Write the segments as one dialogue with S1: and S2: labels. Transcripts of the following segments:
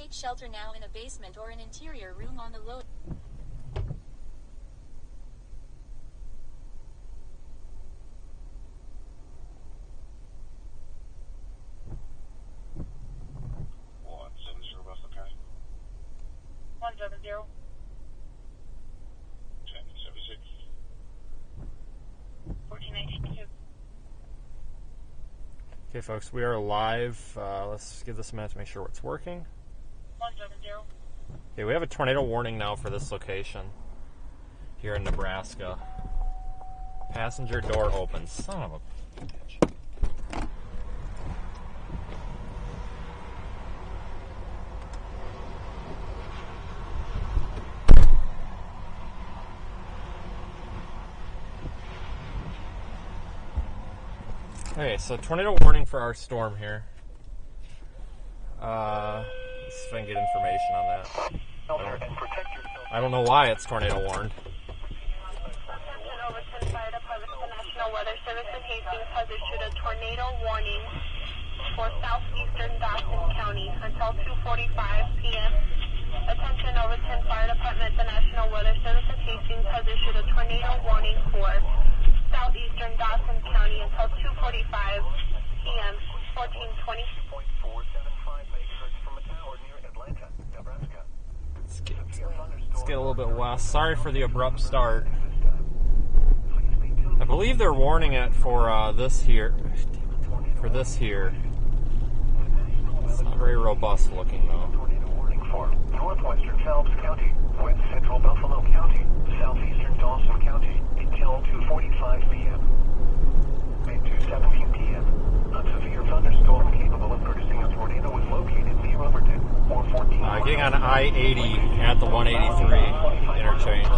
S1: Take shelter now in a basement or an interior room on the low.
S2: Okay, folks, we are live. Let's give this a minute to make sure it's working.
S3: 170.
S2: Okay, we have a tornado warning now for this location here in Nebraska. Passenger door open. Son of a bitch. Okay, so tornado warning for our storm here. Let's see if I can get information on that. I don't know why it's tornado warned.
S3: Fire Department, the National Weather Service in Hastings has issued a tornado warning for southeastern Dawson County until 2:45 p.m. Attention, Overton Fire Department, the National Weather Service in Hastings has issued a tornado warning for southeastern Dawson County until 2:45 p.m. 1420.
S2: Let's get a little bit west. Sorry for the abrupt start. I believe they're warning it for this here. For this here. It's not very robust looking though.
S4: For northwestern Phelps County, west central Buffalo County, southeastern Dawson County until 2:45 p.m. and 2:17 p.m. A severe thunderstorm capable of producing a tornado is located near Overton, or 14 miles.
S2: Getting on I-80 at the 183 interchange.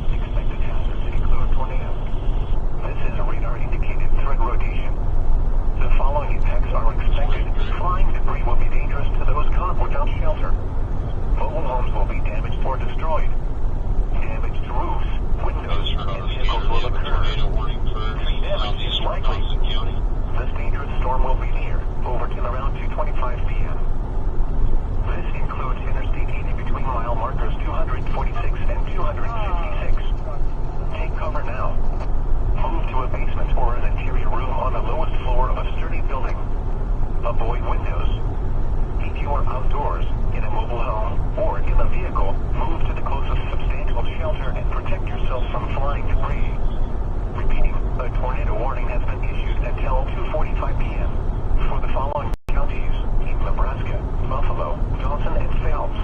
S4: Expected hazards include tornado. This is a radar-indicated threat rotation. The following impacts are expected. Flying debris will be dangerous to those caught without shelter. Mobile homes will be damaged or destroyed. Damaged roofs, windows, and vehicles will occur. Tree damage is likely. This dangerous storm will be near Overton around 2:25 p.m. This includes Interstate 80 between mile markers 246 and 256. Take cover now. Move to a basement or an interior room on the lowest floor of a sturdy building. Avoid windows. If you are outdoors, in a mobile home, or in a vehicle, move to the closest substantial shelter and protect yourself from flying debris. Repeating, a tornado warning has been issued until 2:45 p.m. for the following counties in Nebraska, Buffalo, Dawson, and Phelps.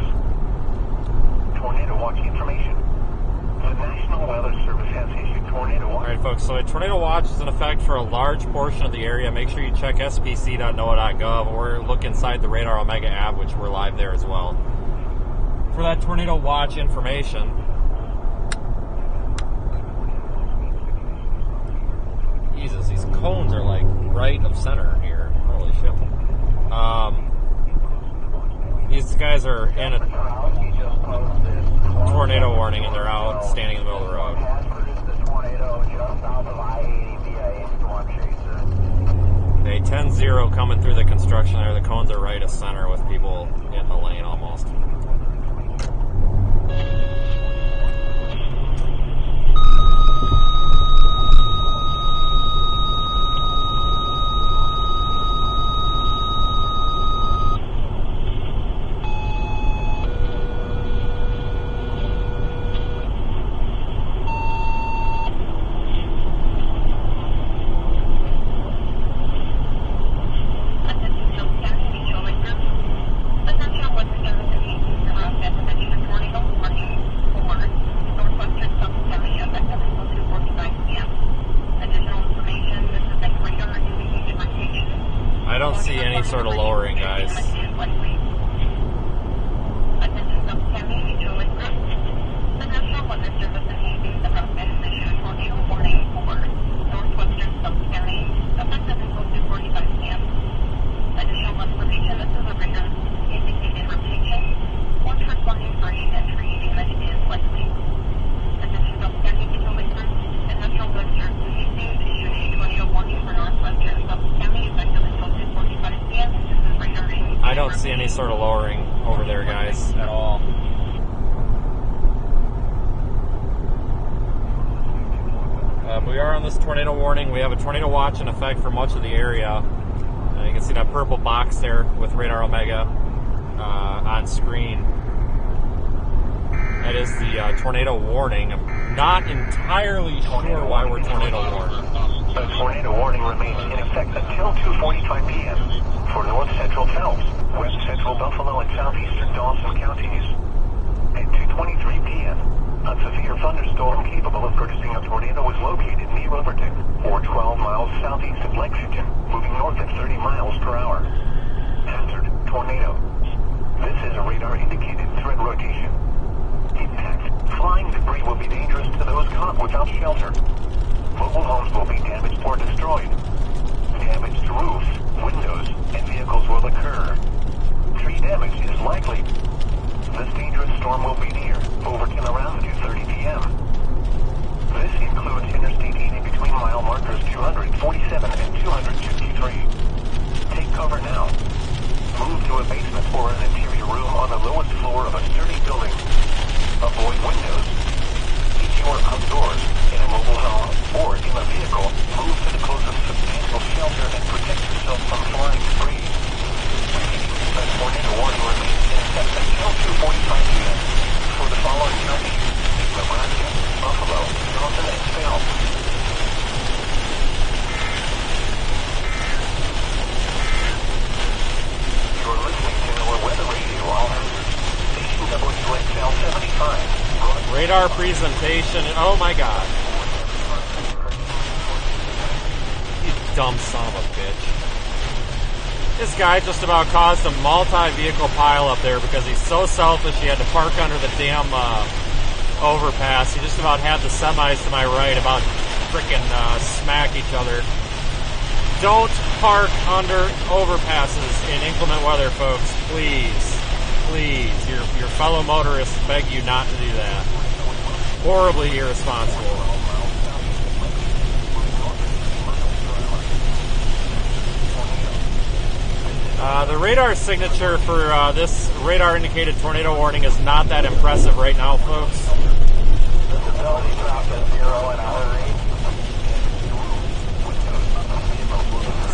S4: Tornado watch information. The National Weather Service has issued tornado watch.
S2: Alright folks, so a tornado watch is in effect for a large portion of the area. Make sure you check spc.noaa.gov or look inside the Radar Omega app, which we're live there as well, for that tornado watch information. Jesus, these cones are like right of center here. Holy shit. These guys are in a tornado warning and they're out standing in the middle of the road. Okay, 10-0 coming through the construction there. The cones are right of center with people in the lane almost. I don't see any sort of lowering, guys. I don't see any sort of lowering over there, guys, at all. We are on this tornado warning. We have a tornado watch in effect for much of the area. You can see that purple box there with Radar Omega on screen. That is the tornado warning. I'm not entirely sure why we're tornado warned.
S4: The tornado warning remains in effect until 2:45 p.m. for north central Phelps, west central Buffalo, and southeastern Dawson counties. At 2:23 p.m., a severe thunderstorm capable of producing a tornado was located near Overton, or 12 miles southeast of Lexington, moving north at 30 miles per hour. Hazard, tornado. This is a radar-indicated threat rotation. Impact, flying debris will be dangerous to those caught without shelter. Mobile homes will be damaged or destroyed. Damage to roofs, windows, and vehicles will occur. Tree damage is likely. This dangerous storm will be near Overton around 2:30 p.m. This includes Interstate 80 between mile markers 247 and 253. Take cover now. Move to a basement or an interior room on the lowest floor of a sturdy building. Avoid windows. If you are outdoors, in a mobile home, or in a vehicle, move to the closest substantial shelter and protect yourself from flying debris. The tornado warning remains in effect until 2:45 p.m. for the following counties: Nebraska, Buffalo, Dawson, and Phelps. You're listening to our weather radio, all hazards. Station WXL 75.
S2: Radar presentation. Oh my God. You dumb son of a bitch. This guy just about caused a multi-vehicle pile up there because he's so selfish he had to park under the damn overpass. He just about had the semis to my right about frickin' smack each other. Don't park under overpasses in inclement weather, folks. Please. Please. Your fellow motorists beg you not to do that. Horribly irresponsible. The radar signature for this radar-indicated tornado warning is not that impressive right now, folks.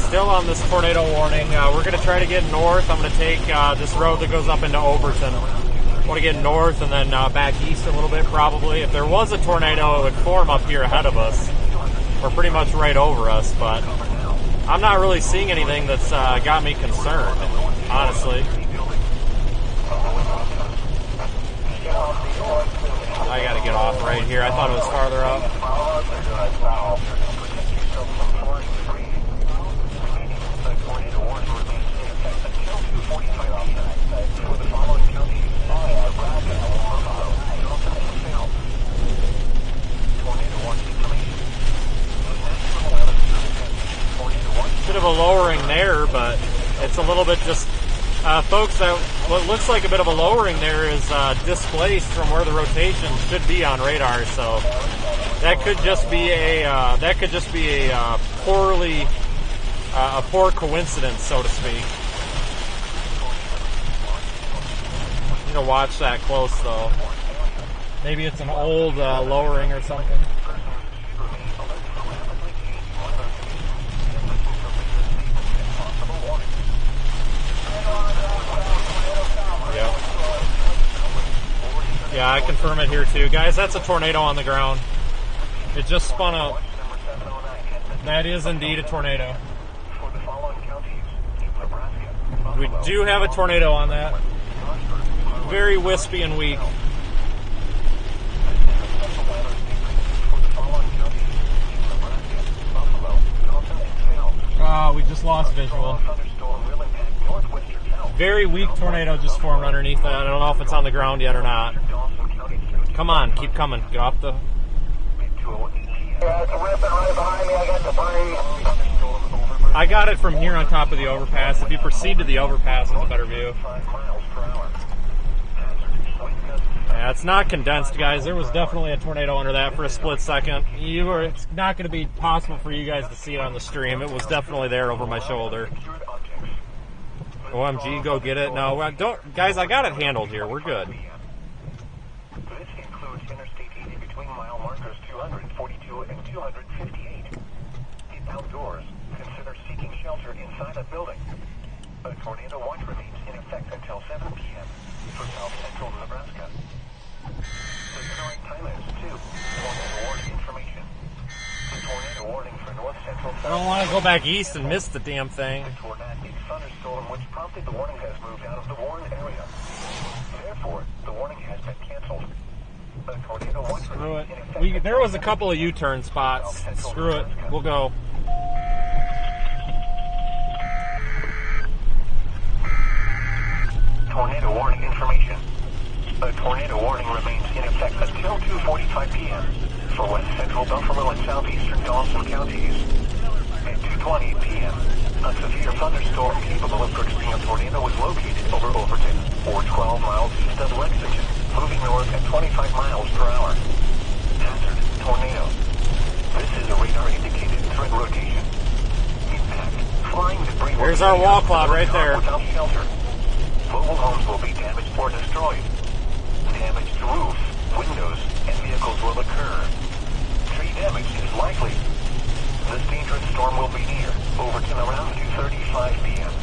S2: Still on this tornado warning. We're going to try to get north. I'm going to take this road that goes up into Overton. I want to get north and then back east a little bit, probably. If there was a tornado, it would form up here ahead of us, or pretty much right over us, but I'm not really seeing anything that's got me concerned, honestly. I gotta get off right here. I thought it was farther up. Bit of a lowering there, but it's a little bit just, folks, what looks like a bit of a lowering there is displaced from where the rotation should be on radar. So that could just be a poor coincidence, so to speak. Need to watch that close though. Maybe it's an old lowering or something. Yeah, I confirm it here too. Guys, that's a tornado on the ground. It just spun up. That is indeed a tornado. We do have a tornado on that. Very wispy and weak. Oh, we just lost visual. Very weak tornado just formed underneath that. I don't know if it's on the ground yet or not. Come on, keep coming. Get off the... I got it from here on top of the overpass. If you proceed to the overpass, it's a better view. Yeah, it's not condensed, guys. There was definitely a tornado under that for a split second. It's not going to be possible for you guys to see it on the stream. It was definitely there over my shoulder. OMG, go get it. No, don't, guys. I got it handled here. We're good.
S4: This includes Interstate 80 between mile markers 242 and 258. If outdoors, consider seeking shelter inside a building. A tornado watch remains in effect until 7 p.m. for south central Nebraska. The current time is 2. Tornado warning information. The tornado warning for north central.
S2: I don't want to go back east and miss the damn thing.
S4: The tornadic thunderstorm which prompted the warning has moved out of the warned area. Therefore, the warning has been canceled. The tornado watch
S2: Screw it.
S4: remains in effect.
S2: There was a couple of U-turn spots. Screw it. We'll go.
S4: Tornado warning information. A tornado warning remains in effect until 2:45 p.m. for west central Buffalo and southeastern Dawson counties. At 2:20 p.m., a severe thunderstorm capable of producing a tornado was located over Overton, or 12 miles east of Lexington, moving north at 25 miles per hour. Hazard, tornado. This is a radar-indicated threat rotation. Impact, flying debris.
S2: There's our wall cloud right there.
S4: Without shelter. Mobile homes will be damaged or destroyed. Damaged roofs, windows, and vehicles will occur. Tree damage is likely. This dangerous storm will be near Overton around 2:35 p.m.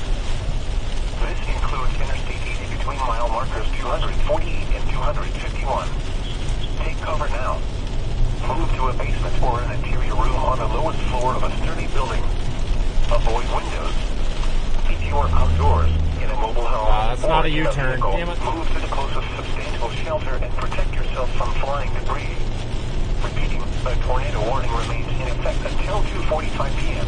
S4: This includes Interstate 80 between mile markers 248 and 251. Take cover now. Move to a basement or an interior room on the lowest floor of a sturdy building. Avoid windows. If you are outdoors, in a mobile home,
S2: that's not a
S4: or in
S2: U-turn.
S4: vehicle,
S2: Damn it.
S4: move to the closest substantial shelter and protect yourself from flying debris. Repeating, a tornado warning remains in effect until 2:45 p.m.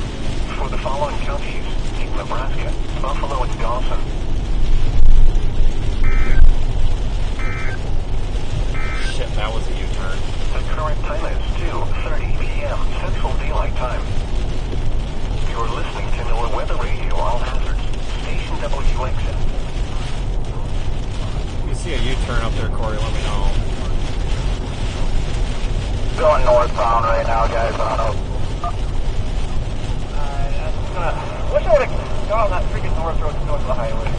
S4: for the following counties in Nebraska, Buffalo, and Dawson.
S2: Shit, that was a U-turn.
S4: The current time is 2:30 p.m. Central Daylight Time. You're listening to NOAA Weather Radio, all hazards. Station WXN.
S2: If you see a U-turn up there, Corey, let me know.
S5: Going northbound right now, guys. I don't know. I wish I would have gone on that freaking north road to go to the highway.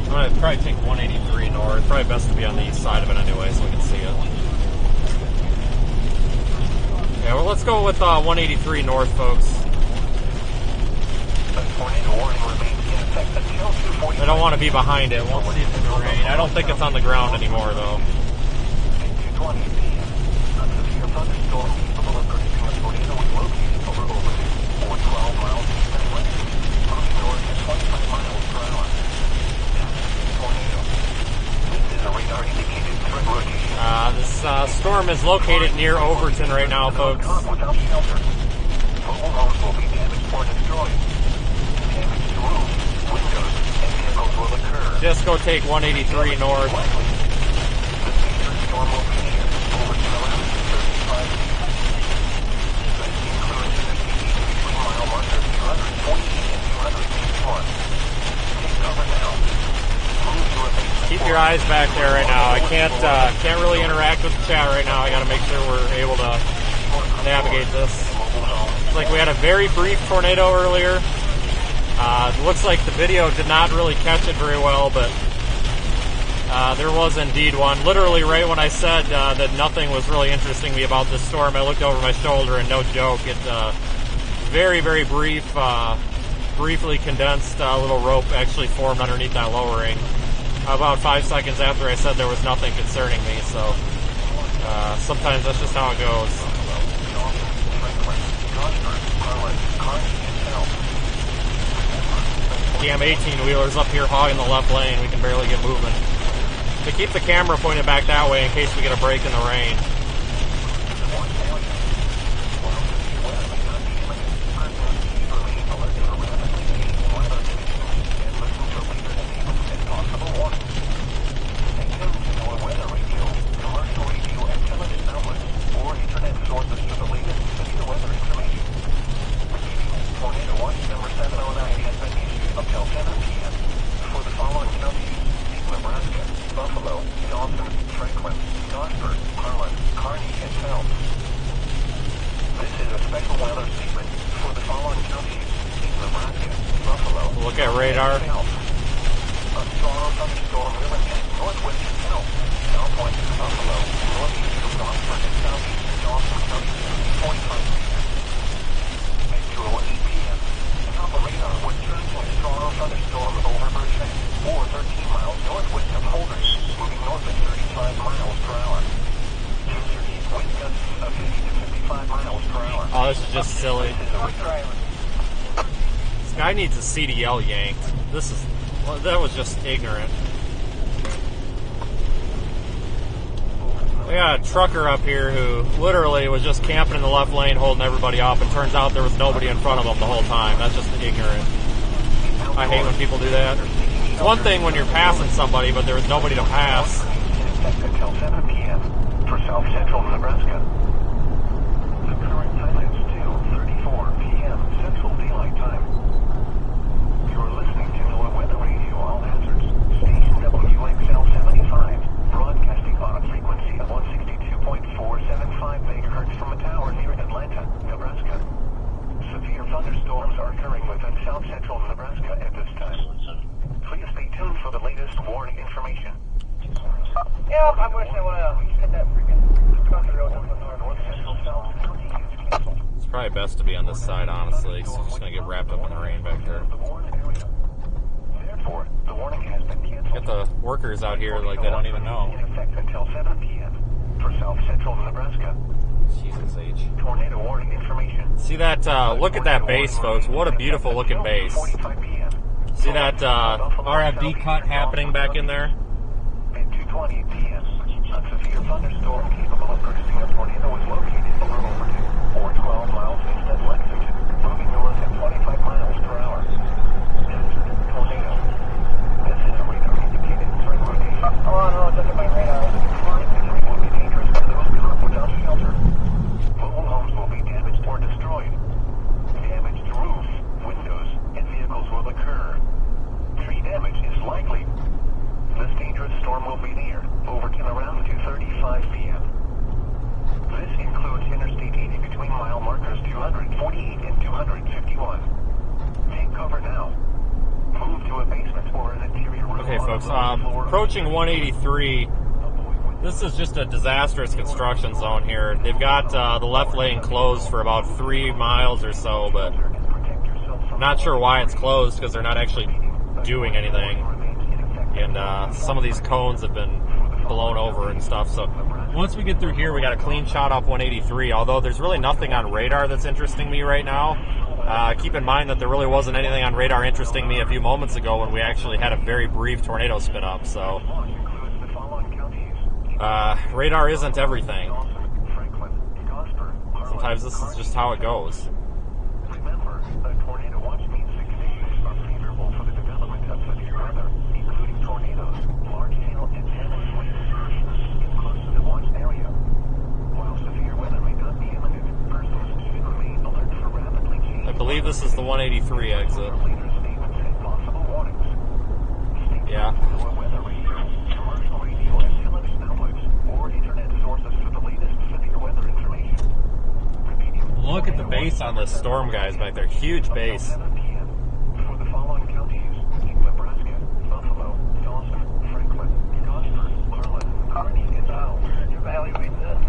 S2: I'm going to probably take 183 north. Probably best to be on the east side of it anyway so we can see it. Yeah, well, let's go with 183 north, folks. I don't want to be behind it. We'll see if it's in the rain. I don't think it's on the ground anymore, though. This storm is located near Overton right now, folks.
S4: Without shelter. Mobile homes will be damaged or destroyed. Damage to roofs, windows, and vehicles will occur.
S2: Just go take 183 north.
S4: The dangerous storm will be near Overton around 2:35 p.m. This includes Interstate 80 between mile markers 248 and 251. Take cover now. Move to a basement.
S2: Keep your eyes back there right now. I can't really interact with the chat right now. I got to make sure we're able to navigate this. It's like we had a very brief tornado earlier. It looks like the video did not really catch it very well, but there was indeed one. Literally right when I said that nothing was really interesting me about this storm, I looked over my shoulder and no joke, it very, very brief, briefly condensed little rope actually formed underneath that lowering. About 5 seconds after I said there was nothing concerning me, so sometimes that's just how it goes. Damn 18-wheelers up here hogging the left lane. We can barely get moving. To keep the camera pointed back that way in case we get a break in the rain.
S4: Buffalo, Dawson, Franklin,
S2: radar.
S4: A strong thunderstorm will impact northwestern south, southwestern Buffalo, northeastern Rockford, and southeastern Dawson County, 45 at 2:08 p.m. Top of radar was tracking a strong thunderstorm over Bertrand, or 13 miles northwest of Holdridge, moving north at 35 miles per hour. Wind gusts of 50 to 55 miles per hour.
S2: Oh, this is just silly. This guy needs a CDL yanked. Well, that was just ignorant. We got a trucker up here who literally was just camping in the left lane, holding everybody up, and turns out there was nobody in front of him the whole time. That's just ignorant. I hate when people do that. It's one thing when you're passing somebody, but there was nobody to pass.
S4: Until 7 p.m. for South Central Nebraska. The current time is 2:34 p.m. Central Daylight Time. You're listening to NOAA Weather Radio, all hazards. Station WXL 75, broadcasting on a frequency of 162.475 megahertz from a tower near Atlanta, Nebraska. Severe thunderstorms are occurring within South Central Nebraska at this time. Please stay tuned for the latest warning information.
S5: Yeah, I wish I would have hit that freaking country road up in north central south.
S2: It's probably best to be on this side, honestly, because I'm just going to get wrapped up in the rain back there.
S4: Therefore, the warning has been canceled.
S2: Get the workers out here like they don't even know.
S4: In effect until 7 p.m. for South Central Nebraska.
S2: Jesus H.
S4: Tornado warning information.
S2: See that, look at that base, folks. What a beautiful looking base.
S4: 45 p.m.
S2: See that RFD cut happening back in there?
S4: At 2:20 p.m., a severe thunderstorm capable of producing a tornado is located over Overton, or 12 miles east of Lexington, moving north at 25 miles per hour. Tornado. This is a radar-indicated threat location.
S5: Oh, no, it doesn't my radar.
S4: Flying debris will be dangerous to those caught without shelter. Mobile homes will be damaged or destroyed. Damage to roofs, windows, and vehicles will occur. Tree damage is likely. This dangerous storm will be near Overton around 2:35 p.m. This includes Interstate 80 between mile markers 248 and 251. Take cover now. Move to a basement or an interior room.
S2: Okay, folks, approaching 183. This is just a disastrous construction zone here. They've got the left lane closed for about 3 miles or so, but I'm not sure why it's closed because they're not actually doing anything. And some of these cones have been blown over and stuff. So once we get through here, we got a clean shot off 183, although there's really nothing on radar that's interesting me right now. Keep in mind that there really wasn't anything on radar interesting me a few moments ago when we actually had a very brief tornado spin up. So radar isn't everything. Sometimes this is just how it goes.
S4: Remember, a tornado watch means 6 days are favorable for the development of severe weather, including tornadoes, large hail, and damaged winds close to the watch area. While severe weather may not be imminent, persons should remain alert for rapidly changing.
S2: I believe this is the 183 exit.
S4: Later statements and possible warnings.
S2: Yeah.
S4: Weather radio, commercial radio, and television outlets, or internet sources for the latest severe weather information.
S2: Look at the base on this storm, guys, back there. Huge base.
S4: 7 p.m. for the following counties: Nebraska, Buffalo, Dawson, Franklin, Gosford, Garland, Kearney, and Powell.
S5: Evaluate this.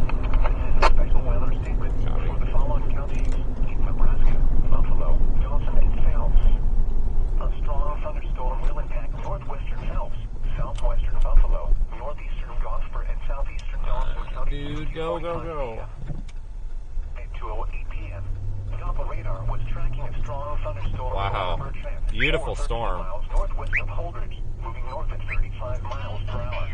S4: This is a special weather statement for the following counties: Nebraska, Buffalo, Dawson, and Phelps. A strong thunderstorm will impact northwestern Phelps, southwestern Buffalo, northeastern Gosford, and southeastern Dawson County.
S2: Dude, go, go, go.
S4: At 2:08 p.m., Doppler radar was tracking a strong thunderstorm.
S2: Wow.
S4: over Bertrand,
S2: Beautiful
S4: or 13
S2: storm.
S4: miles northwest of Holdridge, moving north at 35 miles per hour.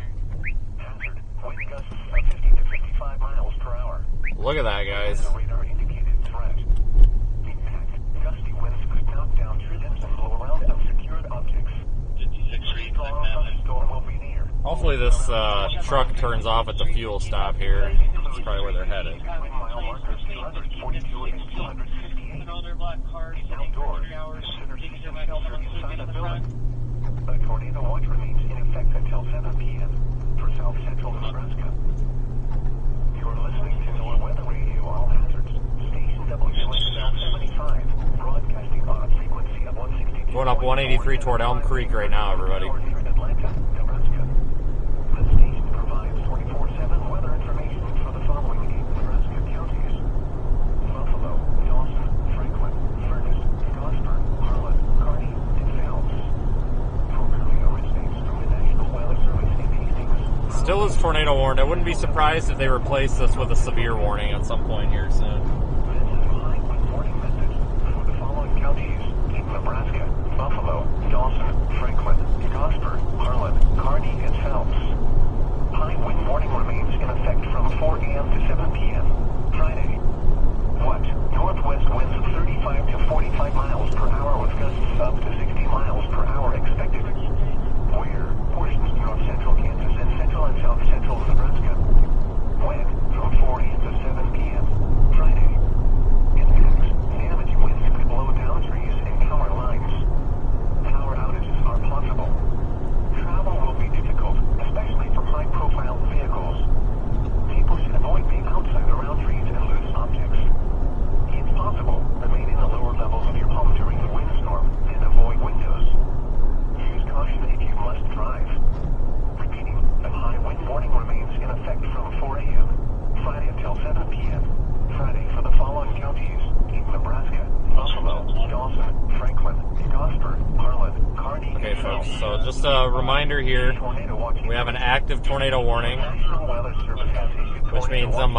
S4: Hazard: wind gusts of 50 to 55 miles per hour.
S2: Look at that, guys.
S4: The radar indicated threat. Impact: gusty winds could knock down tree-limbs and blow around unsecured objects. Strong thunderstorm will be near.
S2: Hopefully this truck turns off at the fuel stop here. That's probably where they're headed.
S4: Between mile markers 242 and 258. Outdoors, consider seeking shelter inside a building. A tornado watch remains in effect until 7 p.m. for South Central Nebraska. You're listening to NOAA Weather Radio, all hazards. Station WXL 75, broadcasting on a frequency of 162.
S2: Going up 183 toward Elm Creek right now, everybody.
S4: Atlanta, Nebraska. The station provides 24/7 weather information for the following 8 Nebraska counties: Buffalo, Dawson, Franklin, Furnace, Gosford, Harlan, Kearney, and Phelps. Programming originates from the National Weather Service in Hastings.
S2: Still is tornado warned. I wouldn't be surprised if they replace this with a severe warning at some point here soon.
S4: This is a high wind warning message for the following counties: Nebraska, Buffalo, Dawson, Franklin, Gosford, Harlan, Kearney, and Phelps. High wind warning remains in effect from 4 a.m. to 7 p.m. Friday. What? Northwest winds of 35 to 45 miles per hour with gusts up to 60 miles per hour expected. Where? Portions of north central Kansas and central and south central Nebraska. When? From 4 a.m. to 7 p.m. Friday. Impacts. Damaging winds could blow down trees and power lines. Power outages are possible. Travel will be difficult, especially for high-profile vehicles. People should avoid being outside around trees and loose objects. If possible, remain in the lower levels of your home during the windstorm and avoid windows. Use caution if you must drive. Repeating, the high wind warning remains in effect from 4 a.m. Friday until 7 p.m. Friday for the following counties: Nebraska, Buffalo, Dawson, Franklin, Gosford, Harlan, Kearney.
S2: Okay, folks, so just a reminder here, we have an active tornado warning, which means I'm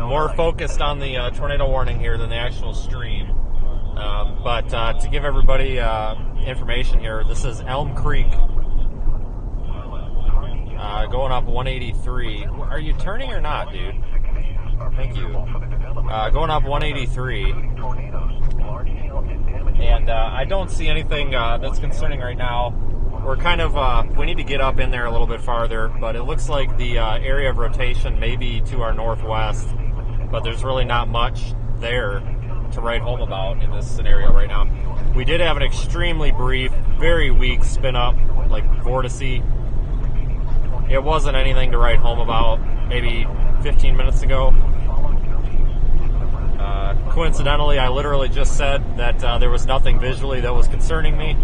S2: more focused on the tornado warning here than the actual stream. But to give everybody information here, this is Elm Creek, going up 183. Are you turning or not, dude? Thank you. Going up 183. And I don't see anything that's concerning right now. We're kind of, we need to get up in there a little bit farther, but it looks like the area of rotation may be to our northwest, but there's really not much there to write home about in this scenario right now. We did have an extremely brief, very weak spin up, like vortex. It wasn't anything to write home about maybe 15 minutes ago. Coincidentally, I literally just said that there was nothing visually that was concerning me,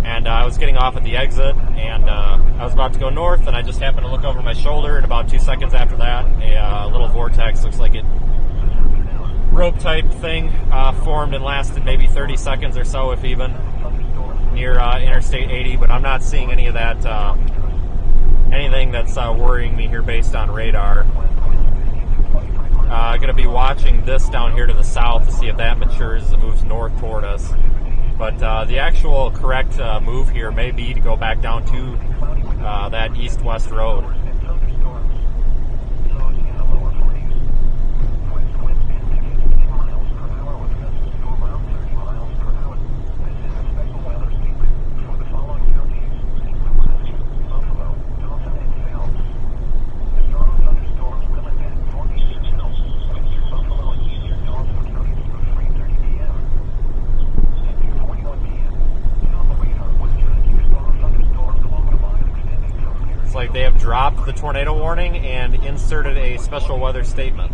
S2: and I was getting off at the exit, and I was about to go north, and I just happened to look over my shoulder, and about 2 seconds after that, a little vortex, looks like it rope type thing, formed and lasted maybe 30 seconds or so, if even, near Interstate 80, but I'm not seeing any of that, anything that's worrying me here based on radar. Going to be watching this down here to the south to see if that matures and moves north toward us. But the actual correct move here may be to go back down to that east-west road. Like they have dropped the tornado warning and inserted a special weather statement.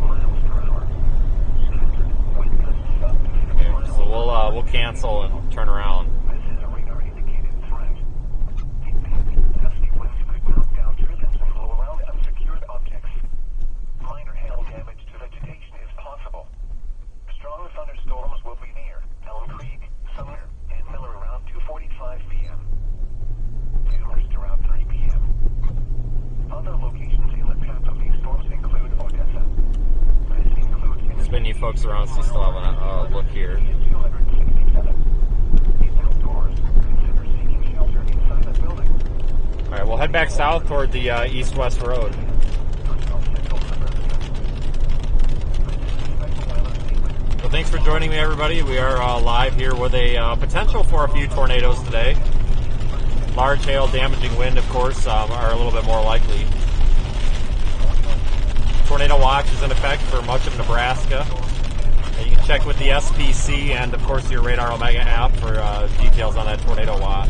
S2: Okay, so we'll cancel and turn around.
S4: Minor hail damage to vegetation is possible. Strong thunderstorms will be near Elm Creek, Sumner, and Miller around 2:45 p.m. Amherst around 3 p.m. Other locations in the path of these storms include Odessa. This includes
S2: Spin you folks around so you still have a look here.
S4: 267. In outdoors, consider seeking shelter inside a building.
S2: Alright, we'll head back south toward the east-west road. So thanks for joining me, everybody. We are live here with a potential for a few tornadoes today. Large hail, damaging wind, of course, are a little bit more likely. Tornado watch is in effect for much of Nebraska. You can check with the SPC and, of course, your Radar Omega app for details on that tornado watch.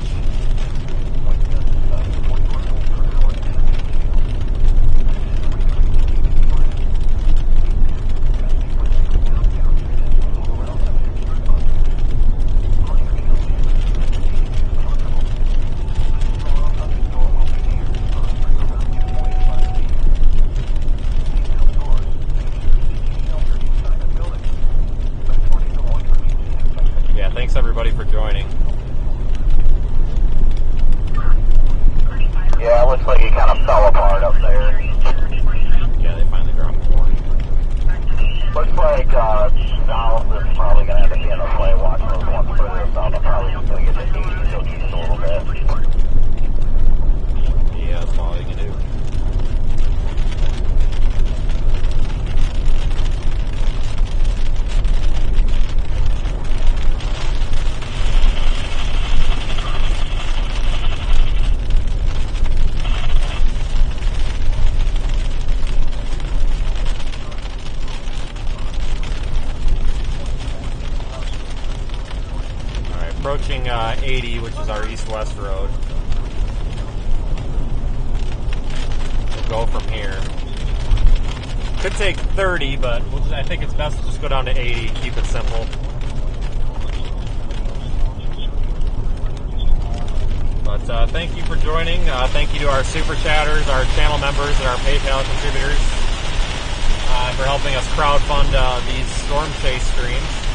S4: looks like it kind of fell apart up there.
S2: Yeah, they finally dropped the warning.
S4: Looks like south is probably going to have to be in the play. Watch those ones further south. I'm probably just going to get to 80 to go east a little bit.
S2: Yeah, that's all you can do. Approaching 80, which is our east-west road. We'll go from here. Could take 30, but I think it's best to just go down to 80, keep it simple. But thank you for joining. Thank you to our super chatters, our channel members, and our PayPal contributors for helping us crowdfund these storm chase streams.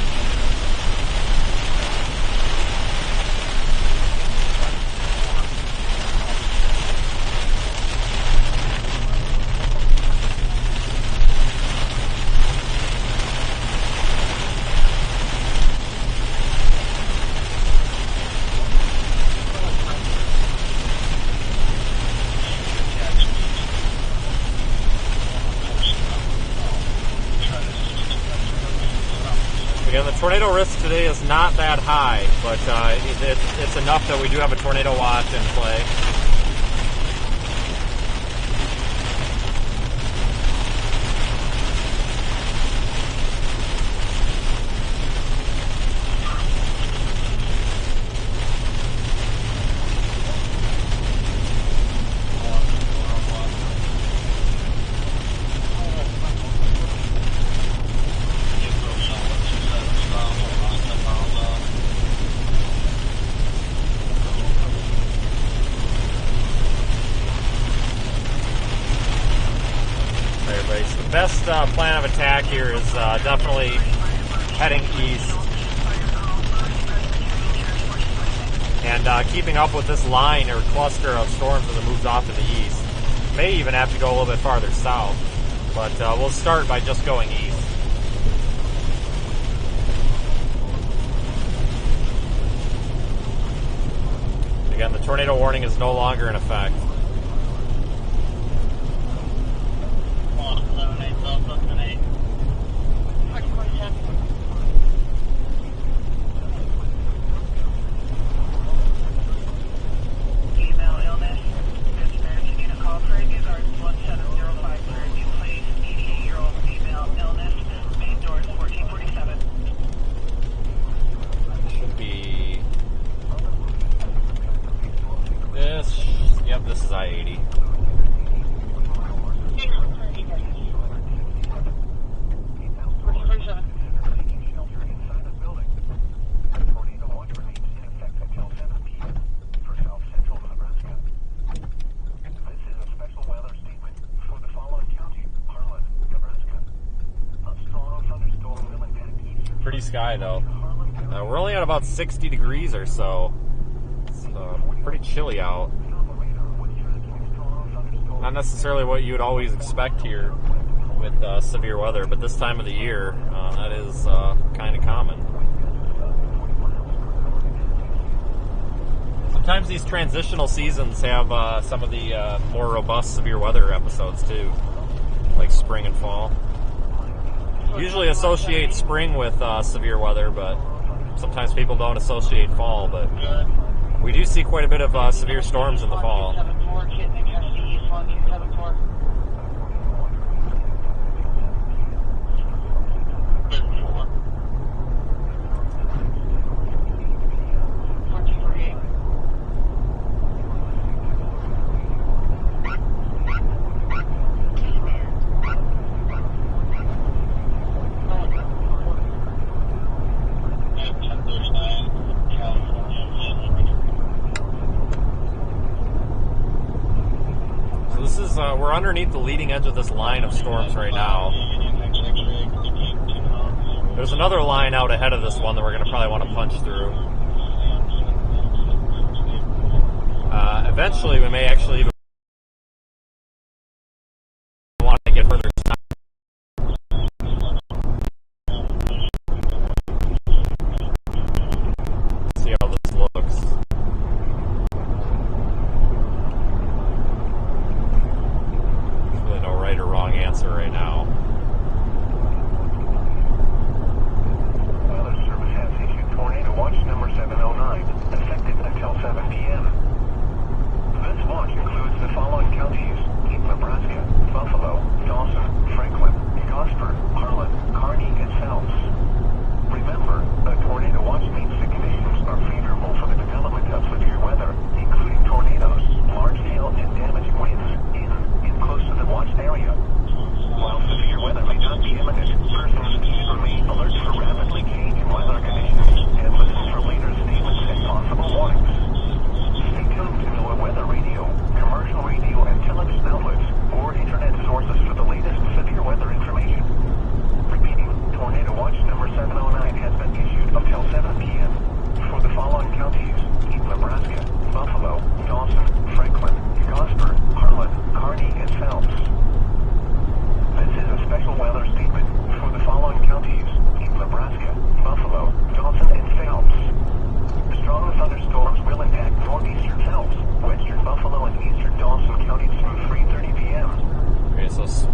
S2: Again, the tornado risk today is not that high, but it's enough that we do have a tornado watch in play. The best plan of attack here is definitely heading east and keeping up with this line or cluster of storms as it moves off to the east. May even have to go a little bit farther south, but we'll start by just going east. Again, the tornado warning is no longer in effect. Yep, this is I-80. Pretty sky though. We're only at about 60 degrees or so. It's pretty chilly out. Not necessarily what you would always expect here with severe weather, but this time of the year, that is kind of common. Sometimes these transitional seasons have some of the more robust severe weather episodes too, like spring and fall. Usually associate spring with severe weather, but sometimes people don't associate fall, but we do see quite a bit of severe storms in the fall. We're underneath the leading edge of this line of storms right now. There's another line out ahead of this one that we're going to probably want to punch through. Eventually, we may actually even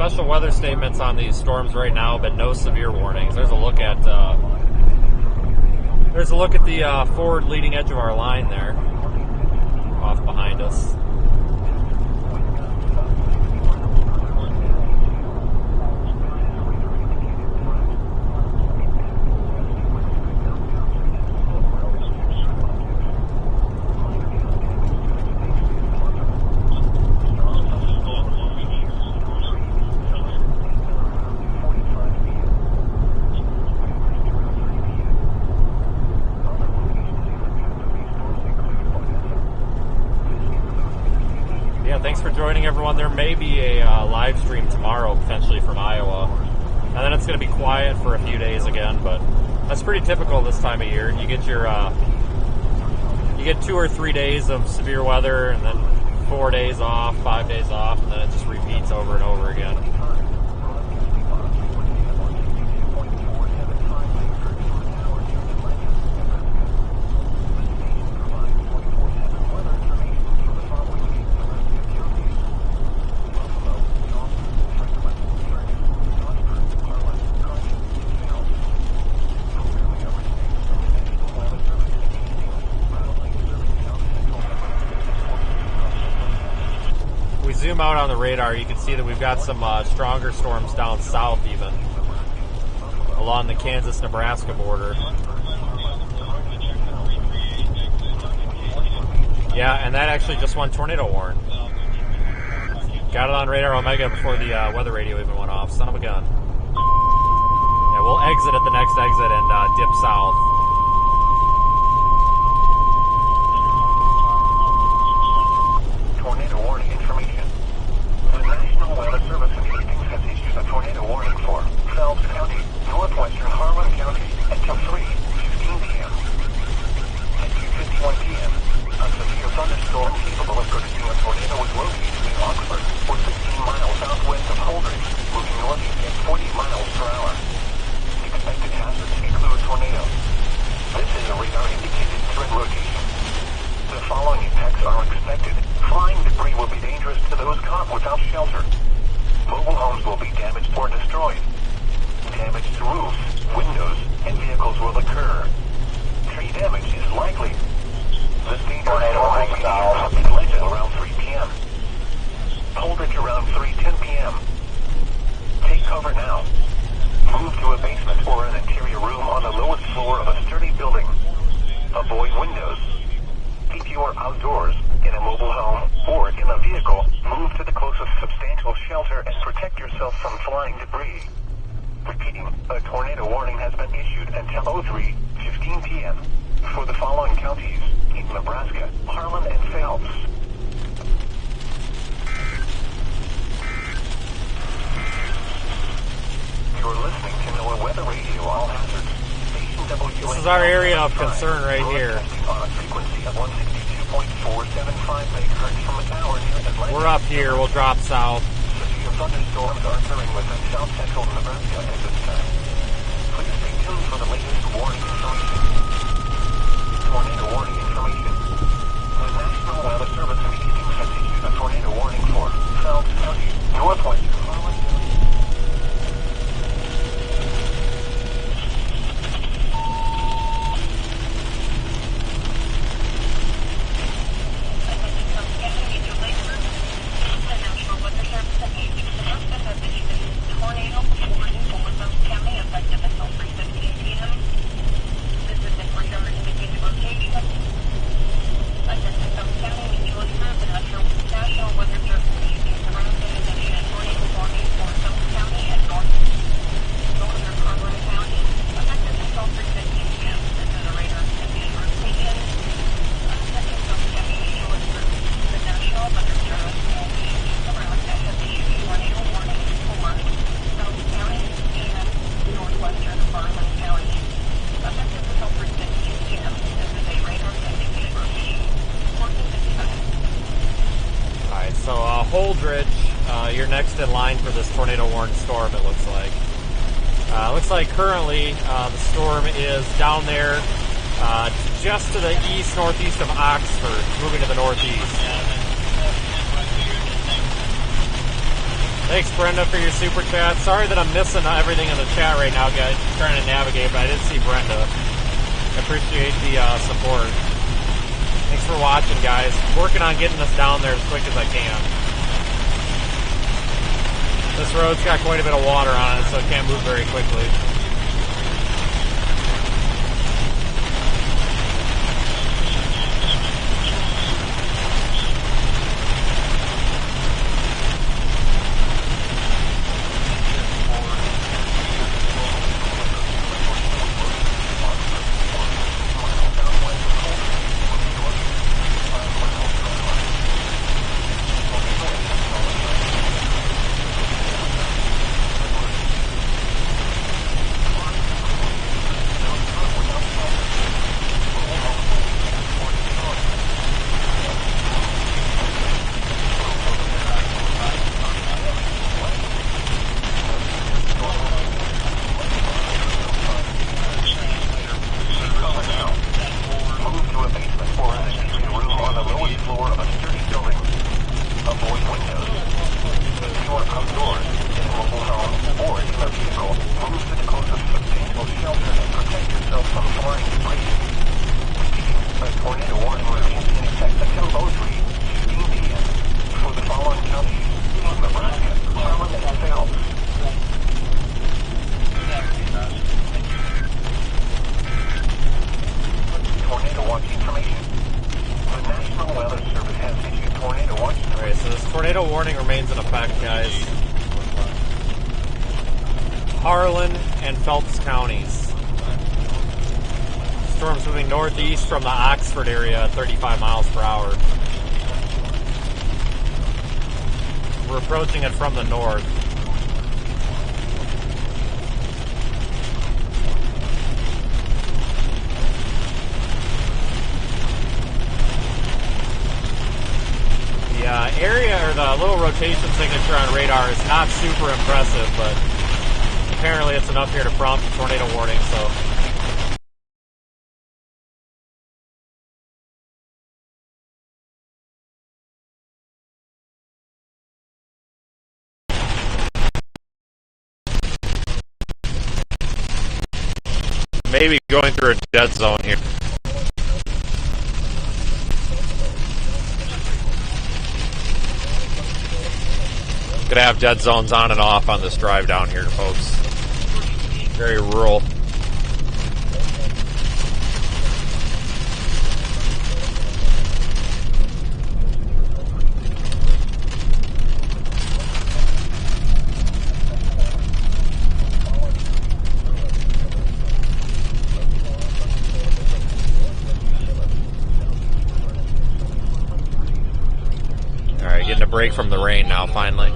S2: special weather statements on these storms right now, but no severe warnings. There's a look at the forward leading edge of our line there, off behind us. Thanks for joining, everyone. There may be a live stream tomorrow, potentially from Iowa, and then it's going to be quiet for a few days again. But that's pretty typical this time of year. You get your you get 2 or 3 days of severe weather, and then 4 days off, 5 days off, and then it just repeats over and over again. Zoom out on the radar, you can see that we've got some stronger storms down south, even along the Kansas-Nebraska border. Yeah, and that actually just went tornado warn. Got it on radar Omega before the weather radio even went off. Son of a gun. Yeah, we'll exit at the next exit and dip south.
S4: Tornado warning information. The National Weather Service in Hastings has issued a tornado warning for Phelps County, northwestern Harlan County, until 3:15 p.m. At 2:51 p.m., a severe thunderstorm capable of producing a tornado was located in Oxford, or 16 miles southwest of Holdridge, moving northeast at 40 miles per hour. Expected hazards include tornado. This is a radar-indicated threat rotation. The following impacts are expected. Flying debris will be dangerous to those caught without shelter. Mobile homes will be damaged or destroyed. Damage to roofs, windows, and vehicles will occur. Tree damage is likely. The speed tornado will be Atlanta around 3 p.m. Holdridge around 3:10 p.m. Take cover now. Move to a basement or an interior room on the lowest floor of a sturdy building. Avoid windows. If you are outdoors, in a mobile home, or in a vehicle, move to the closest substantial shelter and protect yourself from flying debris. Repeating, a tornado warning has been issued until 03:15 p.m. for the following counties in Nebraska, Harlan, and Phelps. You're listening to NOAA Weather Radio, all hazards.
S2: This is our area of concern right here. We're up here, we'll drop south.
S4: Severe thunderstorms are occurring within south central Nebraska at this time. Please stay tuned for the latest warning information. Tornado warning information. The National Weather Service in Hastings has issued a tornado warning for Phelps County, northwestern Harlan County.
S2: Holdridge, you're next in line for this tornado warned storm, it looks like. Looks like currently the storm is down there just to the east-northeast of Oxford, moving to the northeast. Thanks, Brenda, for your super chat. Sorry that I'm missing everything in the chat right now, guys. Trying to navigate, but I did see Brenda. I appreciate the support. Thanks for watching, guys. I'm working on getting this down there as quick as I can. This road's got quite a bit of water on it, so it can't move very quickly. Northeast from the Oxford area at 35 miles per hour. We're approaching it from the north. The area, or the little rotation signature on radar is not super impressive, but apparently it's enough here to prompt a tornado warning, so... Maybe going through a dead zone here. Gonna have dead zones on and off on this drive down here, folks. Very rural. Getting a break from the rain now, finally.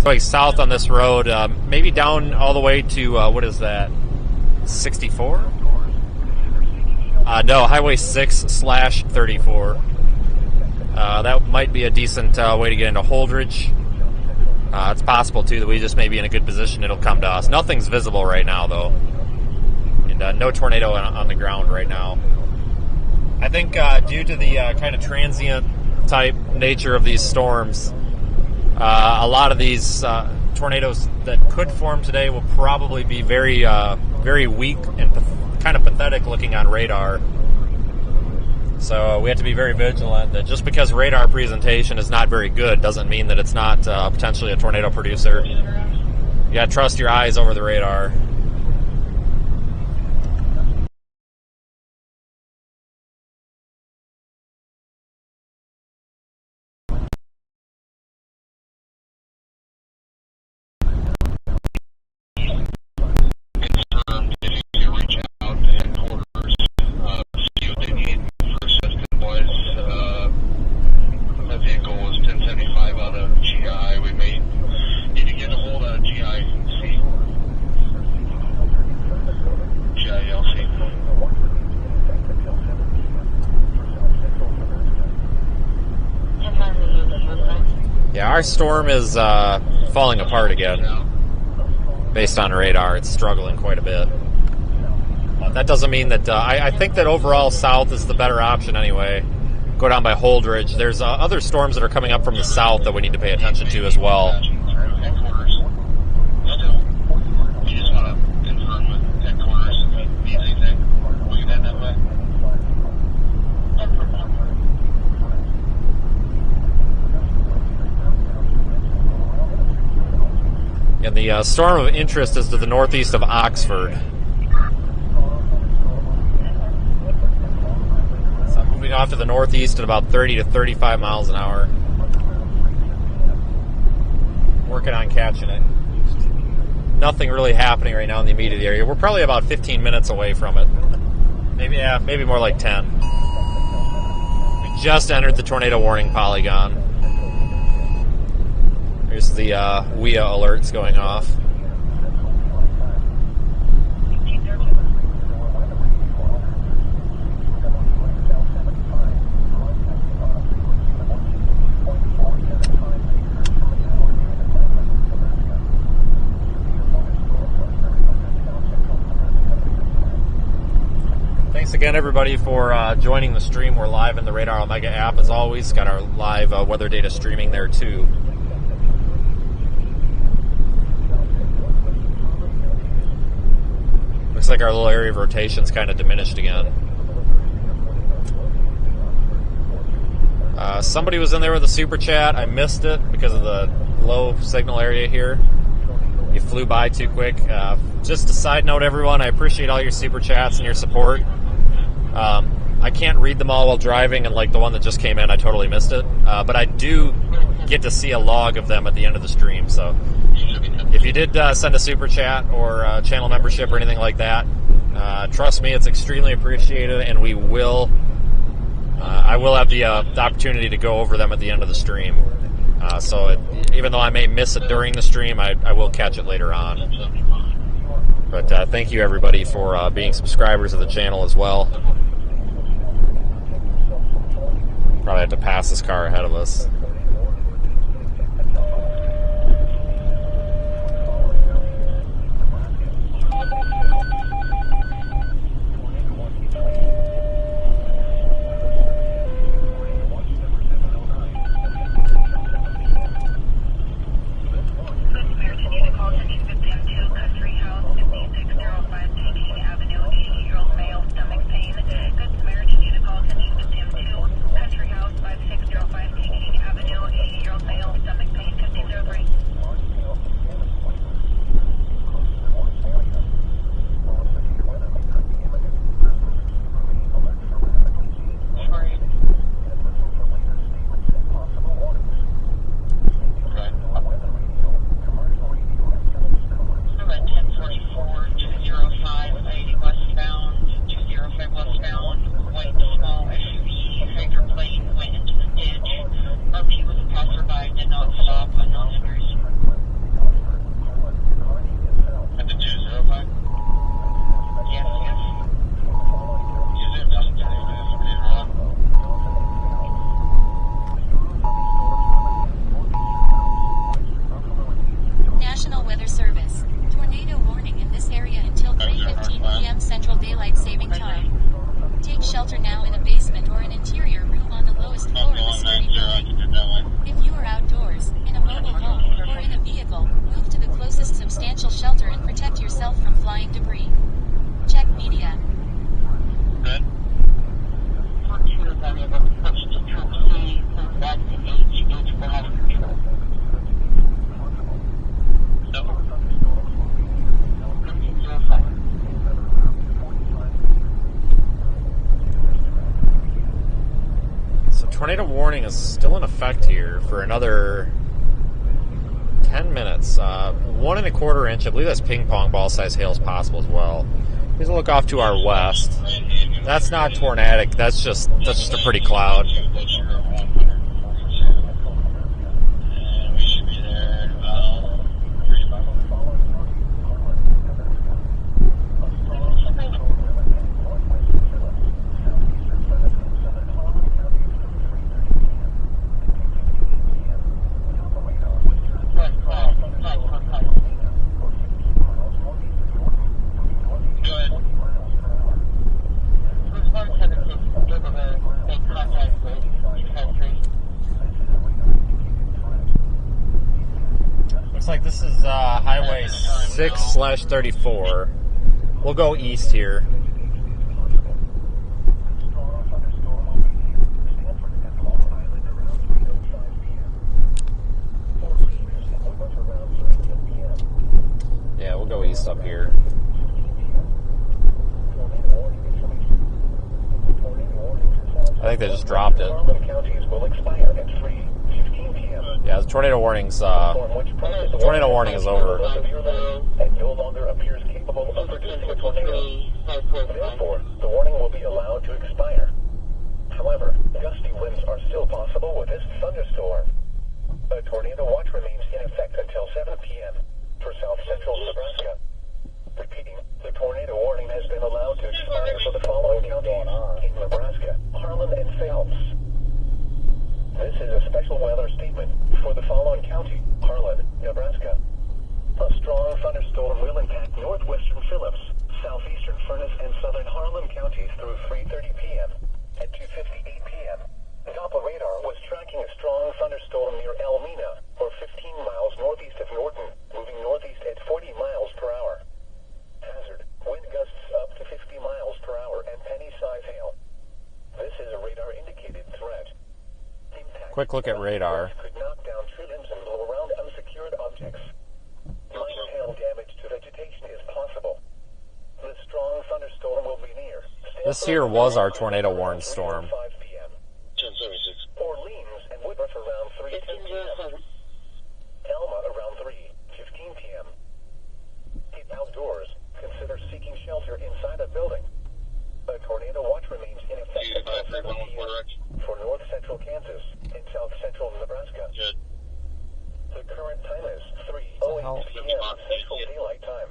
S2: Going south on this road, maybe down all the way to, what is that, 64? No, Highway 6/34. That might be a decent way to get into Holdridge. It's possible, too, that we just may be in a good position. It'll come to us. Nothing's visible right now, though. And no tornado on the ground right now. I think due to the kind of transient type nature of these storms, a lot of these tornadoes that could form today will probably be very, very weak and kind of pathetic looking on radar. So we have to be very vigilant that just because radar presentation is not very good doesn't mean that it's not potentially a tornado producer. You got to trust your eyes over the radar.
S4: That vehicle was 1075 out of
S2: Yeah, our storm is falling apart again. Based on radar, it's struggling quite a bit. That doesn't mean that... I think that overall south is the better option anyway. Go down by Holdridge. There's other storms that are coming up from the south that we need to pay attention to as well. And the storm of interest is to the northeast of Oxford. So I'm moving off to the northeast at about 30 to 35 miles an hour. Working on catching it. Nothing really happening right now in the immediate area. We're probably about 15 minutes away from it. Maybe more like 10. We just entered the tornado warning polygon. Here's the WIA alerts going off. Thanks again, everybody, for joining the stream. We're live in the Radar Omega app, as always. Got our live weather data streaming there, too. Looks like our little area of rotation's kind of diminished again. Somebody was in there with a super chat. I missed it because of the low signal area here. You flew by too quick. Just a side note, everyone, I appreciate all your super chats and your support. I can't read them all while driving, and like the one that just came in, I totally missed it. But I do get to see a log of them at the end of the stream, so if you did send a super chat or channel membership or anything like that, trust me, it's extremely appreciated, and we will. I will have the opportunity to go over them at the end of the stream. Even though I may miss it during the stream, I will catch it later on. But thank you, everybody, for being subscribers of the channel as well. Probably have to pass this car ahead of us. Tornado warning is still in effect here for another 10 minutes. 1 1/4 inch. I believe that's ping pong ball size hail is possible as well. Here's a look off to our west. That's not tornadic. That's just a pretty cloud. Looks like this is Highway 6/34. We'll go east here. Yeah, we'll go east up here. I think they just dropped it. Yeah, the tornado warning is over.
S4: And no longer appears capable of producing a tornado. Therefore, the warning will be allowed to expire. However, gusty winds are still possible with this thunderstorm. A tornado watch remains in effect until 7 p.m. for south central Nebraska. Repeating, the tornado warning has been allowed to expire for the following counties in Nebraska, Harlan, and Phelps. This is a special weather statement for the following county, Harlan, Nebraska. A strong thunderstorm will impact northwestern Phillips, southeastern Furnace, and southern Harlan counties through 3:30 p.m. At 2:58 p.m., Doppler radar was tracking a strong thunderstorm near Elmina, or 15 miles northeast of Norton, moving northeast at 40 miles per hour. Hazard, wind gusts up to 50 miles per hour and penny-size hail. This is a radar-indicated threat. Impact
S2: Quick look at radar.
S4: could knock down tree limbs and blow around unsecured objects. Minor hail damage to vegetation is possible. The strong thunderstorm will be near.
S2: This here was our tornado warning storm.
S4: 5 p.m. 10:76. Orleans and Woodruff around 3:10 p.m. Alma around 3:15 p.m. Keep outdoors. Consider seeking shelter inside a building. A tornado watch remains in effect until 7 p.m. for north central Kansas and south central Nebraska.
S6: Good.
S4: The current time is 3:08 p.m. Central Daylight Time.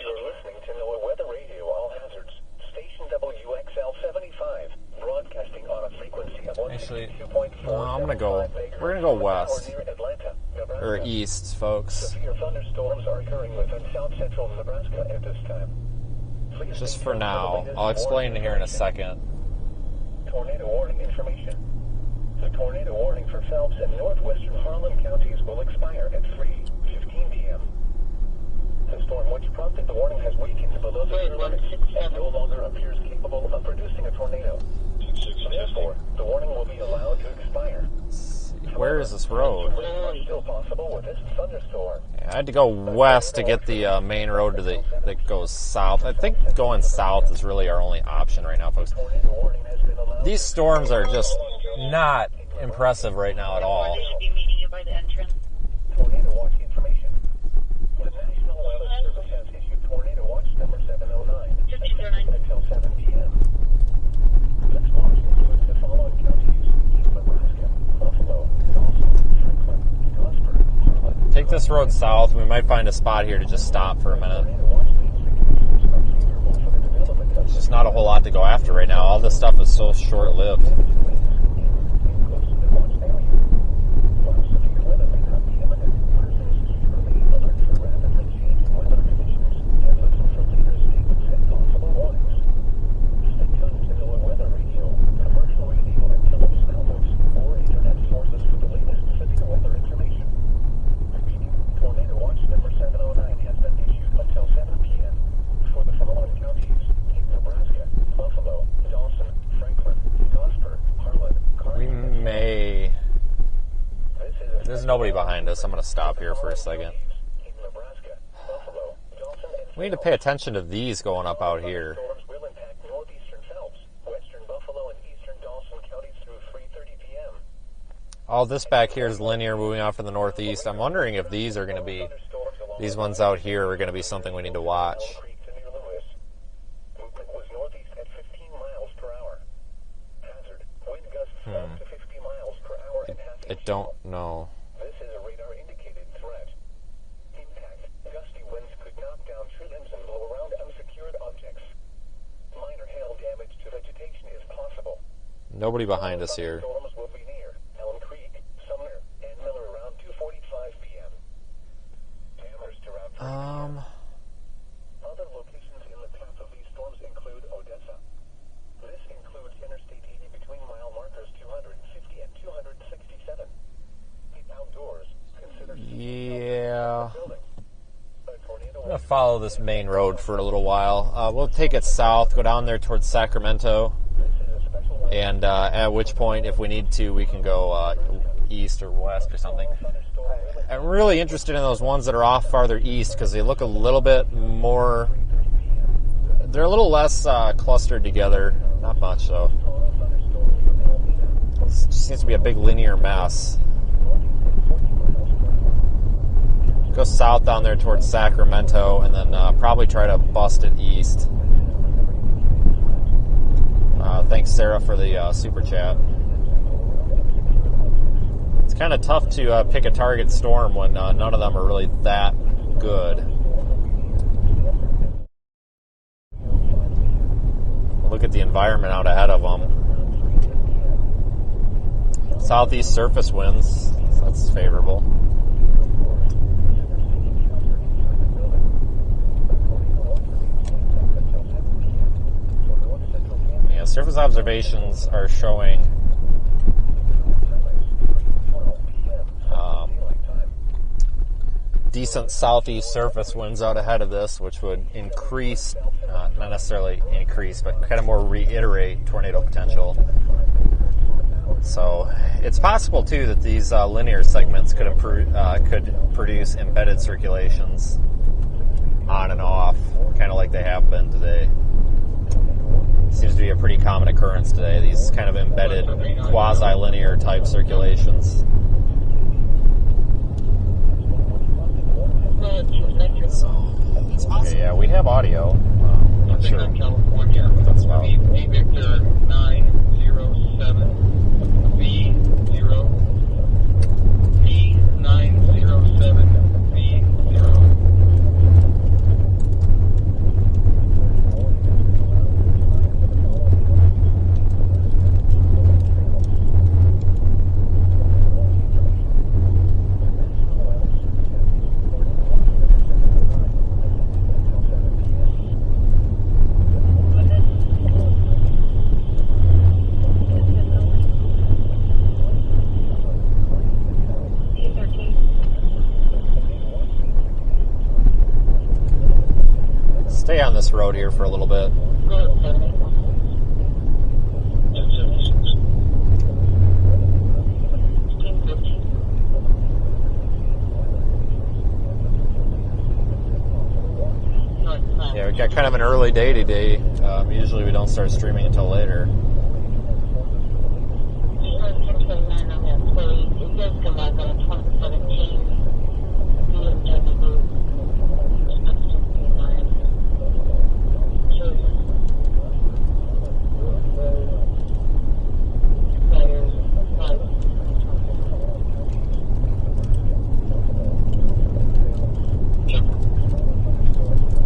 S4: You're listening to NOAA Weather Radio All Hazards, station WXL 75, broadcasting on a frequency of 162.4.
S2: We're gonna go west.
S4: Near Atlanta, Nebraska.
S2: Or east, folks.
S4: Severe thunderstorms are occurring within south central Nebraska at this time. Please
S2: Just
S4: stay
S2: for
S4: tuned the
S2: now.
S4: latest
S2: I'll explain
S4: warning
S2: here in a
S4: information.
S2: second.
S4: Tornado warning information. The tornado warning for Phelps and northwestern Harlan counties will expire at 3:15 p.m. The storm which prompted the warning has weakened below the limit and no longer appears capable of producing a tornado. Therefore, the warning will be allowed to expire.
S2: Where is this road?
S4: Winds are still possible with this thunderstorm.
S2: Yeah, I had to go west to get the main road that goes south. I think going south is really our only option right now, folks.
S4: Tornado warning has been allowed.
S2: These storms are just not impressive right now at all.
S3: They should be meeting you by the entrance.
S4: Tornado watch information. The National Weather Service has issued tornado watch number 709 until 7 p.m. This watch includes the following counties in Nebraska: Buffalo, Dawson, Franklin, Gosford, Harlan.
S2: Take this road south. We might find a spot here to just stop for a minute.
S4: Tornado watch means the conditions are favorable for the development of
S2: There's just not a whole lot to go after right now. All this stuff is so short-lived. There's nobody behind us. I'm going to stop here for a second. We need to pay attention to these going up out here. All this back here is linear moving out from the northeast. I'm wondering if these are going to be, these ones out here are going to be something we need to watch. I don't know.
S4: This is a radar-indicated threat. Impact. Gusty winds could knock down tree limbs and blow around unsecured objects. Minor hail damage to vegetation is possible.
S2: Nobody behind us here.
S4: Storms will be near Elm Creek, Sumner, and Miller around 2:45 p.m. Jammers to Route 3. Other locations in the path of these storms include Odessa. This includes Interstate 80 between mile markers 250 and 267. Keep outdoors. Consider
S2: follow this main road for a little while. We'll take it south, go down there towards Sacramento, and at which point, if we need to, we can go east or west or something. I'm really interested in those ones that are off farther east because they look a little bit more... They're a little less clustered together. Not much, though. It just seems to be a big linear mess. Go south down there towards Sacramento, and then probably try to bust it east. Thanks, Sarah, for the super chat. It's kind of tough to pick a target storm when none of them are really that good. Look at the environment out ahead of them. Southeast surface winds, so that's favorable. Yeah, surface observations are showing decent southeast surface winds out ahead of this, which would increase, not necessarily increase, but kind of more reiterate tornado potential. So it's possible too that these linear segments could produce embedded circulations on and off, kind of like they have been today. Seems to be a pretty common occurrence today, these kind of embedded quasi-linear type circulations. Okay, yeah, we have audio. Not sure what that's about.
S6: Victor 907 V0 V907 V0.
S2: Stay on this road here for a little bit. Yeah, we got kind of an early day today. Usually we don't start streaming until later.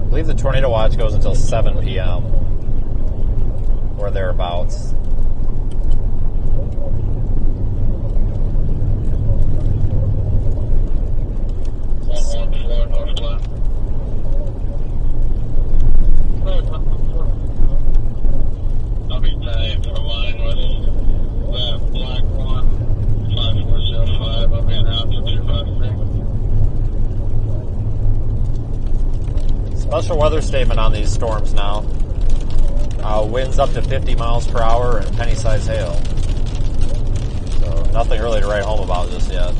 S2: I believe the tornado watch goes until 7 p.m. or thereabouts.
S6: I'll be tied for line with that black one, 5405. I'll be in out to 253.
S2: Special weather statement on these storms now. Winds up to 50 miles per hour and penny-sized hail. So nothing really to write home about just yet.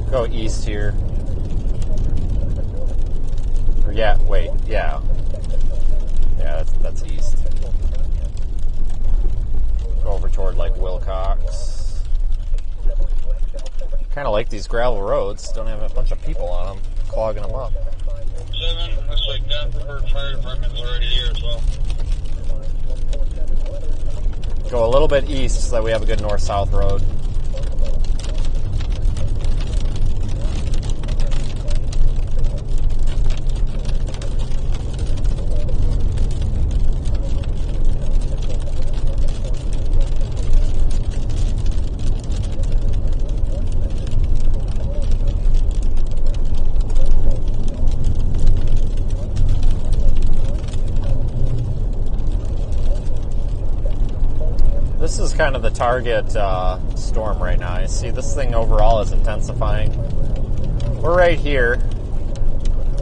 S2: Go east here. Or yeah, wait, yeah. Yeah, that's east. Go over toward like Wilcox. Kind of like these gravel roads. Don't have a bunch of people on them, clogging them up.
S6: 7, looks like Denver Fire Department's already here as well.
S2: Go a little bit east so that we have a good north-south road. this is kind of the target storm right now. You see this thing overall is intensifying. We're right here.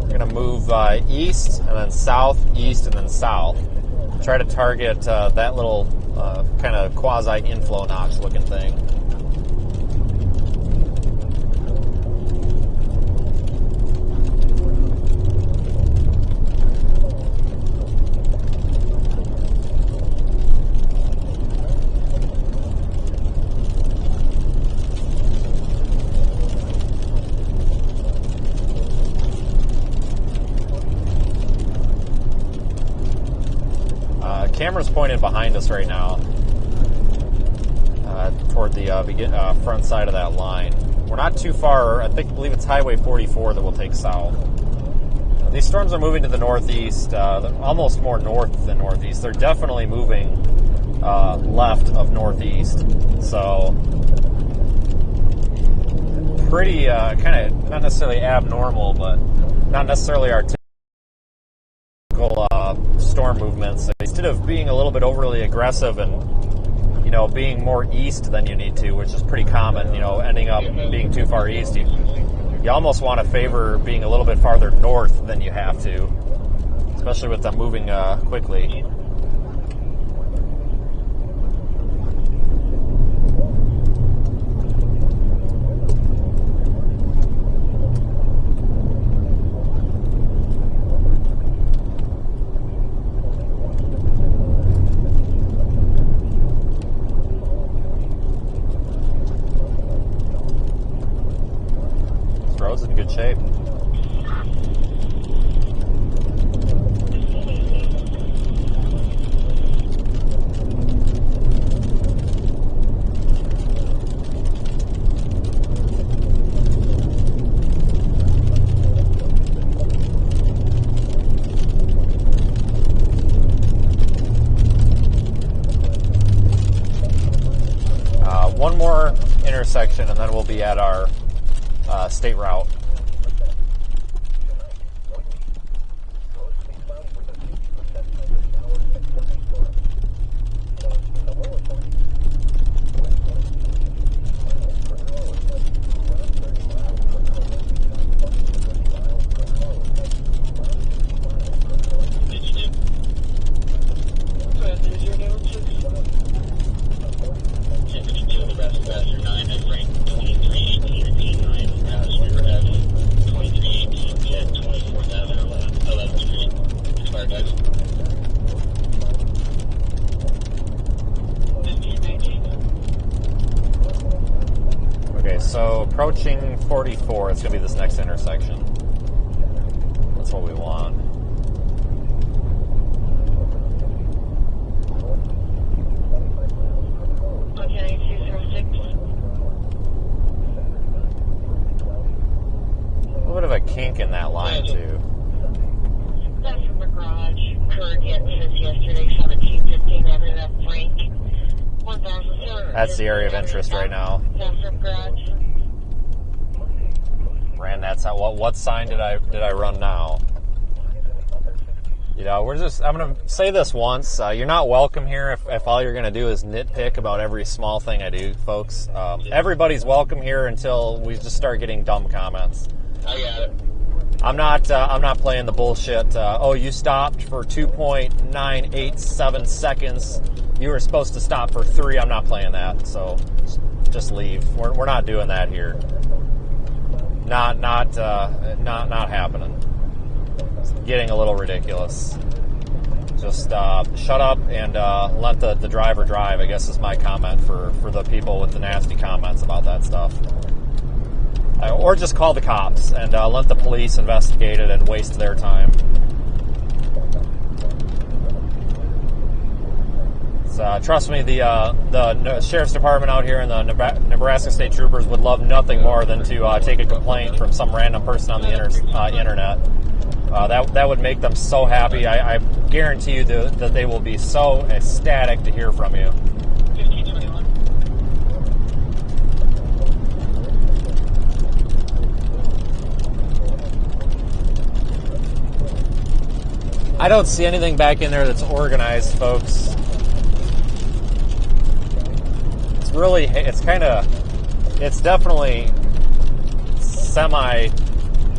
S2: We're going to move east and then south, east and then south. Try to target that little kind of quasi-inflow notch looking thing. Camera's pointed behind us right now, toward the front side of that line. We're not too far. I believe it's Highway 44 that will take south. These storms are moving to the northeast, almost more north than northeast. They're definitely moving left of northeast. So pretty kind of not necessarily abnormal, but not necessarily our typical storm movements. Instead of being a little bit overly aggressive and being more east than you need to, which is pretty common, ending up being too far east, you almost want to favor being a little bit farther north than you have to, especially with them moving quickly. Road's in good shape. One more intersection and then we'll be at our state route. So approaching 44, it's going to be this next intersection. That's what we want.
S3: Okay, 206.
S2: A little bit of a kink in that line, too.
S3: That's from the garage. Current says yesterday, 1715 after that Frank. 1000.
S2: That's the area of interest right now.
S3: That's from garage.
S2: Ran that sign. What sign did I run now? I'm going to say this once. You're not welcome here if all you're going to do is nitpick about every small thing I do, folks. Everybody's welcome here until we just start getting dumb comments.
S6: I got it.
S2: I'm not playing the bullshit. You stopped for 2.987 seconds. You were supposed to stop for 3. I'm not playing that. So just leave. We're not doing that here. Not happening. It's getting a little ridiculous. Just shut up and let the driver drive, I guess is my comment for the people with the nasty comments about that stuff. Or just call the cops and let the police investigate it and waste their time. Trust me, the sheriff's department out here and the Nebraska State Troopers would love nothing more than to take a complaint from some random person on the internet. That would make them so happy. I guarantee you that they will be so ecstatic to hear from you.
S6: 1521.
S2: I don't see anything back in there that's organized, folks. it's definitely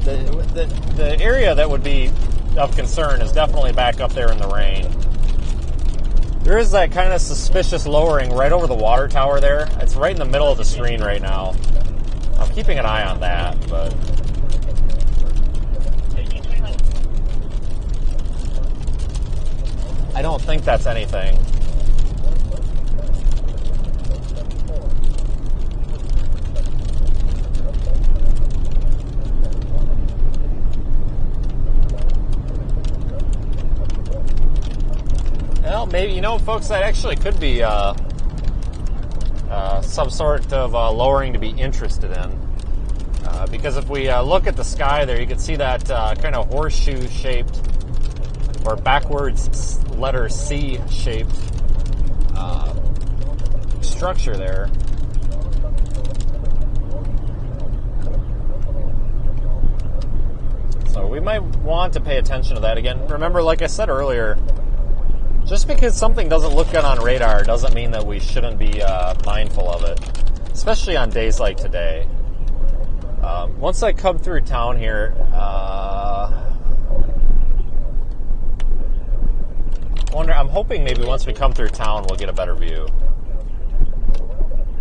S2: the area that would be of concern is definitely back up there in the rain. There is that kind of suspicious lowering right over the water tower there. It's right in the middle of the screen right now. I'm keeping an eye on that, but I don't think that's anything. Well, maybe, folks, that actually could be some sort of lowering to be interested in. Because if we look at the sky there, you can see that kind of horseshoe-shaped or backwards letter C-shaped structure there. So we might want to pay attention to that again. Remember, like I said earlier, just because something doesn't look good on radar doesn't mean that we shouldn't be mindful of it, especially on days like today. Once I come through town here, I'm hoping maybe once we come through town we'll get a better view.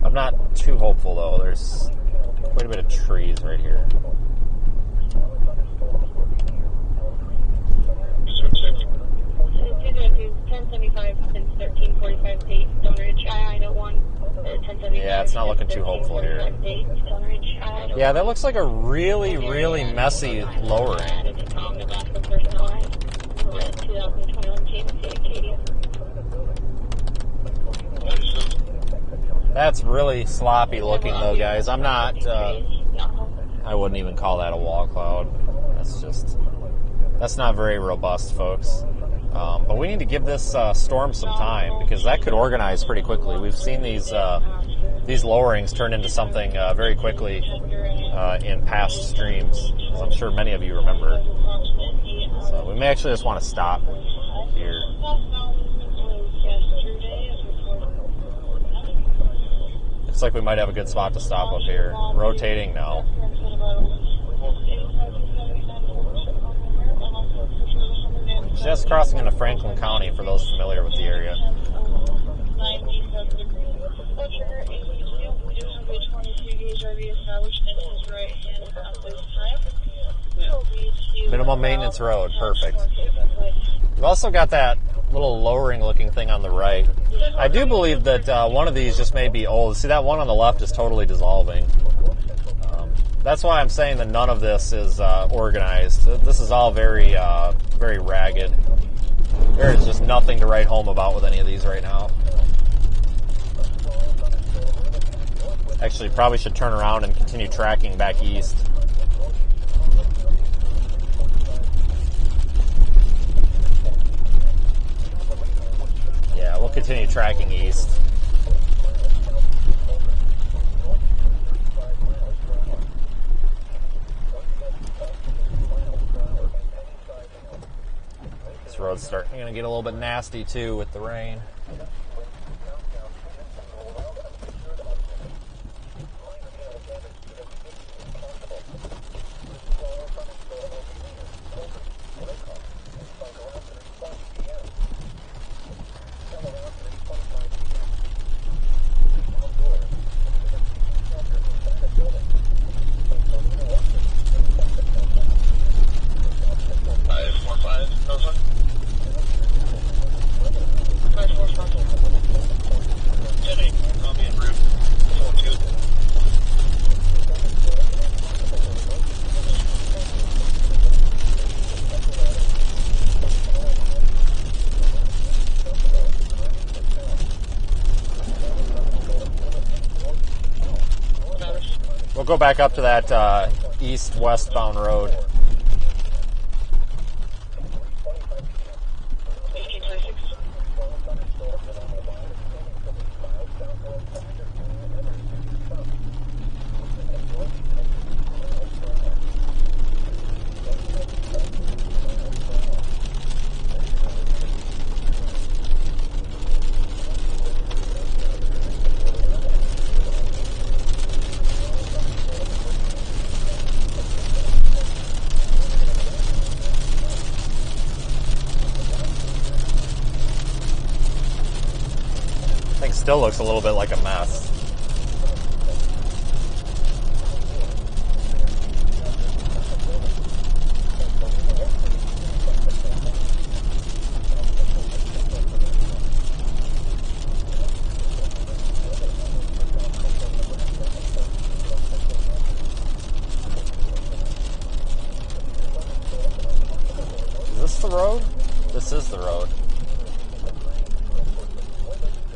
S2: I'm not too hopeful though. There's quite a bit of trees right here. Yeah, it's not looking too hopeful here. Yeah, that looks like a really, really messy lowering. That's really sloppy looking though, guys. I wouldn't even call that a wall cloud. That's not very robust, folks. But we need to give this storm some time because that could organize pretty quickly. We've seen these lowerings turn into something very quickly in past streams, as I'm sure many of you remember. So we may actually just want to stop here. Looks like we might have a good spot to stop up here. Rotating now. Just crossing into Franklin County for those familiar with the area. Minimum maintenance road, perfect. We've also got that little lowering looking thing on the right. I do believe that one of these just may be old. See, that one on the left is totally dissolving. That's why I'm saying that none of this is organized. This is all very, very ragged. There is just nothing to write home about with any of these right now. Actually, probably should turn around and continue tracking back east. Yeah, we'll continue tracking east. This road's starting to get a little bit nasty too with the rain. We'll go back up to that east-westbound road. still looks a little bit like a mess. Is this the road? This is the road.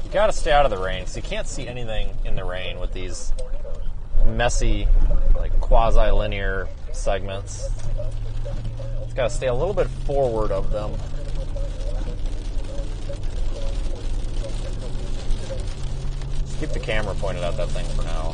S2: You gotta stay out of the rain because you can't see anything in the rain with these messy, like quasi-linear segments. It's gotta stay a little bit forward of them. Just keep the camera pointed at that thing for now.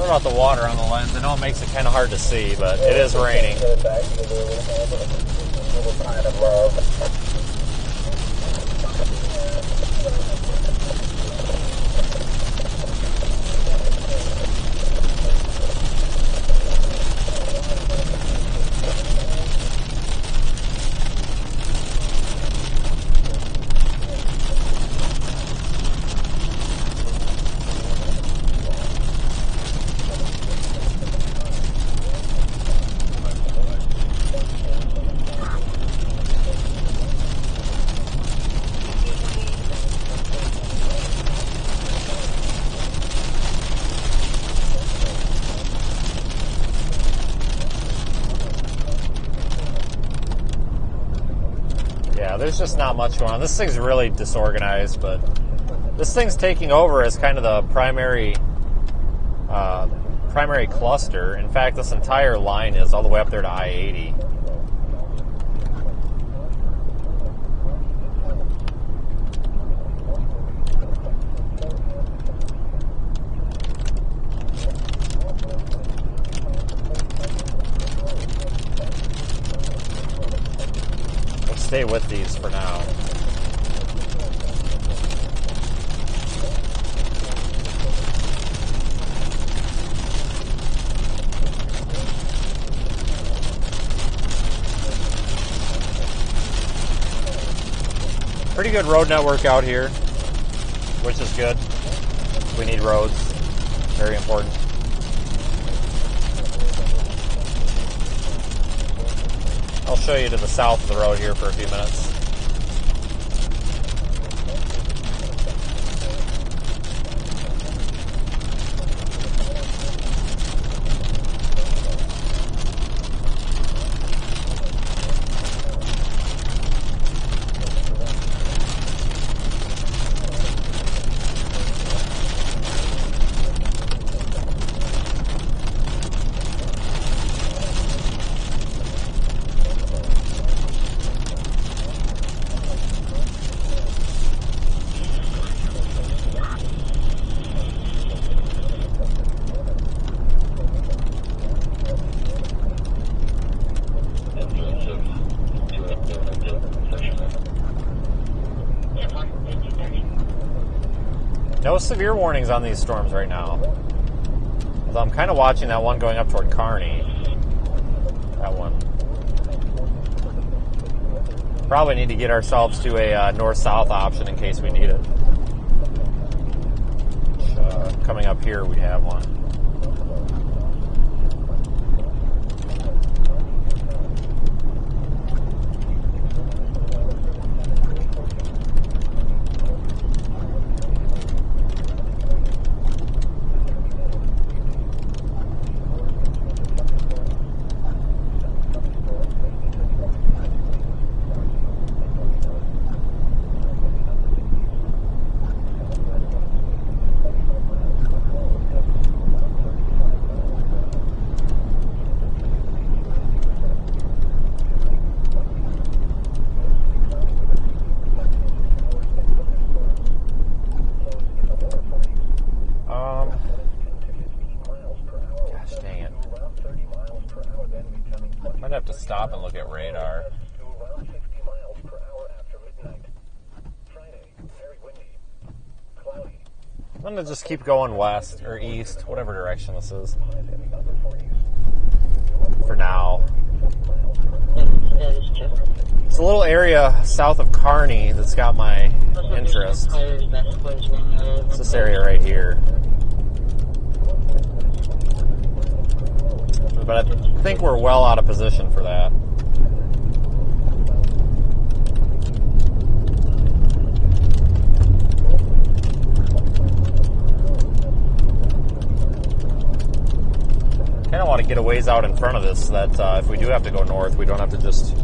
S2: Sorry about the water on the lens. I know it makes it kind of hard to see, but it is raining. Yeah, there's just not much going on. This thing's really disorganized, but this thing's taking over as kind of the primary cluster. In fact, this entire line is all the way up there to I-80. Stay with these for now. Pretty good road network out here, which is good. We need roads. Very important. I'll show you to the south of the road here for a few minutes. No severe warnings on these storms right now. Although I'm kind of watching that one going up toward Kearney. That one. Probably need to get ourselves to a north-south option in case we need it. Coming up here, we have one. radar.
S4: To around 60 miles per hour after midnight. Friday, very windy. Cloudy.
S2: I'm going to just keep going west or east, whatever direction this is. For now. It's a little area south of Kearney that's got my interest. It's this area right here. But I think we're well out of position for that. Kind of want to get a ways out in front of this so that if we do have to go north, we don't have to just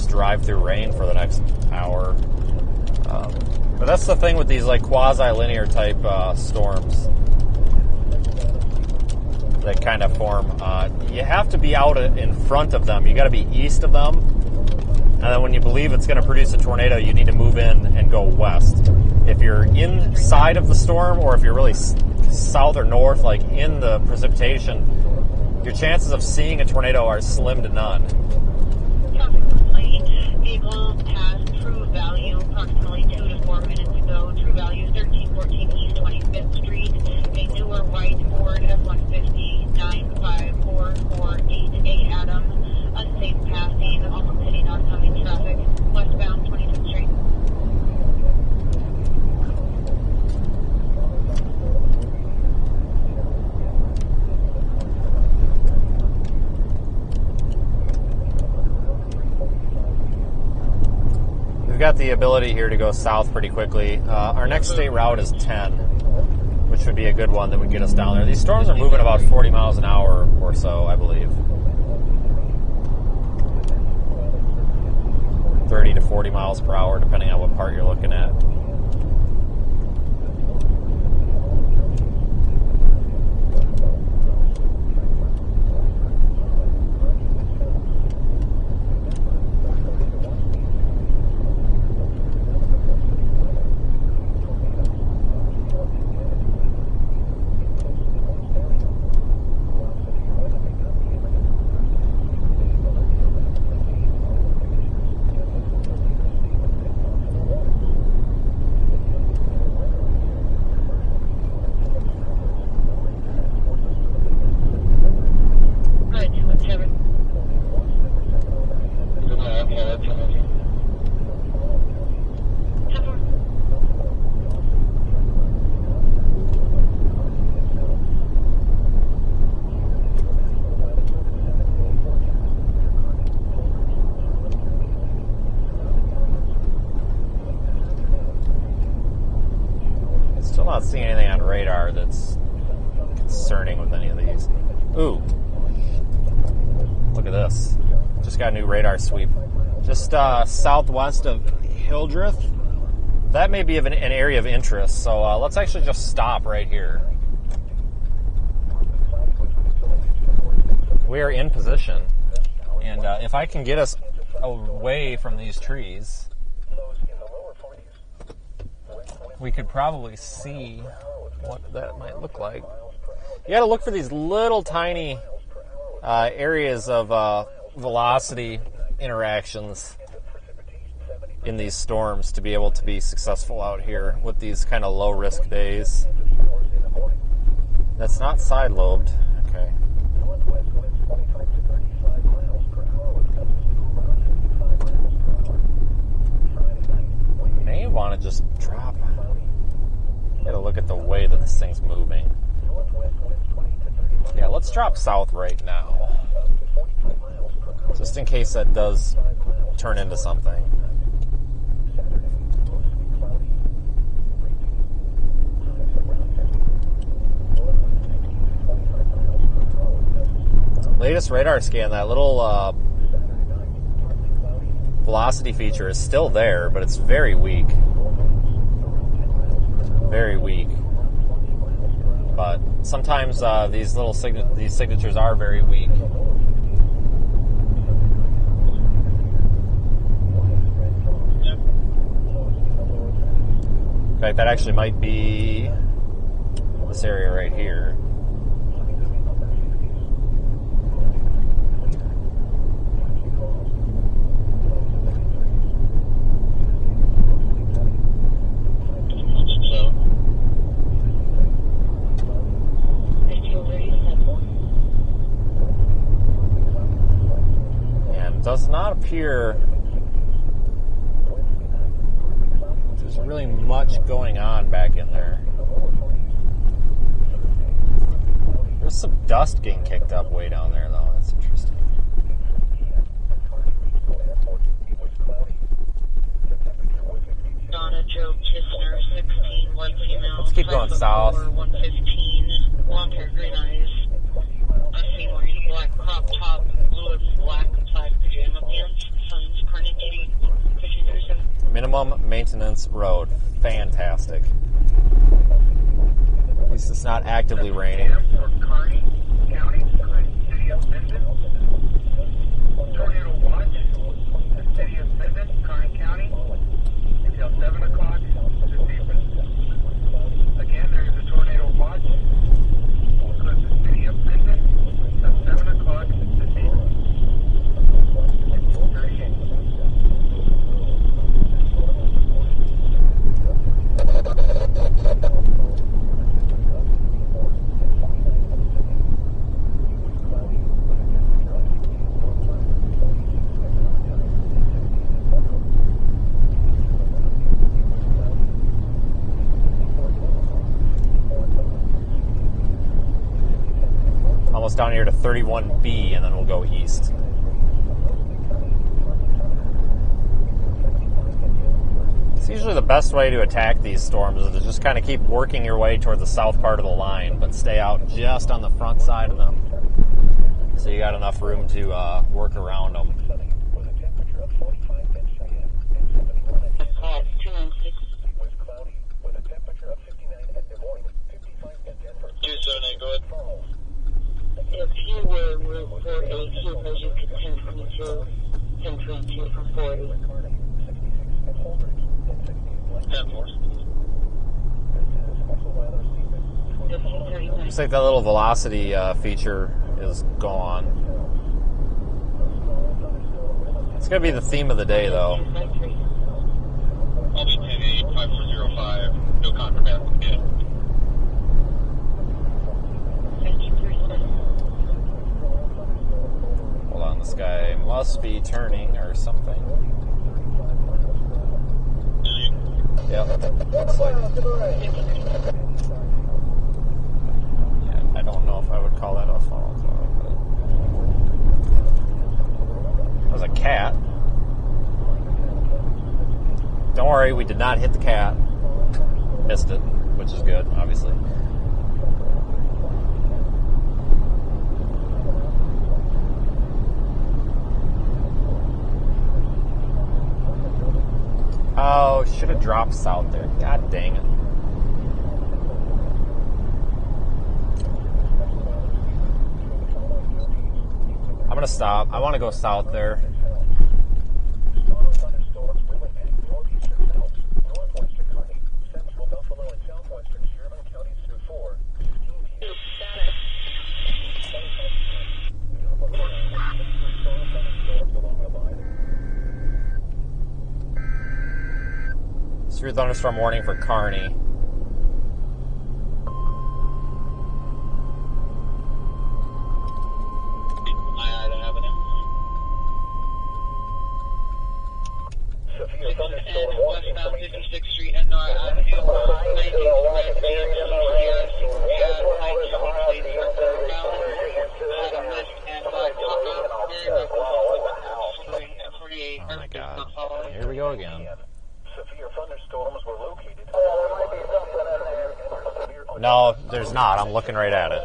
S2: drive through rain for the next hour. But that's the thing with these like quasi-linear type storms that kind of form. You have to be out in front of them. You got to be east of them, and then when you believe it's going to produce a tornado, you need to move in and go west. If you're inside of the storm, or if you're really south or north, like in the precipitation, your chances of seeing a tornado are slim to none.
S3: Vehicle passed True Value approximately 2 to 4 minutes ago. True Value 1314 East 25th Street. A newer white Ford F-150 95448A Adam. Unsafe passing, almost hitting oncoming traffic. Westbound 25th Street.
S2: We've got the ability here to go south pretty quickly. Our next state route is 10, which would be a good one that would get us down there. These storms are moving about 40 miles an hour or so, I believe. 30 to 40 miles per hour, depending on what part you're looking at. Not seeing anything on radar that's concerning with any of these. Ooh. Look at this. Just got a new radar sweep. Just southwest of Hildreth. That may be an area of interest, so let's actually just stop right here. We are in position, and if I can get us away from these trees, we could probably see what that might look like. You got to look for these little tiny areas of velocity interactions in these storms to be able to be successful out here with these kind of low-risk days. That's not side-lobed. Okay. May want to just drop. Gotta look at the way that this thing's moving. Yeah, let's drop south right now. Just in case that does turn into something. Latest radar scan, that little velocity feature is still there, but it's very weak. Very weak. But sometimes these little these signatures are very weak. In fact, that actually might be this area right here. does not appear there's really much going on back in there. There's some dust getting kicked up way down there, though. That's interesting.
S7: Donna Joe Kistner, 16, white female.
S2: Let's keep going south.
S7: 115, long hair, green eyes. I've seen wearing black crop top, blue black plaid pajama pants. Signs, Carney Katie, 5037.
S2: Minimum maintenance road. Fantastic. At least it's not actively raining.
S4: Kearney County, City of Minden. Tornado watch, the City of Minden, Kearney County, until 7 o'clock this evening. Again, there is a tornado watch for the City of Minden until 7 o'clock this evening. 38.
S2: Almost down here to 31B, and then we'll go east. It's usually the best way to attack these storms is to just kind of keep working your way toward the south part of the line, but stay out just on the front side of them. So you got enough room to work around them.
S7: If you were Route 482, you could 1022, 1022 from 40.
S2: Looks like that little velocity feature is gone. It's going to be the theme of the day, though.
S6: I'll be 10-8, 5405, no contraband. Yeah.
S2: Hold on, this guy must be turning or something. Yep, looks like it. Yeah, I don't know if I would call that a funnel cloud, but that was a cat. Don't worry, we did not hit the cat. Missed it, which is good, obviously. Oh, should have dropped south there. God dang it. I'm going to stop. I want to go south there. Severe thunderstorm warning for Kearney.
S4: Severe thunderstorm warning
S7: Westbound 56th Street and North Avenue. 48.
S2: Oh my God. Here we go again.
S4: Severe thunderstorms were located.
S2: No, there's not. I'm looking right at it.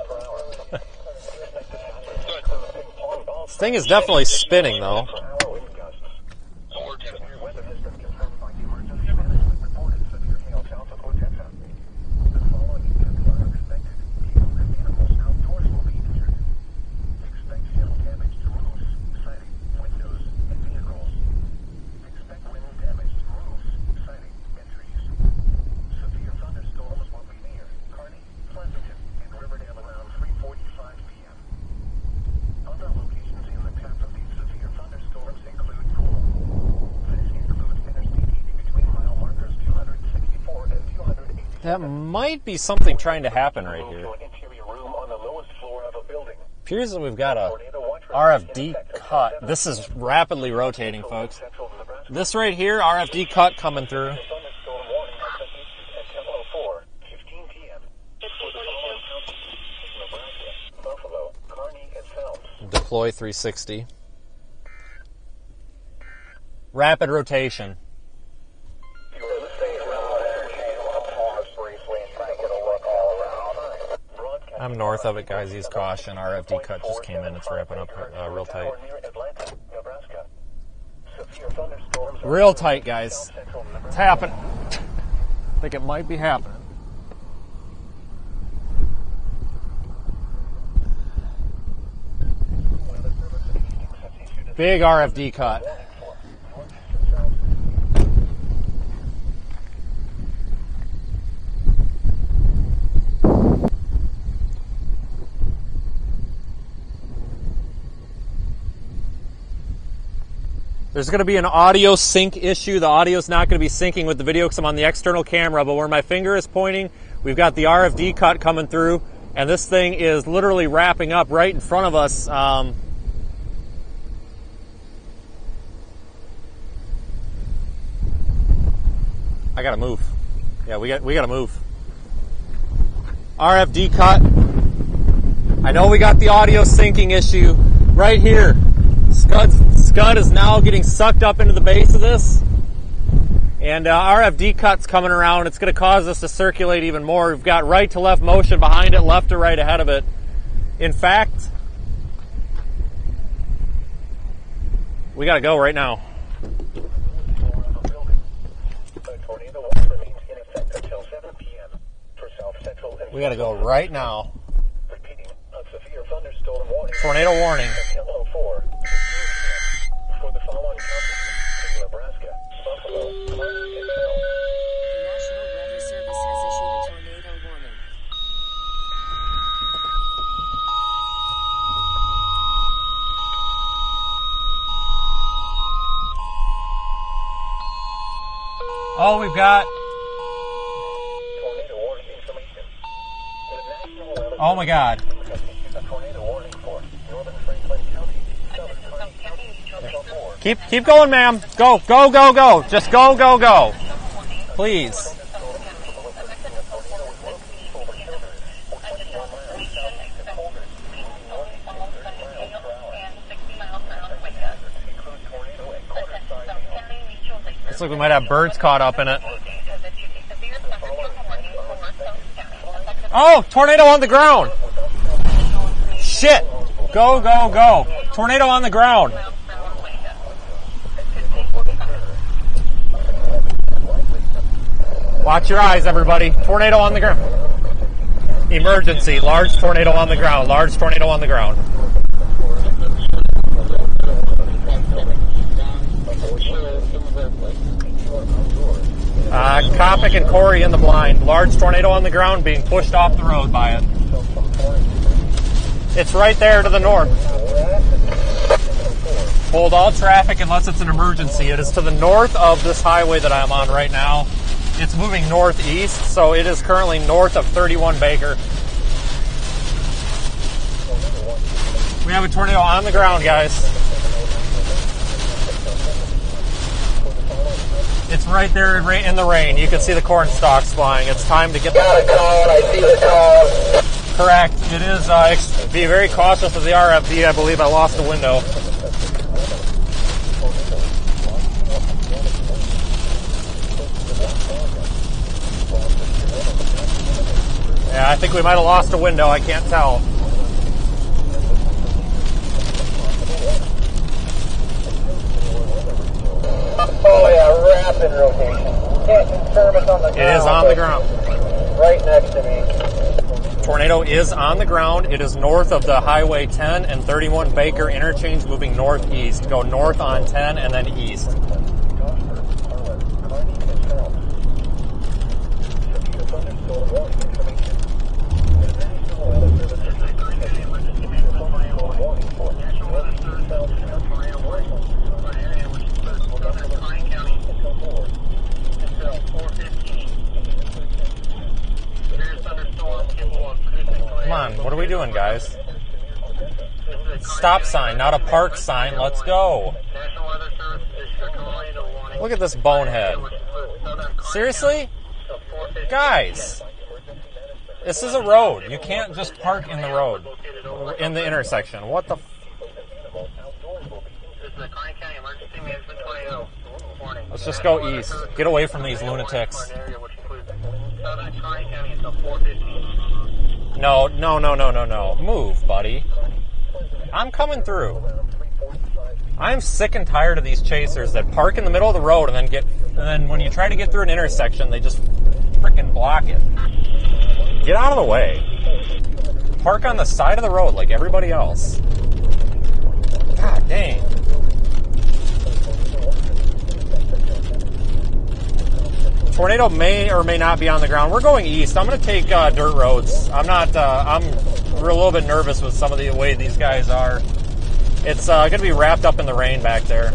S2: This thing is definitely spinning, though. That might be something trying to happen right here. Appears that we've got a RFD cut. This is rapidly rotating, folks. This right here, RFD cut coming through.
S4: Thunderstorm warning at 10:04, 15 p.m. Nebraska, Buffalo, Kearney, and Phelps.
S2: Deploy 360. Rapid rotation.
S4: You're listening to I want to pause briefly and try and get a look all around.
S2: I'm north of it, guys. Use caution. RFD cut just came in. It's wrapping up real tight. Real tight, guys. It's happening. I think it might be happening. Big RFD cut. There's going to be an audio sync issue. The audio's not going to be syncing with the video because I'm on the external camera, but where my finger is pointing, we've got the RFD cut coming through, and this thing is literally wrapping up right in front of us. I gotta move. Yeah, we gotta move. RFD cut. I know we got the audio syncing issue right here. Scud is now getting sucked up into the base of this, and RFD cut's coming around. It's going to cause us to circulate even more. We've got right to left motion behind it, left to right ahead of it. In fact, we got to go right now. We got to go right now. Tornado warning.
S4: For the following counties in Nebraska, Buffalo, Kearney, and Phelps.
S1: The National Weather Service has issued a tornado warning.
S2: Oh, we've got...
S4: Tornado warning information. The National Weather
S2: Oh my God.
S4: Service issued a tornado warning for northern Franklin County, southern Kearney County, and
S2: Keep going, ma'am. Go, go, go, go. Just go, go, go. Please. Looks like we might have birds caught up in it. Oh, tornado on the ground. Shit. Go, go, go. Tornado on the ground. Watch your eyes, everybody. Tornado on the ground. Emergency. Large tornado on the ground. Large tornado on the ground. Kopic and Corey in the blind. Large tornado on the ground being pushed off the road by it. It's right there to the north. Hold all traffic unless it's an emergency. It is to the north of this highway that I'm on right now. It's moving northeast, so it is currently north of 31 Baker. We have a tornado on the ground, guys. It's right there in the rain. You can see the corn stalks flying. It's time to get the...
S5: Got a call. I see the call.
S2: Correct. It is, be very cautious of the RFD. I believe I lost a window. Yeah, I think we might have lost a window. I can't tell.
S5: Oh yeah, rapid rotation. Can't confirm it's on the ground.
S2: It is on the ground.
S5: Right next to me.
S2: Tornado is on the ground. It is north of the Highway 10 and 31 Baker interchange, moving northeast. Go north on 10 and then east. Come on, what are we doing, guys? Stop. stop sign, not a park sign. Let's go.
S6: National Weather Service issued a tornado warning.
S2: Look at this bonehead. Seriously? Guys, this is a road. You can't just park in the road, in the intersection. What the f...
S6: This is the Kearney County Emergency Management Tornado warning.
S2: Let's just go east. Get away from these lunatics.
S6: Southern Kearney County until 4:15.
S2: No. Move, buddy. I'm coming through. I'm sick and tired of these chasers that park in the middle of the road and then when you try to get through an intersection, they just freaking block it. Get out of the way. Park on the side of the road like everybody else. God dang. Tornado may or may not be on the ground. We're going east. I'm going to take dirt roads. I'm a little bit nervous with some of the way these guys are. It's going to be wrapped up in the rain back there.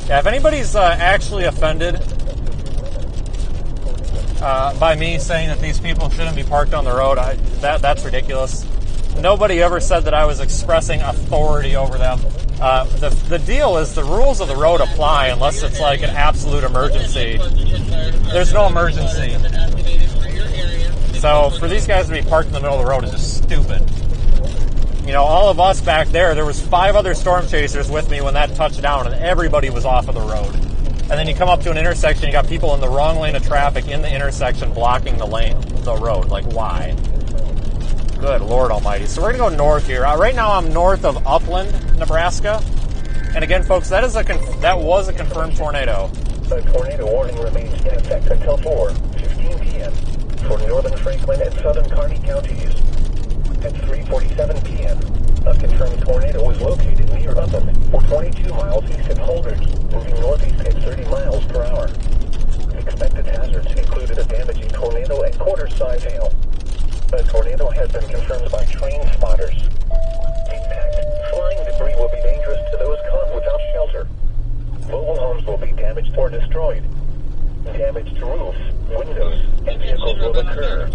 S2: Yeah, if anybody's actually offended by me saying that these people shouldn't be parked on the road, that's ridiculous. Nobody ever said that I was expressing authority over them. The deal is the rules of the road apply unless it's like an absolute emergency. There's no emergency. So for these guys to be parked in the middle of the road is just stupid. You know, all of us back there was 5 other storm chasers with me when that touched down, and everybody was off of the road. And then you come up to an intersection, you got people in the wrong lane of traffic in the intersection blocking the road. Like, why? Good Lord Almighty. So we're going to go north here. Right now I'm north of Upland, Nebraska. And again, folks, that was a confirmed tornado.
S4: The tornado warning remains in effect until 4:15 p.m. for northern Franklin and southern Kearney counties. At 3:47 p.m., a confirmed tornado was located near Upland, or 22 miles east of Holders, moving northeast at 30 miles per hour. Expected hazards included a damaging tornado and quarter-size hail. A tornado has been confirmed by trained spotters. Impact. Flying debris will be dangerous to those caught without shelter. Mobile homes will be damaged or destroyed. Damage to roofs, windows, and vehicles will occur.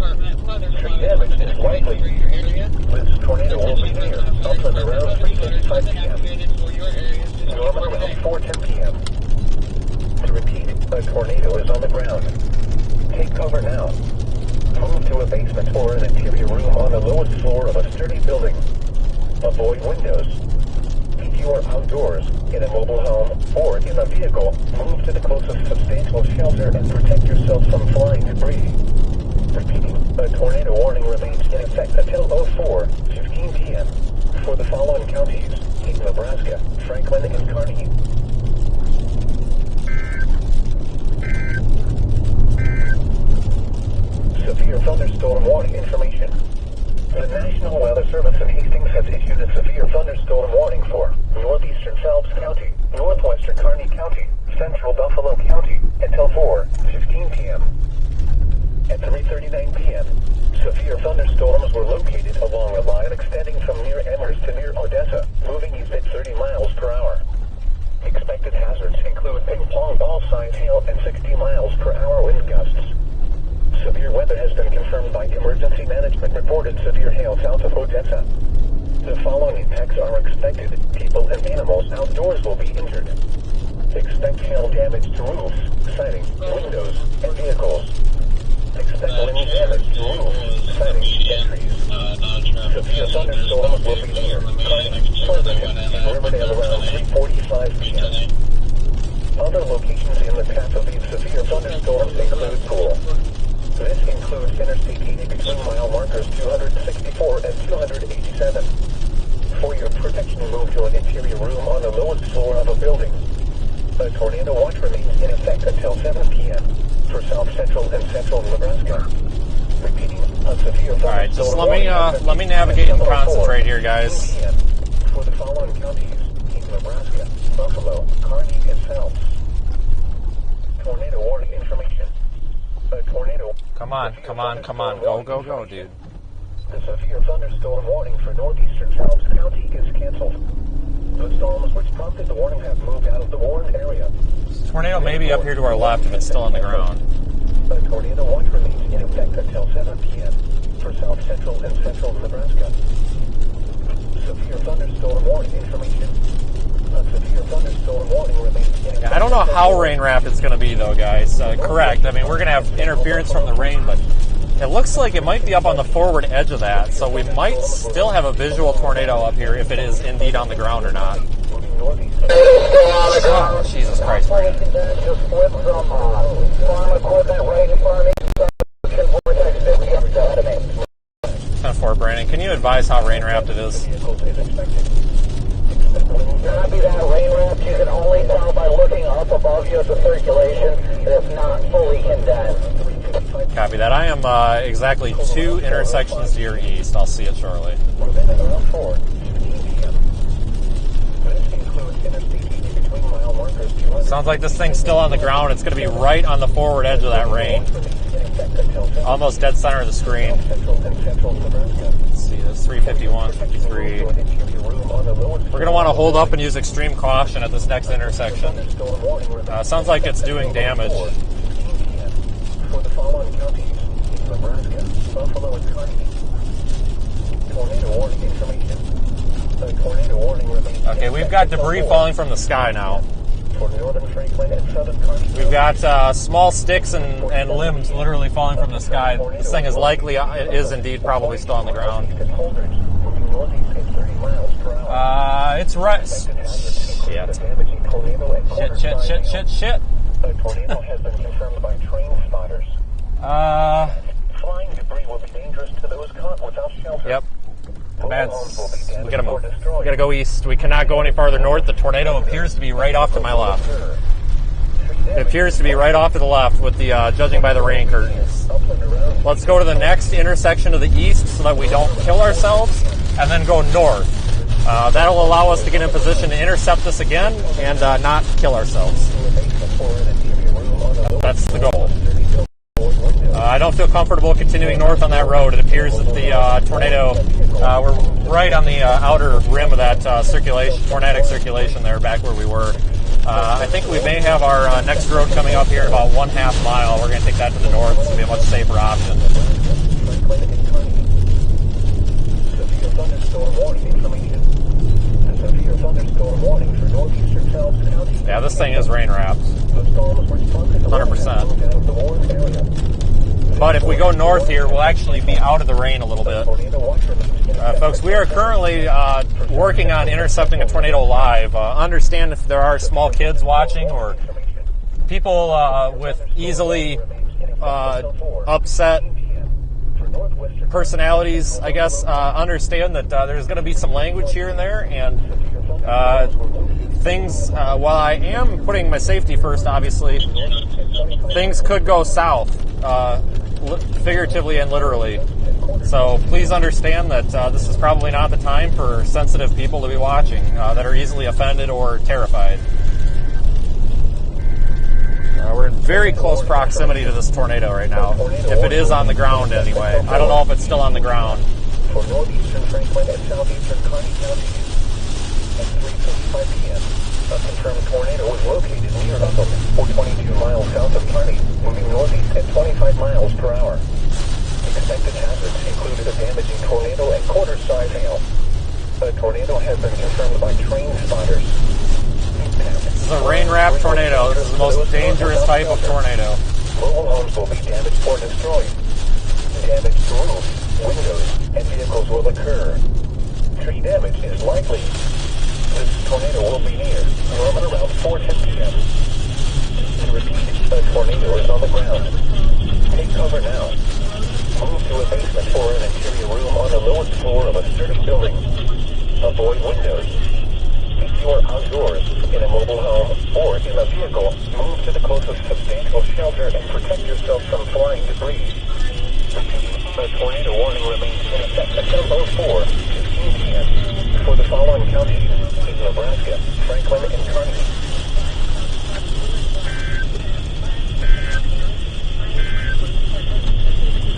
S4: Tree damage is likely. This tornado will be near Upland around 3:55 p.m. Norman around 4:10 p.m. To repeat, a tornado is on the ground. Take cover now. Move to a basement or an interior room on the lowest floor of a sturdy building. Avoid windows. If you are outdoors, in a mobile home, or in a vehicle, move to the closest substantial shelter and protect yourself from flying debris. Repeating, a tornado warning remains in effect until 4:15 p.m. for the following counties in Nebraska, Franklin, and Kearney. Severe thunderstorm warning information. The National Weather Service in Hastings has issued a severe thunderstorm warning for northeastern Phelps County, northwestern Kearney County, central Buffalo County, until 4:15 p.m. At 3:39 p.m., severe thunderstorms were located along a line extending from near Amherst to near Odessa, moving east at 30 miles per hour. Expected hazards include ping-pong ball-size hail and 60 miles per hour wind gusts. Severe weather has been confirmed by emergency management reported severe hail south of Odessa. The following impacts are expected. People and animals outdoors will be injured. Expect hail damage to roofs, siding, windows, and vehicles. Expect wind damage to roofs, siding, and trees. Severe thunderstorms will be near Kearney, Farmington, and Riverdale around 3:45 p.m. Other locations in the path of these severe thunderstorms include Poole. This includes Interstate 80 between mile markers 264 and 287. For your protection, move to an interior room on the lowest floor of a building. A tornado watch remains in effect until 7 p.m. for south central and central Nebraska. Repeating, a severe thunderstorm.
S2: Alright, just let me navigate and concentrate here, guys.
S4: For the following counties in Nebraska, Buffalo, Kearney, and Phelps. Tornado warning information. A tornado.
S2: Come on. Go, dude.
S4: The severe thunderstorm warning for northeastern Phelps County is canceled. The storms which prompted the warning have moved out of the warned area.
S2: Tornado may be up here to our left if it's still on the ground.
S4: The tornado watch remains in effect until 7 p.m. for south central and central Nebraska. Severe thunderstorm warning information. A severe thunderstorm warning remains in effect.
S2: I don't know how rain wrapped it's going to be, though, guys. Correct. I mean, we're going to have interference from the rain, but it looks like it might be up on the forward edge of that, so we might still have a visual tornado up here if it is indeed on the ground or not. Oh, Jesus Christ, Brandon. 10-4, Brandon. Can you advise how rain wrapped it is?
S5: Copy that, rain wrapped. You can only tell by looking up above you at the circulation. It's not fully condensed.
S2: Copy that. I am exactly 2 intersections to your east. I'll see it shortly. Sounds like this thing's still on the ground. It's going to be right on the forward edge of that rain. Almost dead center of the screen. Let's see, that's 351, 53. We're going to want to hold up and use extreme caution at this next intersection. Sounds like it's doing damage.
S4: For the following counties in Nebraska, Buffalo, and Kearney. Tornado warning information. The tornado warning remains.
S2: Okay, we've got debris falling from the sky now.
S4: For northern Franklin and southern Kearney.
S2: We've got small sticks and limbs literally falling from the sky. This thing is likely, it is indeed probably still on the ground. It's right. Shit.
S4: The tornado has been confirmed by train spotters. Flying debris will be dangerous to those caught without shelter.
S2: Yep. We gotta move. We gotta go east. We cannot go any farther north. The tornado appears to be right off to my left. It appears to be right off to the left with the judging by the rain curtains. Let's go to the next intersection to the east so that we don't kill ourselves, and then go north. That'll allow us to get in position to intercept this again and not kill ourselves. That's the goal. I don't feel comfortable continuing north on that road. It appears that the tornado, we're right on the outer rim of that tornadic circulation there, back where we were. I think we may have our next road coming up here in about 1/2 mile. We're going to take that to the north. It's going to be a much safer option.
S4: Severe thunderstorm warning information. A severe thunderstorm warning for northeastern South County.
S2: Yeah, this thing is rain wrapped. 100%. But if we go north here, we'll actually be out of the rain a little bit. Folks, we are currently working on intercepting a tornado live. Understand if there are small kids watching or people with easily upset personalities, I guess, understand that there's going to be some language here and there, and things, while I am putting my safety first, obviously, things could go south, figuratively and literally. So please understand that this is probably not the time for sensitive people to be watching that are easily offended or terrified. We're in very close proximity to this tornado right now, if it is on the ground anyway. I don't know if it's still on the ground.
S4: For northeastern Franklin and southeastern Kearney counties at 3:55 p.m. A confirmed tornado was located near Hustle, 422 miles south of Kearney, moving northeast at 25 miles per hour. Expected hazards included a damaging tornado and quarter-size hail. The tornado has been confirmed by train spotters.
S2: This is a rain-wrapped tornado. This is the most dangerous type of tornado.
S4: Mobile homes will be damaged or destroyed. Damage to roofs, windows, and vehicles will occur. Tree damage is likely. This tornado will be near around 4:10 p.m. To repeat, the tornado is on the ground. Take cover now. Move to a basement or an interior room on the lowest floor of a sturdy building. Avoid windows. If you are outdoors, in a mobile home, or in a vehicle, move to the closest substantial shelter and protect yourself from flying debris. The tornado warning remains in effect until 04:15 p.m. for the following counties in Nebraska, Franklin, and Kearney.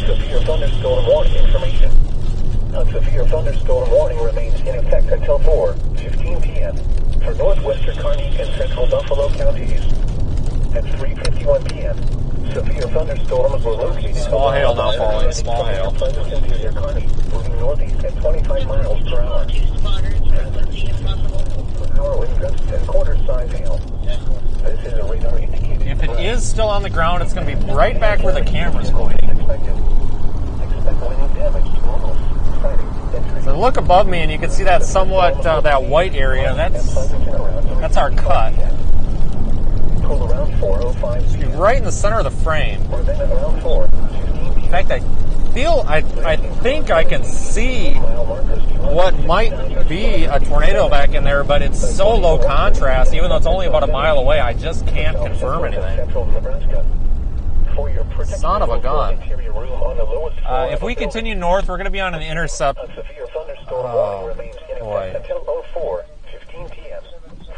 S4: Severe thunderstorm warning information.
S5: A severe thunderstorm warning remains in effect until 4:15 p.m. for northwestern Kearney and central Buffalo counties. At 3:51 p.m., severe thunderstorms were located.
S2: Small hail now falling, small hail.
S5: Pleasant interior Kearney, moving northeast at 25 miles per hour.
S7: 2 spotters, frequency if possible.
S5: Per hour with gusts and quarter-size hail. This is a radar indicated.
S2: If it is still on the ground, it's going to be right back where the camera's pointing.
S5: Expect wind damage to normal.
S2: So look above me, and you can see that somewhat that white area. That's our cut.
S5: Pull around 4:05
S2: It's right in the center of the frame.
S5: or then at around 4:15
S2: In fact, I think I can see what might be a tornado back in there, but it's so low contrast. Even though it's only about a mile away, I just can't confirm anything.
S5: Central Nebraska. For your protection,
S2: Son of a gun.
S5: interior room on the lowest floor
S2: If
S5: of
S2: we
S5: the
S2: continue north, we're going to be on an intercept.
S5: building. A severe thunderstorm
S2: Oh,
S5: warning remains in
S2: boy.
S5: effect until 04:15 p.m.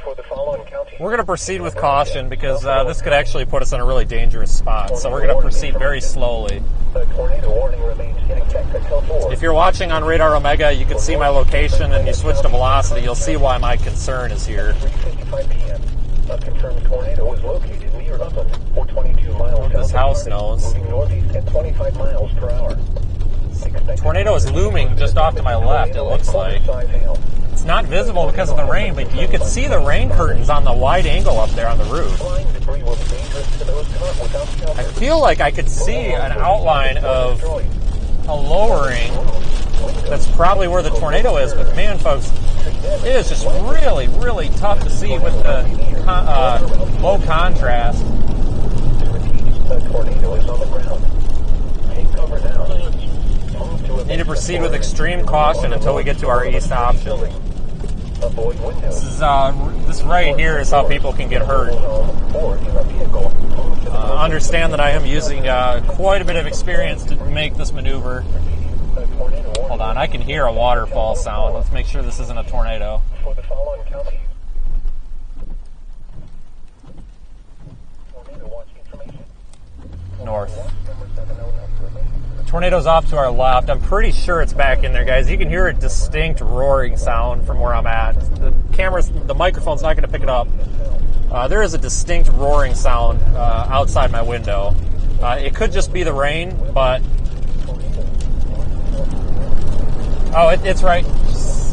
S5: for the following counties.
S2: We're going to proceed with caution because this could actually put us in a really dangerous spot. So we're going to proceed very slowly.
S5: The tornado warning remains in effect until 4.
S2: If you're watching on Radar Omega, you can see my location, and you switch to velocity, you'll see why my concern is here.
S5: 3:55 p.m. A confirmed tornado is located near Upland, or 22 miles
S2: This
S5: south of
S2: house
S5: Kearney,
S2: knows.
S5: moving northeast at 25 miles per hour.
S2: Tornado is looming just off to my left, it looks like. It's not visible because of the rain, but you can see the rain curtains on the wide angle up there on the roof.
S5: Flying debris will be dangerous to those caught without
S2: I
S5: shelter.
S2: feel like I could see an outline of a lowering. That's probably where the tornado is, but man, folks, it is just really, really tough to see with the low contrast.
S5: The tornado is on the ground. Take cover now.
S2: Need to proceed with extreme caution until we get to our east option.
S5: Avoid windows.
S2: This right here is how people can get hurt.
S5: Or in a vehicle.
S2: Understand that I am using quite a bit of experience to make this maneuver. Hold on, I can hear a waterfall sound. Let's make sure this isn't a tornado.
S5: For the following counties. Tornado watch information.
S2: North.
S5: Number 709.
S2: Tornado's off to our left. I'm pretty sure it's back in there, guys. You can hear a distinct roaring sound from where I'm at. The microphone's not going to pick it up. There is a distinct roaring sound outside my window. It could just be the rain, but... Oh, it's right.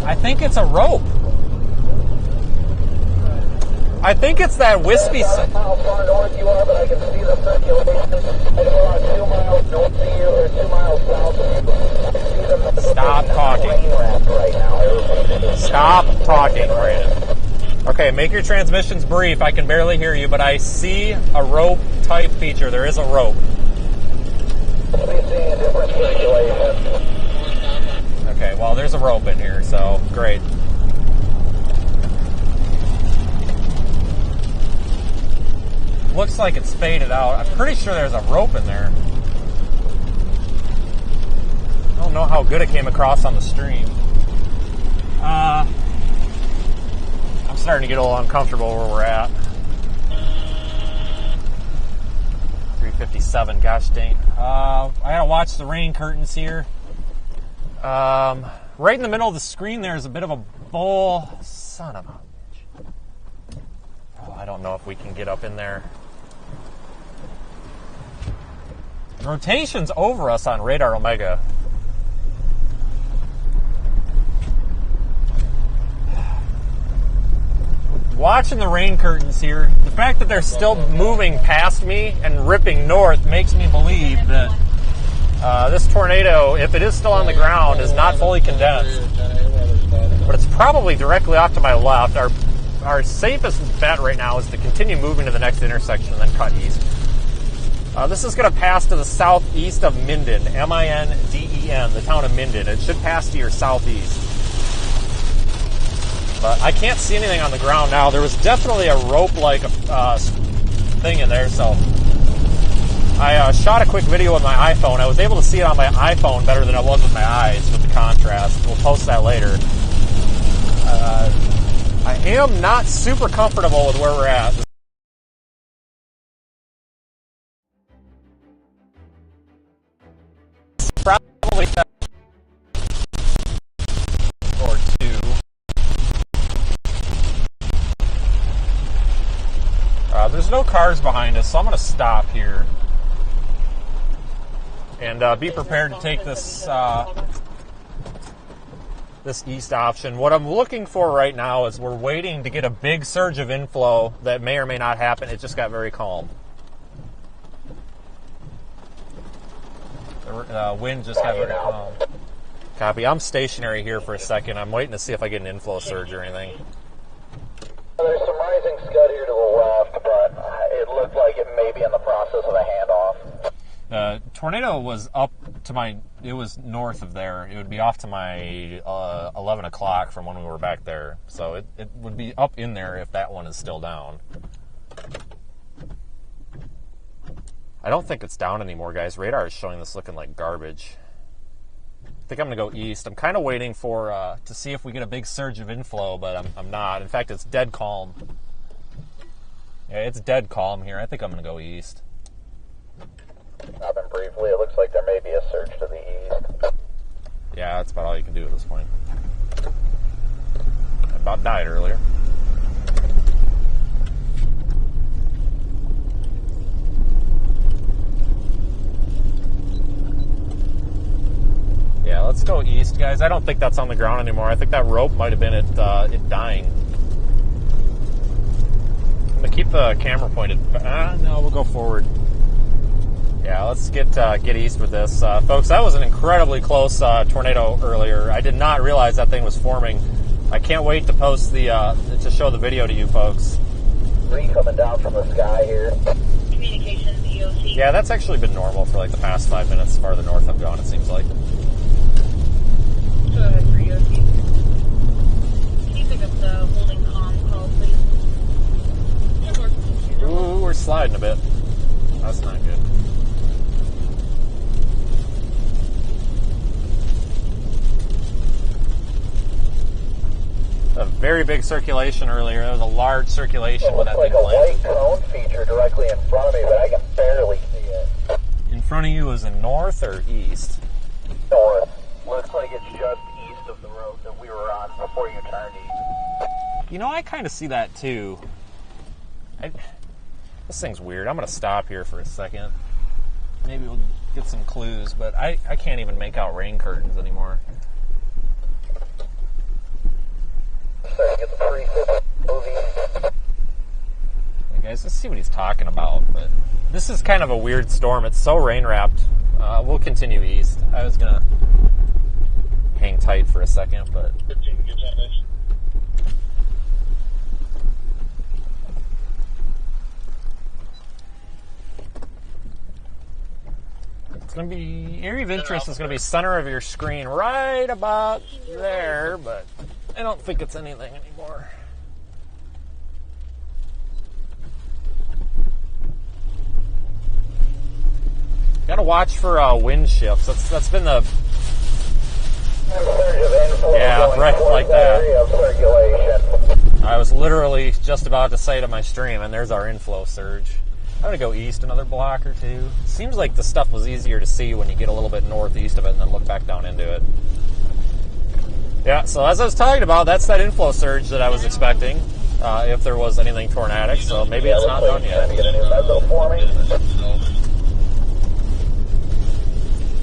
S2: I think it's a rope. I think it's that wispy...
S5: How far north you are, but I can see the circulation. It's about 2 miles north of you or 2 miles south of you.
S2: Stop talking. Stop talking, Brandon. Okay, make your transmissions brief. I can barely hear you, but I see a rope type feature. There is a rope. Okay, well, there's a rope in here, so great. Looks like it's faded out. I'm pretty sure there's a rope in there. I don't know how good it came across on the stream. I'm starting to get a little uncomfortable where we're at. 3:57, gosh dang. I gotta watch the rain curtains here. Right in the middle of the screen there is a bit of a bowl. Son of a... Oh, I don't know if we can get up in there. Rotation's over us on Radar Omega. Watching the rain curtains here, the fact that they're still moving past me and ripping north makes me believe that this tornado, if it is still on the ground, is not fully condensed. But it's probably directly off to my left. Our safest bet right now is to continue moving to the next intersection and then cut east. This is going to pass to the southeast of Minden, M-I-N-D-E-N, the town of Minden. It should pass to your southeast. But I can't see anything on the ground now. There was definitely a rope-like thing in there, so I shot a quick video with my iPhone. I was able to see it on my iPhone better than I was with my eyes with the contrast. We'll post that later. I am not super comfortable with where we're at. Probably no cars behind us, so I'm going to stop here. And be prepared to take this this east option. What I'm looking for right now is we're waiting to get a big surge of inflow that may or may not happen. It just got very calm. The wind just got very calm. Copy. I'm stationary here for a second. I'm waiting to see if I get an inflow surge or anything.
S5: There's some rising scud here to the left, but it looked like it may be in the process of a handoff.
S2: The tornado was up to my, it was north of there. It would be off to my 11 o'clock from when we were back there. So it would be up in there if that one is still down. I don't think it's down anymore, guys. Radar is showing this looking like garbage. I think I'm going to go east. I'm kind of waiting for to see if we get a big surge of inflow, but I'm not. In fact, it's dead calm. Yeah, it's dead calm here. I think I'm going to go east.
S5: Stopping briefly, it looks like there may be a surge to the east.
S2: Yeah, that's about all you can do at this point. I about died earlier. Yeah, let's go east, guys. I don't think that's on the ground anymore. I think that rope might have been it dying. I'm going to keep the camera pointed. No, we'll go forward. Yeah, let's get east with this. Folks, that was an incredibly close tornado earlier. I did not realize that thing was forming. I can't wait to post to show the video to you folks.
S5: Three coming down from the sky here.
S7: Communications, EOC.
S2: Yeah, that's actually been normal for like the past 5 minutes farther north I've gone, it seems like.
S7: Go ahead for EOC. Can you pick up the holding comm call, please?
S2: Ooh, we're sliding a bit. That's not good. A very big circulation earlier. There was a large circulation when that
S5: looks
S2: thing
S5: like a
S2: landed.
S5: white cone feature directly in front of me, but I can barely see it.
S2: In front of you is in north or east?
S5: North. Looks like it's just east of the road that we were on before you turned east.
S2: You know, I kind of see that too. This thing's weird. I'm going to stop here for a second. Maybe we'll get some clues, but I can't even make out rain curtains anymore.
S5: Starting to get the prefix moving.
S2: Hey guys, let's see what he's talking about. But this is kind of a weird storm. It's so rain-wrapped. We'll continue east. I was going to hang tight for a second, but... It's going to be... Area of interest is going to be center of your screen right about there, but I don't think it's anything anymore. Got to watch for wind shifts. That's been the... Yeah, right like that. I was literally just about to say to my stream, and there's our inflow surge. I'm going to go east another block or two. Seems like the stuff was easier to see when you get a little bit northeast of it and then look back down into it. Yeah, so as I was talking about, that's that inflow surge that I was expecting, if there was anything tornadic, so maybe it's not done yet.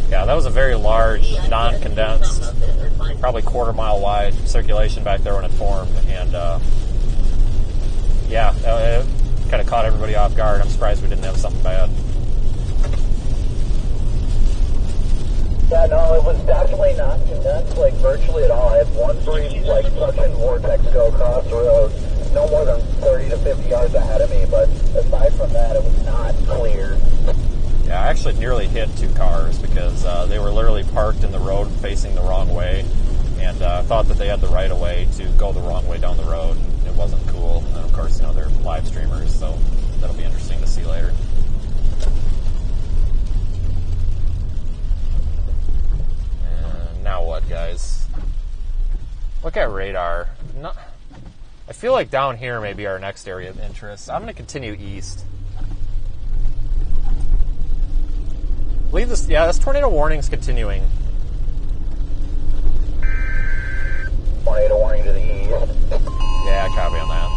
S2: Yeah, that was a very large, non-condensed, probably quarter-mile wide circulation back there when it formed, and yeah, it kind of caught everybody off guard. I'm surprised we didn't have something bad.
S5: Yeah, no, it was definitely not condensed, like, virtually at all. I had one brief, like, suction vortex go across the road, no more than 30 to 50 yards ahead of me, but aside from that, it was not clear.
S2: Yeah, I actually nearly hit two cars because they were literally parked in the road facing the wrong way, and thought that they had the right of way to go the wrong way down the road. It wasn't cool. And of course, you know, they're live streamers, so that'll be interesting to see later. And now what, guys? Look at radar. I feel like down here may be our next area of interest. I'm going to continue east. Leave this. Yeah, this tornado warning's continuing.
S5: Tornado warning to the east.
S2: Yeah, copy on that.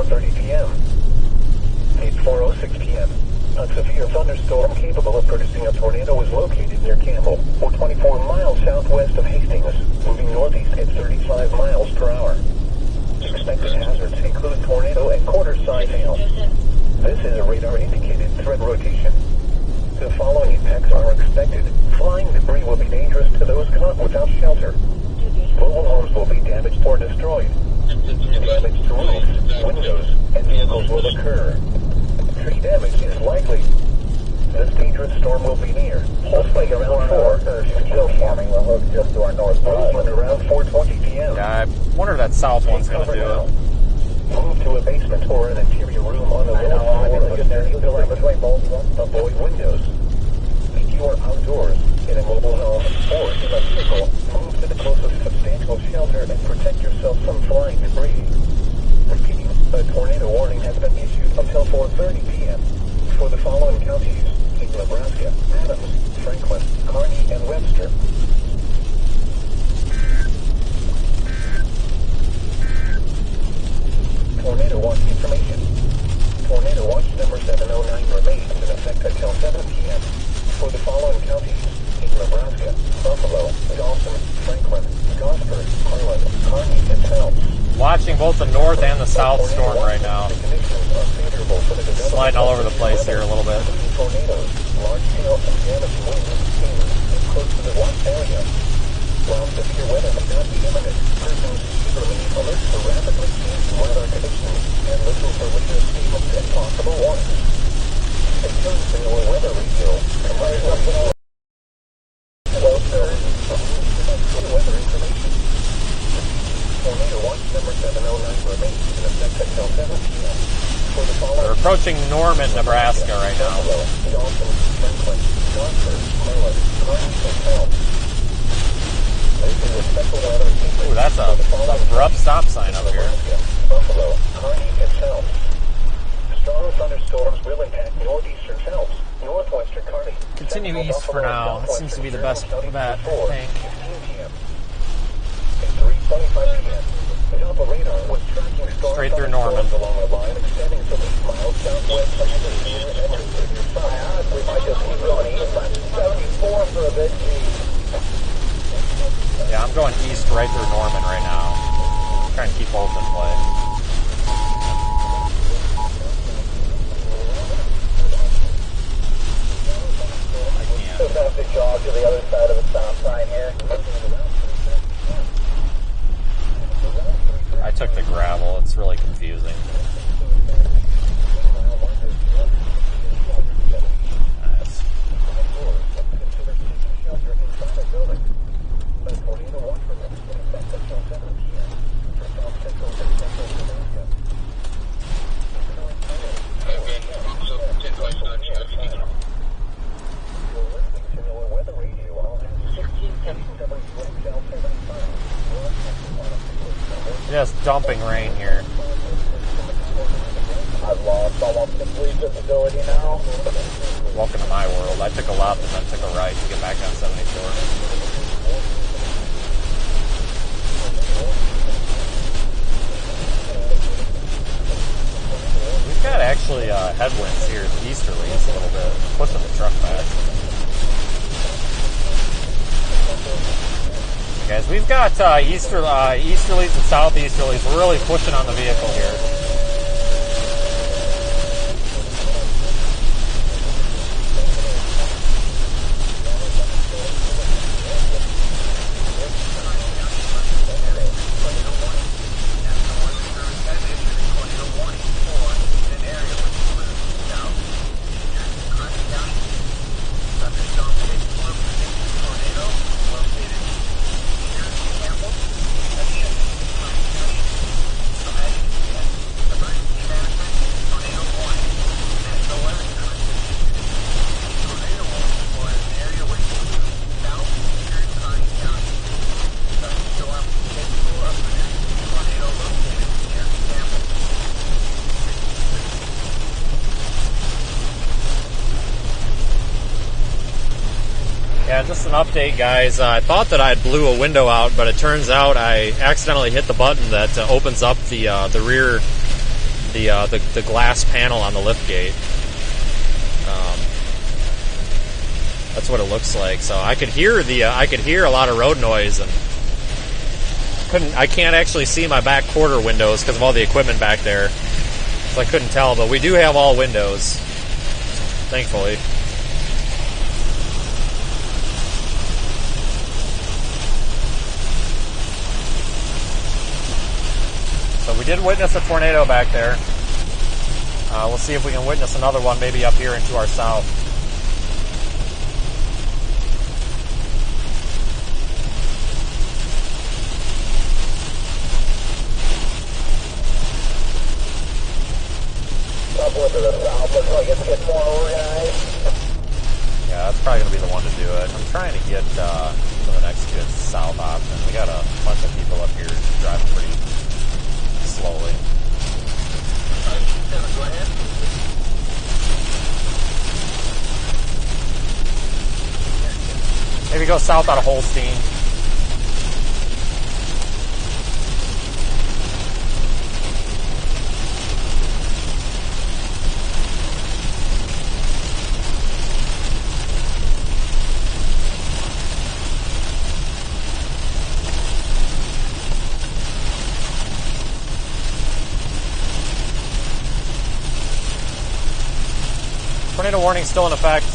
S5: 4:30 p.m. At 4:06 p.m., a severe thunderstorm capable of producing a tornado is located near Campbell, or 24 miles southwest of Hastings, moving northeast at 35 miles per hour. Expected hazards include tornado and quarter-size hail. This is a radar-indicated threat rotation. The following impacts are expected. Flying debris will be dangerous to those caught without shelter. Mobile homes will be damaged or destroyed. Damage to roofs, windows, and vehicles will occur. Tree damage is likely. This dangerous storm will be near. Hopefully around 4. Still forming will hook just to our northwest. Around 4:20 p.m.
S2: Yeah, I wonder if that south one's going to do it.
S5: Move to a basement or an interior room on the lower floor. Avoid windows. If you are outdoors, in a mobile home, or in a vehicle, move to the closest substantial shelter and protect yourself from flying debris. Repeating, a tornado warning has been issued until 4:30 p.m. for the following counties in Nebraska: Adams, Franklin, Kearney, and Webster. Tornado watch information. Tornado watch number 709 remains in effect until 7 p.m. for the following counties in Nebraska: Buffalo, Dawson, Franklin, Gosford, Harlan, Kearney, and Phelps.
S2: Watching both the north and the south storm right now. Sliding all over the place here a little bit.
S5: Tornadoes, large hail, and damaging winds in close to the watch area. While severe weather may not be imminent, persons should remain alert for rapidly changing weather conditions and listen for later statements and possible warnings. Stay tuned to your weather radio. Commercial weather information. Tornado watch number 709 remains in effect until 7 p.m. for the following.
S2: We're approaching Norman, Nebraska right now.
S5: Dawson, Franklin, Gosford, Harlan, Kearney, and Phelps.
S2: Ooh, that's a abrupt stop sign up here.
S5: Buffalo, Kearney, and Phelps. Strong thunderstorms will impact northeastern Phelps, northwestern Kearney.
S2: Continue east for now. That seems to be the best bet, I think. Straight through Norman.
S5: Along the line extending from 8 miles southwest from I honestly might just keep going east. 74 for a bit.
S2: Yeah, I'm going east right through Norman right now. Trying to keep both in play.
S5: Fantastic job to the other side of the stop sign here.
S2: I took the gravel. It's really confusing. Nice. Just dumping rain here.
S5: I've lost almost complete visibility now.
S2: Welcome to my world. I took a left and then took a right to get back on 74. We've got actually headwinds here, easterlies a little bit, pushing the truck back. Guys, we've got easterlies and southeasterlies really pushing on the vehicle here. Yeah, just an update, guys. I thought that I blew a window out, but it turns out I accidentally hit the button that opens up the rear the glass panel on the lift gate. That's what it looks like. So I could hear a lot of road noise, and I can't actually see my back quarter windows because of all the equipment back there. So I couldn't tell, but we do have all windows, thankfully. So we did witness a tornado back there. We'll see if we can witness another one maybe up here and to our south. Yeah, that's probably going to be the one to do it. I'm trying to get to the next good south option. We got a bunch of people up here driving pretty slowly.
S6: Go ahead.
S2: Maybe go south out of Holstein. Tornado warning still in effect.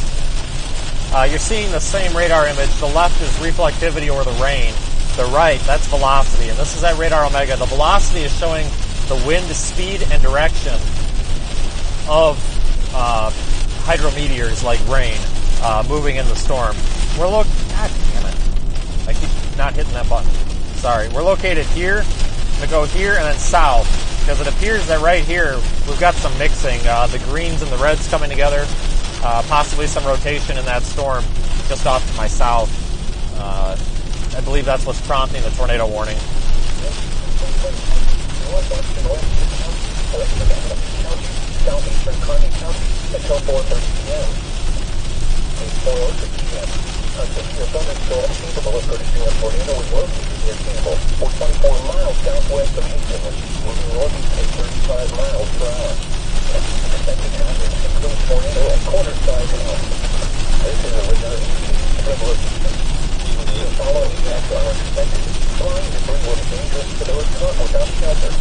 S2: You're seeing the same radar image. The left is reflectivity or the rain. The right, that's velocity. And this is at radar omega. The velocity is showing the wind speed and direction of hydrometeors like rain moving in the storm. God damn it. I keep not hitting that button. Sorry. We're located here. I'm going to go here and then south, because it appears that right here we've got some mixing. The greens and the reds coming together. Possibly some rotation in that storm just off to my south. I believe that's what's prompting the tornado warning.
S5: Southeastern Kearney County until 4:30 p.m. At 4:06 p.m. A severe thunderstorm capable of producing a tornado is located near Campbell, 24 miles southwest of Hastings, moving northeast at 35 miles per hour. Expected hazards include tornado and quarter-size hail. This is a radar indicating revolution. The following events are expected. Flying debris will be dangerous to those caught without shelter.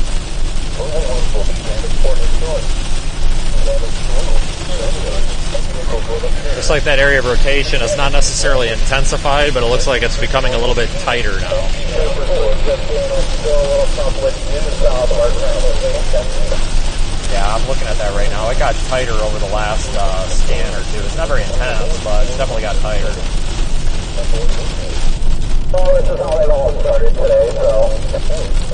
S5: Mobile homes will be damaged or destroyed.
S2: Looks like that area of rotation is not necessarily intensified, but it looks like it's becoming a little bit tighter now. Yeah, I'm looking at that right now. It got tighter over the last scan or two. It's not very intense, but it's definitely got tighter.
S5: This is how it all started today, so.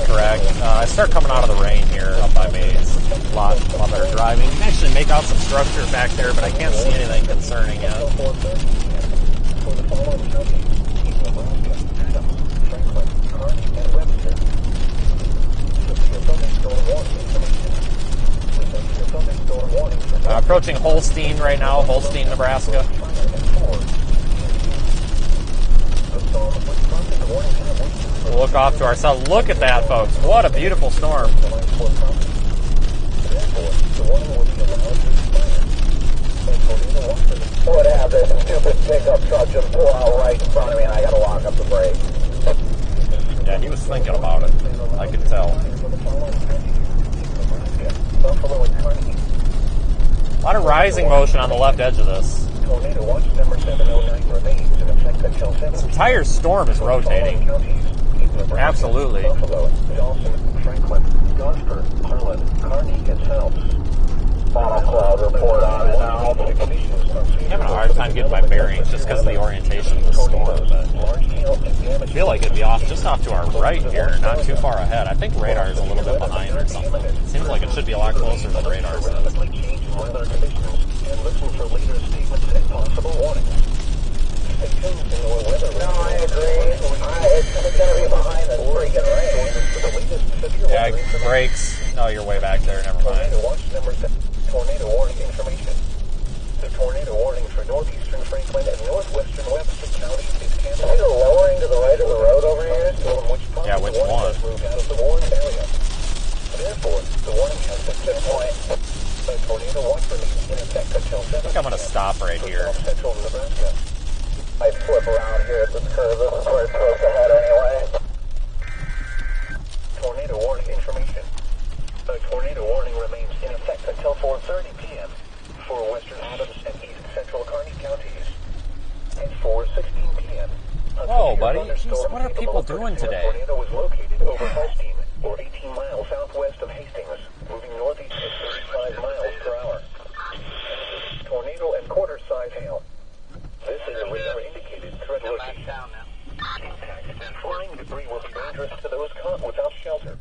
S2: Correct. I start coming out of the rain here up by me. It's a lot better driving. You can actually make out some structure back there, but I can't see anything concerning yet. Approaching Holstein right now, Holstein, Nebraska. We'll look off to our south. Look at that, folks. What a beautiful storm.
S5: What happened? This stupid pickup truck just pulled out right in front of me and I gotta lock up the brake.
S2: Yeah, he was thinking about it. I could tell. A lot of rising motion on the left edge of this. This entire storm is rotating. Absolutely. I'm having a hard time getting my bearings just because of the orientation of the storm, but I feel like it'd be just off to our right here, not too far ahead. I think radar is a little bit behind or something. It seems like it should be a lot closer than radar says.
S5: And listen for later statements and possible warnings. Stay tuned to know weather. No, I agree. It's going to be behind the freaking rain.
S2: Yeah, brakes. No, you're way back there. Never mind.
S5: Tornado warning information. The tornado warning for northeastern Franklin and northwestern Webster counties is canceled. Is it lowering to the right of the road over here?
S2: Yeah, which one?
S5: Moved out of the warning area. Therefore, the warning has been set.
S2: stop right here.
S5: Central Nebraska. I flip around here at this curve. This is where it's supposed to head anyway. Tornado warning information. The tornado warning remains in effect until 4:30 p.m. for western Adams and east central Kearney counties. And 4:16 p.m.
S2: Whoa, buddy. Jeez, what are people doing today?
S5: The tornado was located over Holstein, or 18 miles southwest of Hastings, moving northeast at 35 miles per hour. Tornado and quarter-size hail. This is a radar-indicated threat location. Impact. Flying debris will be dangerous to those caught without shelter.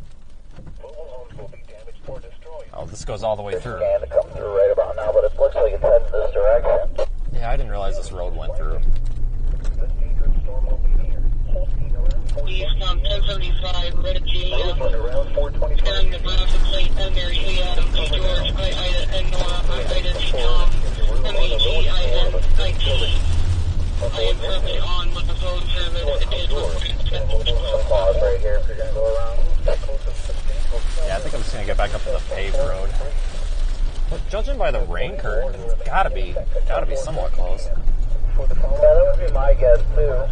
S5: Mobile homes will be damaged or destroyed.
S2: Oh, this goes all the way through.
S5: Scan to come through right about now, but it looks like it's heading this direction.
S2: Yeah, I didn't realize this road went through.
S5: This dangerous storm will be near Holstein around 4:20
S7: East on 1075, Ready,
S5: Roseland around 4:25
S7: carrying the Nebraska plate, Mary, George, Ida, and Nora, Ida, Tom, MEGINIT. I am currently on with the phone service. It is
S5: Pause right here if you're going to go around.
S2: Yeah, I think I'm just going to get back up to the paved road. But judging by the rain curtain, it's gotta be somewhat close.
S5: Yeah, that would be my guess too.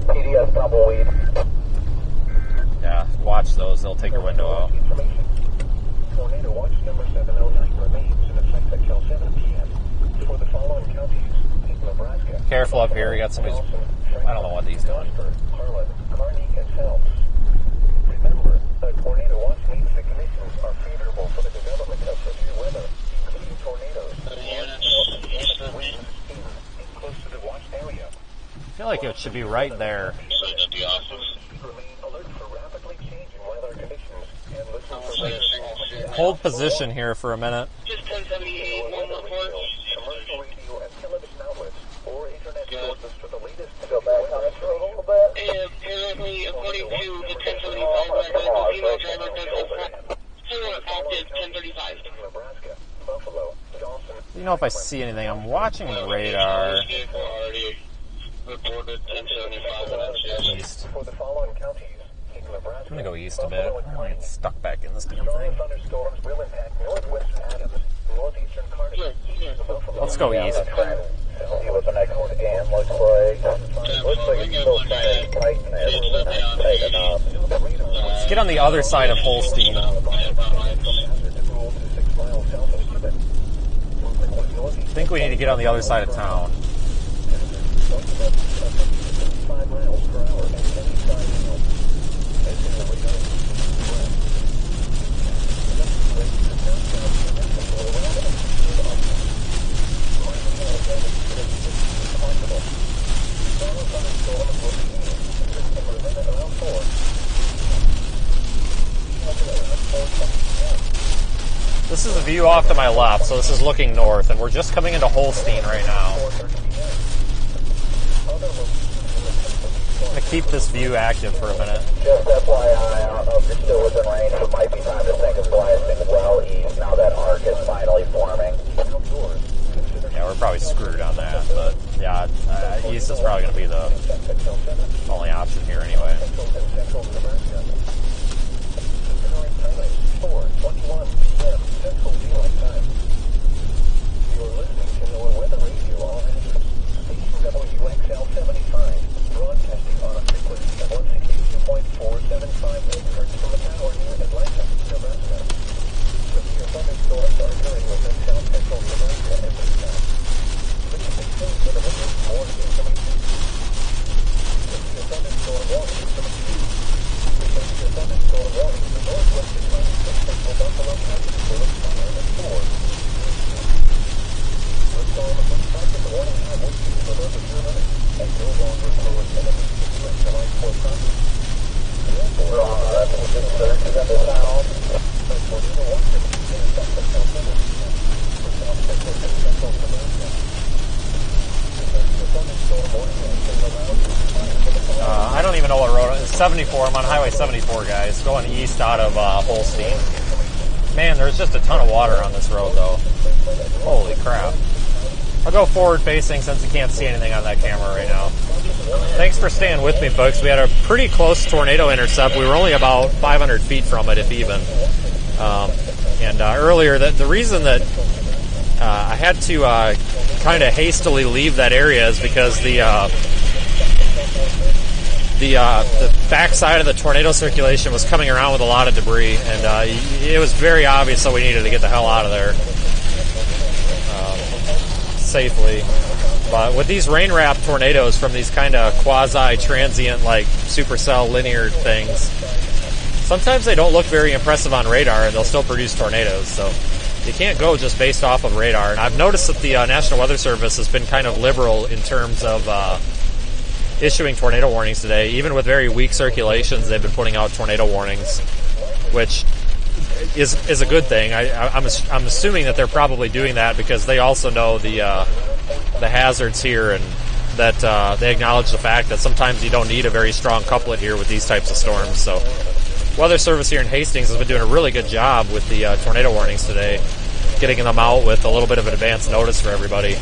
S5: PDS tumbleweed.
S2: Yeah, watch those. They'll take your window out.
S5: Tornado watch number 709 remains in effect until 7 p.m. for the following counties in Nebraska.
S2: Careful up here. You got somebody's... I don't know what he's doing.
S5: Harlan, Kearney, and Phelps. Remember, a tornado watch means the conditions are favorable for the development of severe weather, including tornadoes. Winds in close to the watch area.
S2: I feel like it should be right there.
S5: Remain alert for rapidly changing weather conditions and listen for weather.
S2: Hold position here for a minute.
S7: just 1078, one report.
S5: Commercial radio and television outlets or internet sources for the latest. Go back on this road a little bit.
S7: Apparently, according to the 1075 record, the female driver does have full active 1035.
S5: Nebraska, Buffalo, Dawson.
S2: You know, if I see anything, I'm watching radar.
S6: Reported 1075 and that's
S2: East.
S5: For the following counties in Nebraska.
S2: I'm gonna go east a bit. I don't want to get stuck back in this damn
S5: Strong
S2: thing.
S5: thunderstorms will impact northwestern Adams, northeastern Kearney, eastern Buffalo.
S2: Let's go east.
S5: See what the next scan looks like. Looks like it's still trying to tighten it. Tighten up.
S2: Let's get on the other side of Holstein. I think we need to get on the other side of town.
S5: 5 miles per hour and 75 miles. As in the radar.
S2: This is a view off to my left, so this is looking north, and we're just coming into Holstein right now. I'm going to keep this view active for a minute.
S5: Just FYI, I don't know if you're still within range. It might be time to think of blasting well east now that arc is finally forming.
S2: Yeah, we're probably screwed on that, but yeah, east is probably going to be the only option here anyway.
S5: 4:21 p.m. Central Daylight Time. You're listening to NOAA Weather Radio all hazards. Station WXL 75, broadcasting on a frequency of 162.475 megahertz from a tower near Atlanta, Nebraska. Severe thunderstorms are occurring within south central Nebraska at this time. Please maintain minimum warning information. Severe thunderstorm warning information. Severe thunderstorm warning in the northwestern Kearney and central Buffalo counties will expire at 4. The storm is expected to warning high wind speeds of over 2 minutes and no longer lower than immediate threat to life or property. Therefore, just surges in the sound. A tornado watch is in effect until 7 p.m. for south central and central Nebraska. The thunderstorm warning has been allowed to expire for the following.
S2: I don't even know what road it is. 74. I'm on Highway 74, guys, going east out of Holstein. Man, there's just a ton of water on this road, though. Holy crap. I'll go forward facing since you can't see anything on that camera right now. Thanks for staying with me, folks. We had a pretty close tornado intercept. We were only about 500 feet from it, if even. And earlier, the reason that I had to kind of hastily leave that area is because the backside of the tornado circulation was coming around with a lot of debris, and it was very obvious that we needed to get the hell out of there safely. But with these rain wrap tornadoes from these kind of quasi-transient, like supercell linear things, sometimes they don't look very impressive on radar, and they'll still produce tornadoes. So you can't go just based off of radar. And I've noticed that the National Weather Service has been kind of liberal in terms of issuing tornado warnings today. Even with very weak circulations, they've been putting out tornado warnings, which is a good thing. I'm assuming that they're probably doing that because they also know the hazards here, and that they acknowledge the fact that sometimes you don't need a very strong couplet here with these types of storms. So Weather Service here in Hastings has been doing a really good job with the tornado warnings today, getting them out with a little bit of an advance notice for everybody.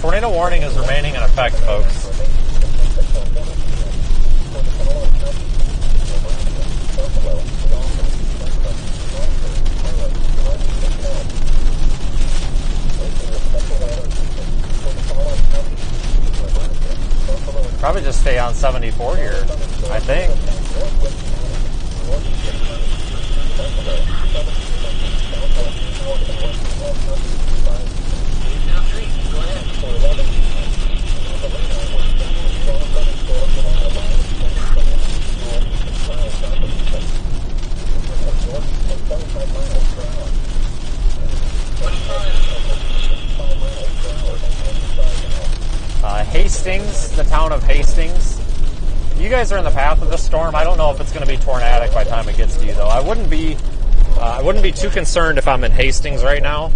S2: Tornado warning is remaining in effect, folks. Probably just stay on 74 here, I think. Hastings, the town of Hastings. You guys are in the path of this storm. I don't know if it's going to be tornadic by the time it gets to you, though. I wouldn't be too concerned if I'm in Hastings right now,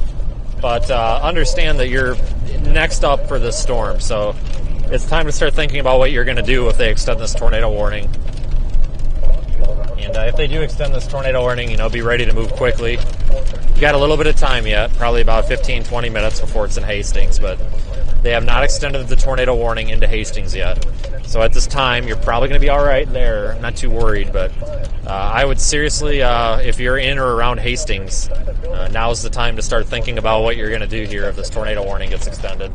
S2: but understand that you're next up for this storm. So it's time to start thinking about what you're going to do if they extend this tornado warning. And if they do extend this tornado warning, be ready to move quickly. You got a little bit of time yet, probably about 15, 20 minutes before it's in Hastings, but they have not extended the tornado warning into Hastings yet. So at this time, you're probably going to be all right there. I'm not too worried, but I would seriously, if you're in or around Hastings, now's the time to start thinking about what you're going to do here if this tornado warning gets extended.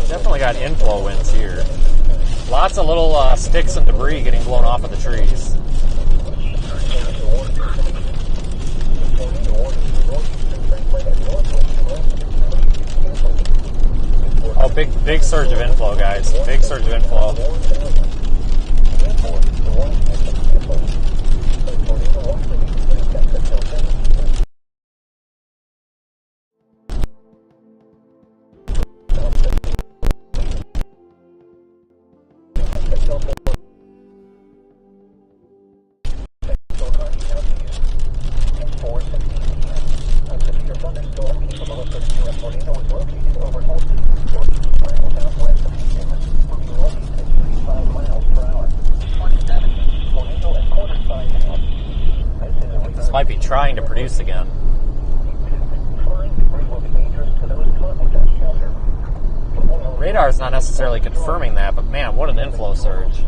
S2: Definitely got inflow winds here. Lots of little sticks and debris getting blown off of the trees. Oh, big surge of inflow, guys. Big surge of inflow. Might be trying to produce again. Radar is not necessarily confirming that, but man, what an inflow surge.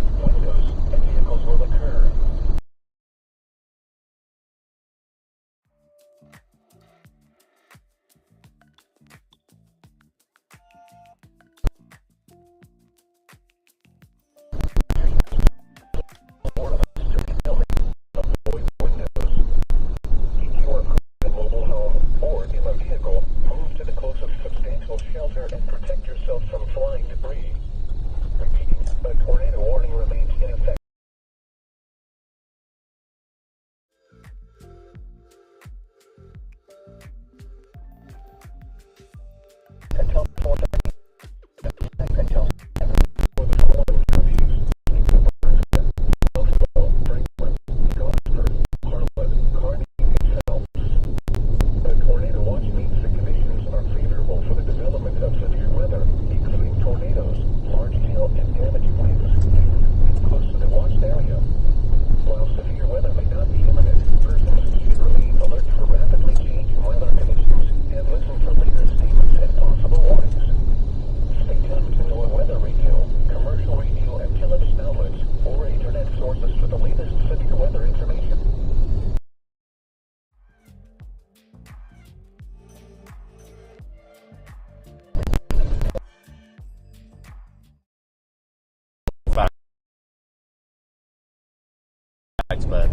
S2: clouds,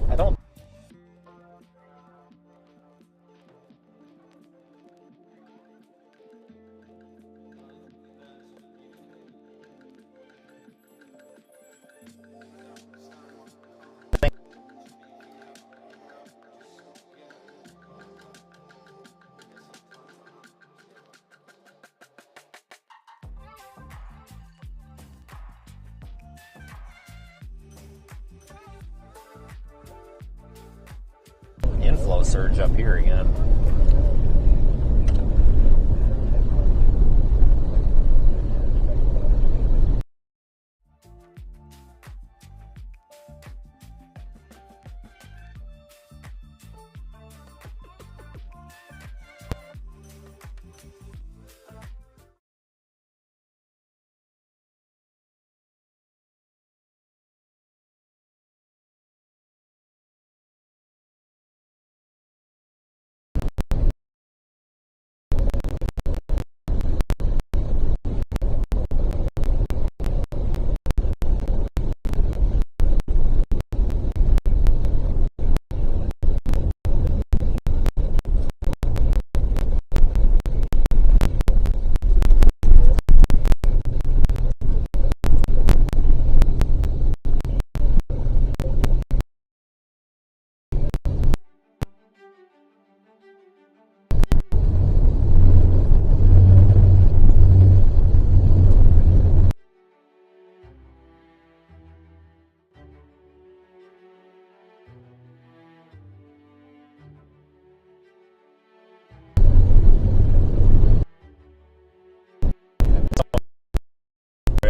S2: but I don't. Inflow surge up here again.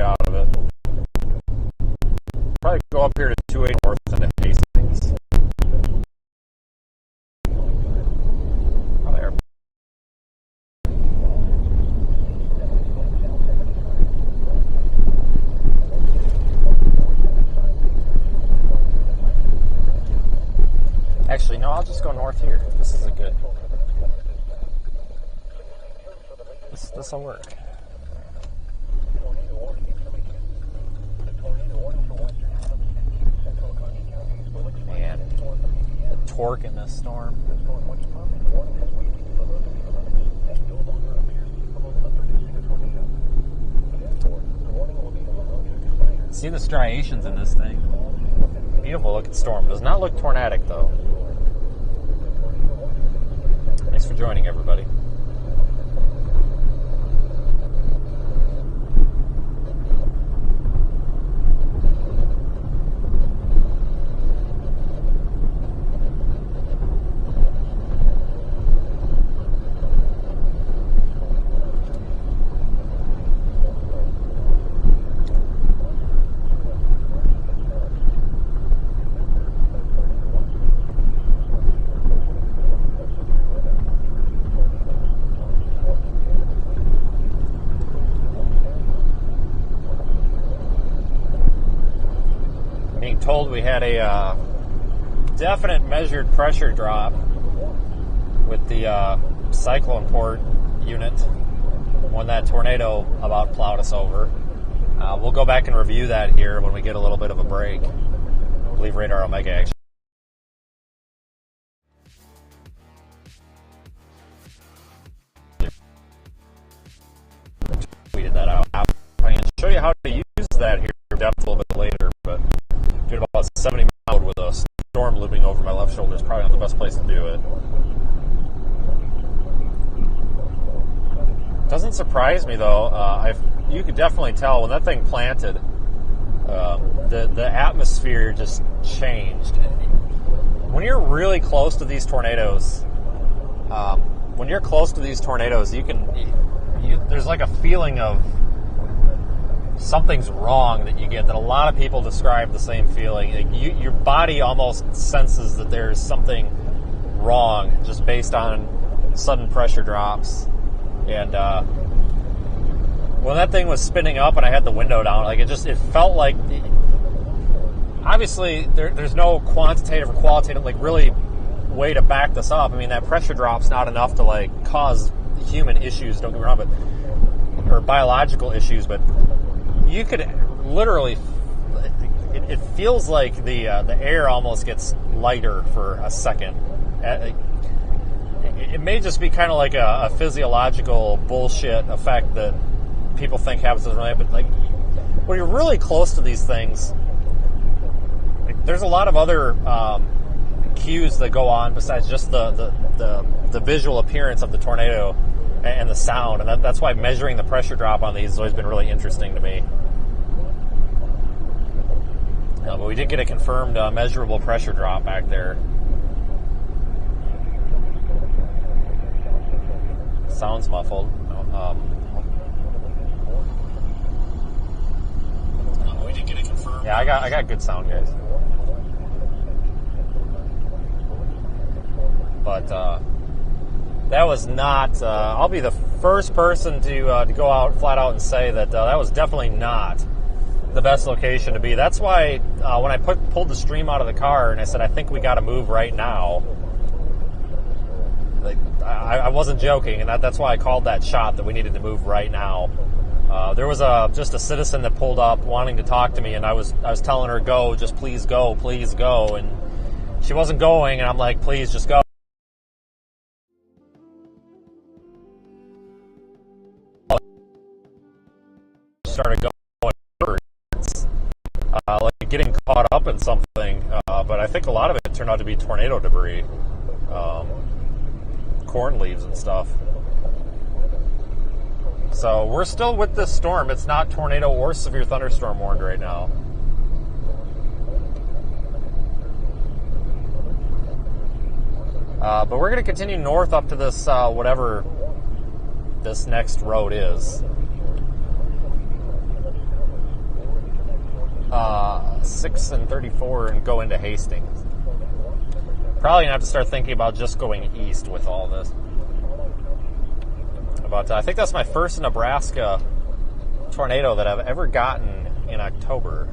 S2: Out of it. Probably go up here to 28 north and to Hastings. Probably Actually, no, I'll just go north here. This is a good. This will work. Man, the torque in this storm. See the striations in this thing. Beautiful looking storm. Does not look tornadic though. Thanks for joining, everybody. Told we had a definite measured pressure drop with the cyclone port unit when that tornado about plowed us over. We'll go back and review that here when we get a little bit of a break. I believe Radar Omega actually tweeted that out. I can show you how to use that here in depth a little bit later, but doing about 70 miles with a storm looming over my left shoulder is probably not the best place to do it. Doesn't surprise me though. You could definitely tell when that thing planted, the atmosphere just changed. When you're really close to these tornadoes, there's like a feeling of something's wrong that you get, that a lot of people describe the same feeling. Like your body almost senses that there's something wrong just based on sudden pressure drops. And when that thing was spinning up and I had the window down, like it felt like, obviously there's no quantitative or qualitative like really way to back this up. I mean, that pressure drop's not enough to like cause human issues, don't get me wrong, or biological issues, but you could literally it feels like the air almost gets lighter for a second. It may just be kind of like a physiological bullshit effect that people think happens to the tornado, but like when you're really close to these things, like, there's a lot of other cues that go on besides just the visual appearance of the tornado and the sound, and that's why measuring the pressure drop on these has always been really interesting to me. But we did get a confirmed measurable pressure drop back there. Sounds muffled. We did get it confirmed. Yeah, I got good sound, guys. But that was not. I'll be the first person to go out flat out and say that that was definitely not the best location to be. That's why when I pulled the stream out of the car and I said I think we got to move right now. Like, I wasn't joking, and that's why I called that shot that we needed to move right now. There was just a citizen that pulled up wanting to talk to me, and I was telling her, go, just please go, and she wasn't going, and I'm like, please just go. Started going backwards, like getting caught up in something, but I think a lot of it turned out to be tornado debris. Corn leaves and stuff. So we're still with this storm. It's not tornado or severe thunderstorm warned right now. But we're going to continue north up to this whatever this next road is. 6 and 34 and go into Hastings. Probably gonna have to start thinking about just going east with all this. But I think that's my first Nebraska tornado that I've ever gotten in October.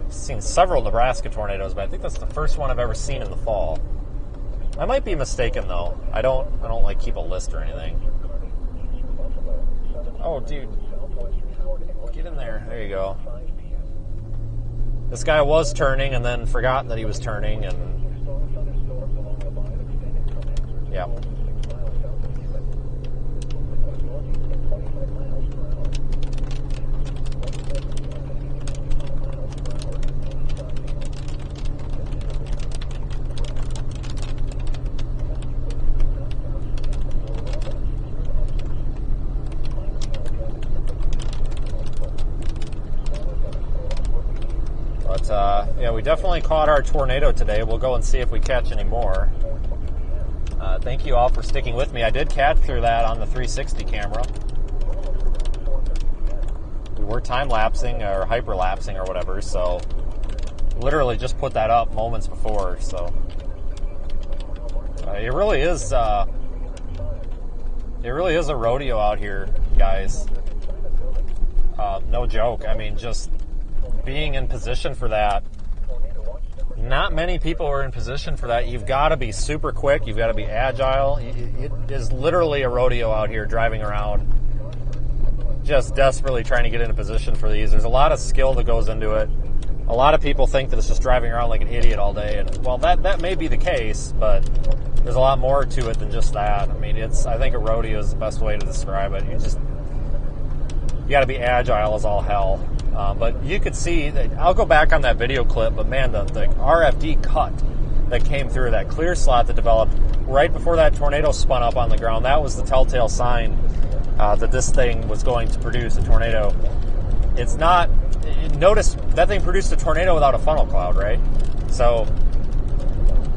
S2: I've seen several Nebraska tornadoes, but I think that's the first one I've ever seen in the fall. I might be mistaken though. I don't like keep a list or anything. Oh, dude, get in there. There you go. This guy was turning and then forgot that he was turning, and yeah. Yeah, we definitely caught our tornado today. We'll go and see if we catch any more. Thank you all for sticking with me. I did capture that on the 360 camera. We were time-lapsing or hyperlapsing or whatever, so literally just put that up moments before. So it really is a rodeo out here, guys. No joke. I mean, just being in position for that. Not many people are in position for that. You've got to be super quick. You've got to be agile. It is literally a rodeo out here driving around, just desperately trying to get into position for these. There's a lot of skill that goes into it. A lot of people think that it's just driving around like an idiot all day. And, well, that may be the case, but there's a lot more to it than just that. I mean, I think a rodeo is the best way to describe it. You got to be agile as all hell. But you could see, I'll go back on that video clip, but man, the RFD cut that came through, that clear slot that developed right before that tornado spun up on the ground, that was the telltale sign that this thing was going to produce a tornado. It's not, notice that thing produced a tornado without a funnel cloud, right? So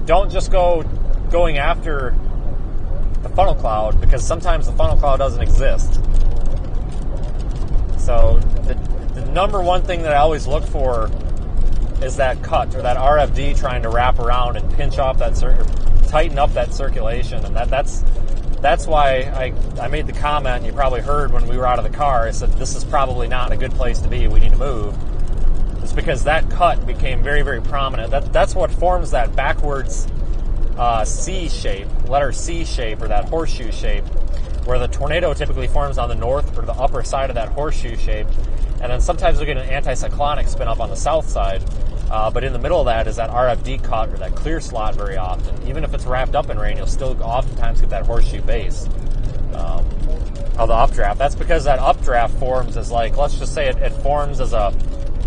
S2: don't just going after the funnel cloud, because sometimes the funnel cloud doesn't exist. So the number one thing that I always look for is that cut, or that RFD trying to wrap around and pinch off that tighten up that circulation, and that's why I made the comment you probably heard when we were out of the car. I said this is probably not a good place to be. We need to move. It's because that cut became very, very prominent. That's what forms that backwards C shape, letter C shape, or that horseshoe shape, where the tornado typically forms on the north or the upper side of that horseshoe shape. And then sometimes we get an anticyclonic spin up on the south side. But in the middle of that is that RFD cut or that clear slot very often. Even if it's wrapped up in rain, you'll still oftentimes get that horseshoe base of the updraft. That's because that updraft forms as like, let's just say it forms as a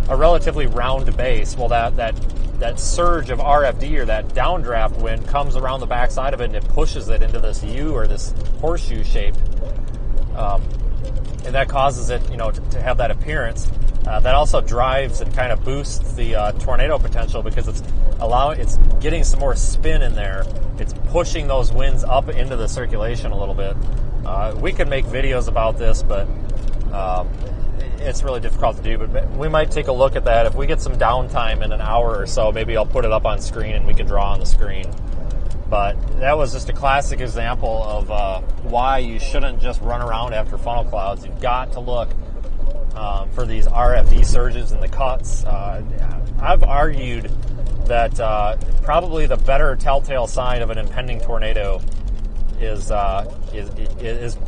S2: relatively round base. Well, that surge of RFD or that downdraft wind comes around the backside of it and it pushes it into this U or this horseshoe shape. And that causes it, to have that appearance. That also drives and kind of boosts the tornado potential because it's getting some more spin in there. It's pushing those winds up into the circulation a little bit. We could make videos about this, but it's really difficult to do. But we might take a look at that. If we get some downtime in an hour or so, maybe I'll put it up on screen and we can draw on the screen. But that was just a classic example of why you shouldn't just run around after funnel clouds. You've got to look for these RFD surges and the cuts. I've argued that probably the better telltale sign of an impending tornado is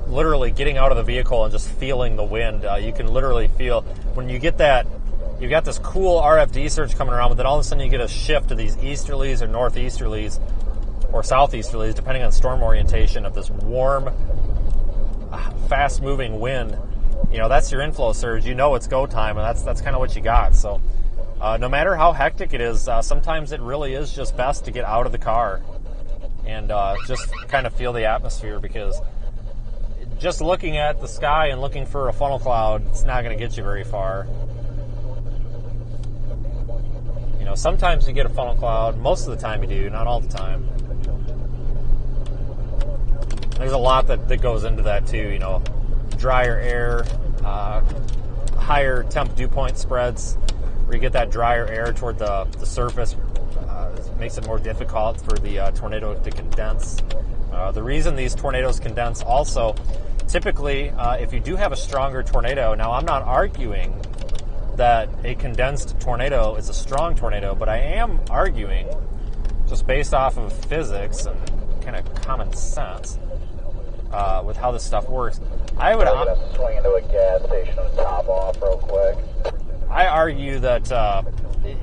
S2: literally getting out of the vehicle and just feeling the wind. You can literally feel when you get that. You've got this cool RFD surge coming around, but then all of a sudden you get a shift to these easterlies or northeasterlies or southeasterlies, depending on storm orientation, of this warm, fast-moving wind. That's your inflow surge. It's go time, and that's kind of what you got. So no matter how hectic it is, sometimes it really is just best to get out of the car and just kind of feel the atmosphere, because just looking at the sky and looking for a funnel cloud, it's not going to get you very far. Sometimes you get a funnel cloud. Most of the time you do, not all the time. There's a lot that goes into that too, drier air, higher temp dew point spreads, where you get that drier air toward the surface, makes it more difficult for the tornado to condense. The reason these tornadoes condense also, typically, if you do have a stronger tornado, now I'm not arguing that a condensed tornado is a strong tornado, but I am arguing, just based off of physics and kind of common sense, with how this stuff works, I would
S5: swing into a gas station and top off real quick.
S2: I argue that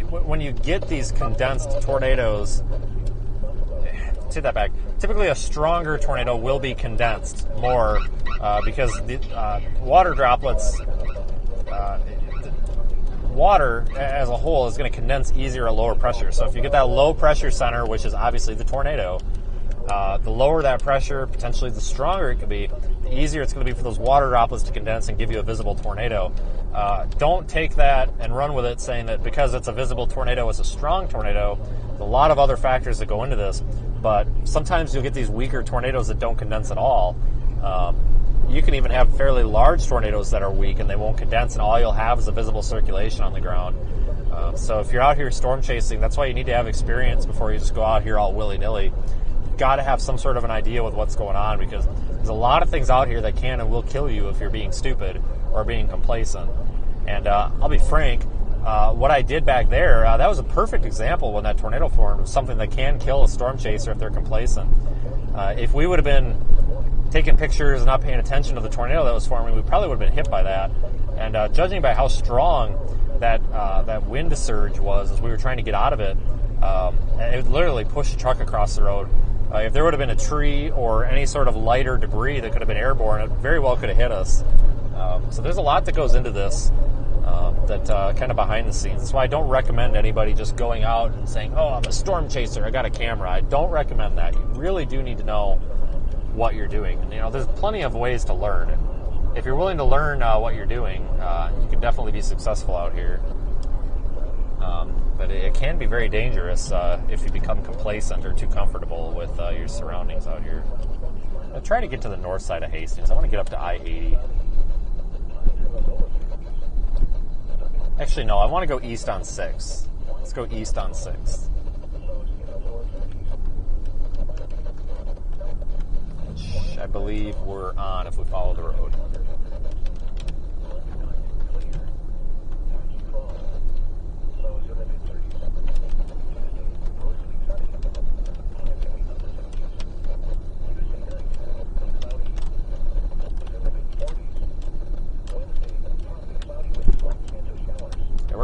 S2: when you get these condensed tornadoes, take that back. Typically, a stronger tornado will be condensed more because the water droplets. Water as a whole is going to condense easier at lower pressure. So if you get that low pressure center, which is obviously the tornado, the lower that pressure, potentially the stronger it could be, the easier it's going to be for those water droplets to condense and give you a visible tornado. Don't take that and run with it saying that because it's a visible tornado, it's a strong tornado. There's a lot of other factors that go into this, but sometimes you'll get these weaker tornadoes that don't condense at all. You can even have fairly large tornadoes that are weak and they won't condense, and all you'll have is a visible circulation on the ground. So if you're out here storm chasing, that's why you need to have experience before you just go out here all willy-nilly. You've got to have some sort of an idea with what's going on, because there's a lot of things out here that can and will kill you if you're being stupid or being complacent. And I'll be frank, what I did back there, that was a perfect example when that tornado formed of something that can kill a storm chaser if they're complacent. If we would have been taking pictures and not paying attention to the tornado that was forming, we probably would have been hit by that. And judging by how strong that wind surge was as we were trying to get out of it, it literally pushed a truck across the road. If there would have been a tree or any sort of lighter debris that could have been airborne, it very well could have hit us. So there's a lot that goes into this that kind of behind the scenes. That's why I don't recommend anybody just going out and saying, oh, I'm a storm chaser, I got a camera. I don't recommend that. You really do need to know what you're doing. And, there's plenty of ways to learn. And if you're willing to learn what you're doing, you can definitely be successful out here. But it can be very dangerous if you become complacent or too comfortable with your surroundings out here. I'll try to get to the north side of Hastings. I want to get up to I-80. Actually, no, I want to go east on 6. Let's go east on 6. Which I believe we're on if we follow the road.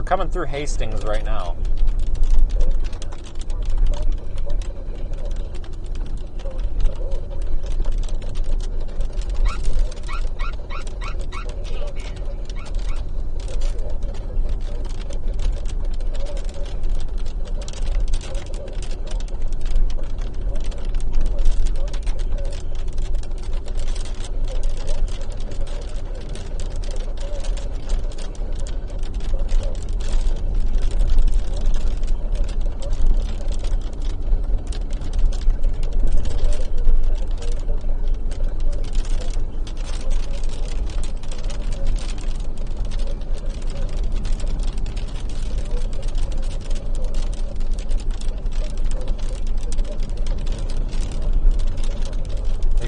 S2: coming through Hastings right now.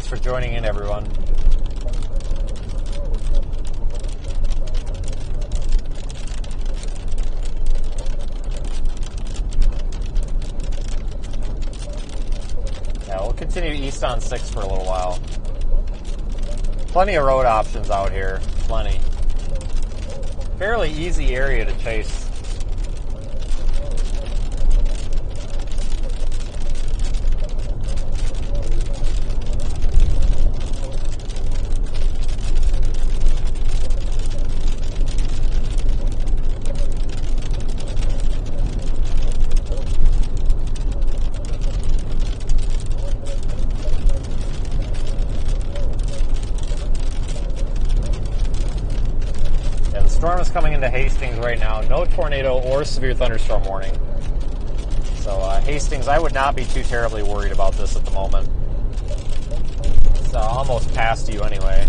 S2: For joining in, everyone. Yeah, we'll continue east on 6 for a little while. Plenty of road options out here. Plenty. Fairly easy area to chase. Storm is coming into Hastings right now. No tornado or severe thunderstorm warning. So Hastings, I would not be too terribly worried about this at the moment. It's almost past you anyway.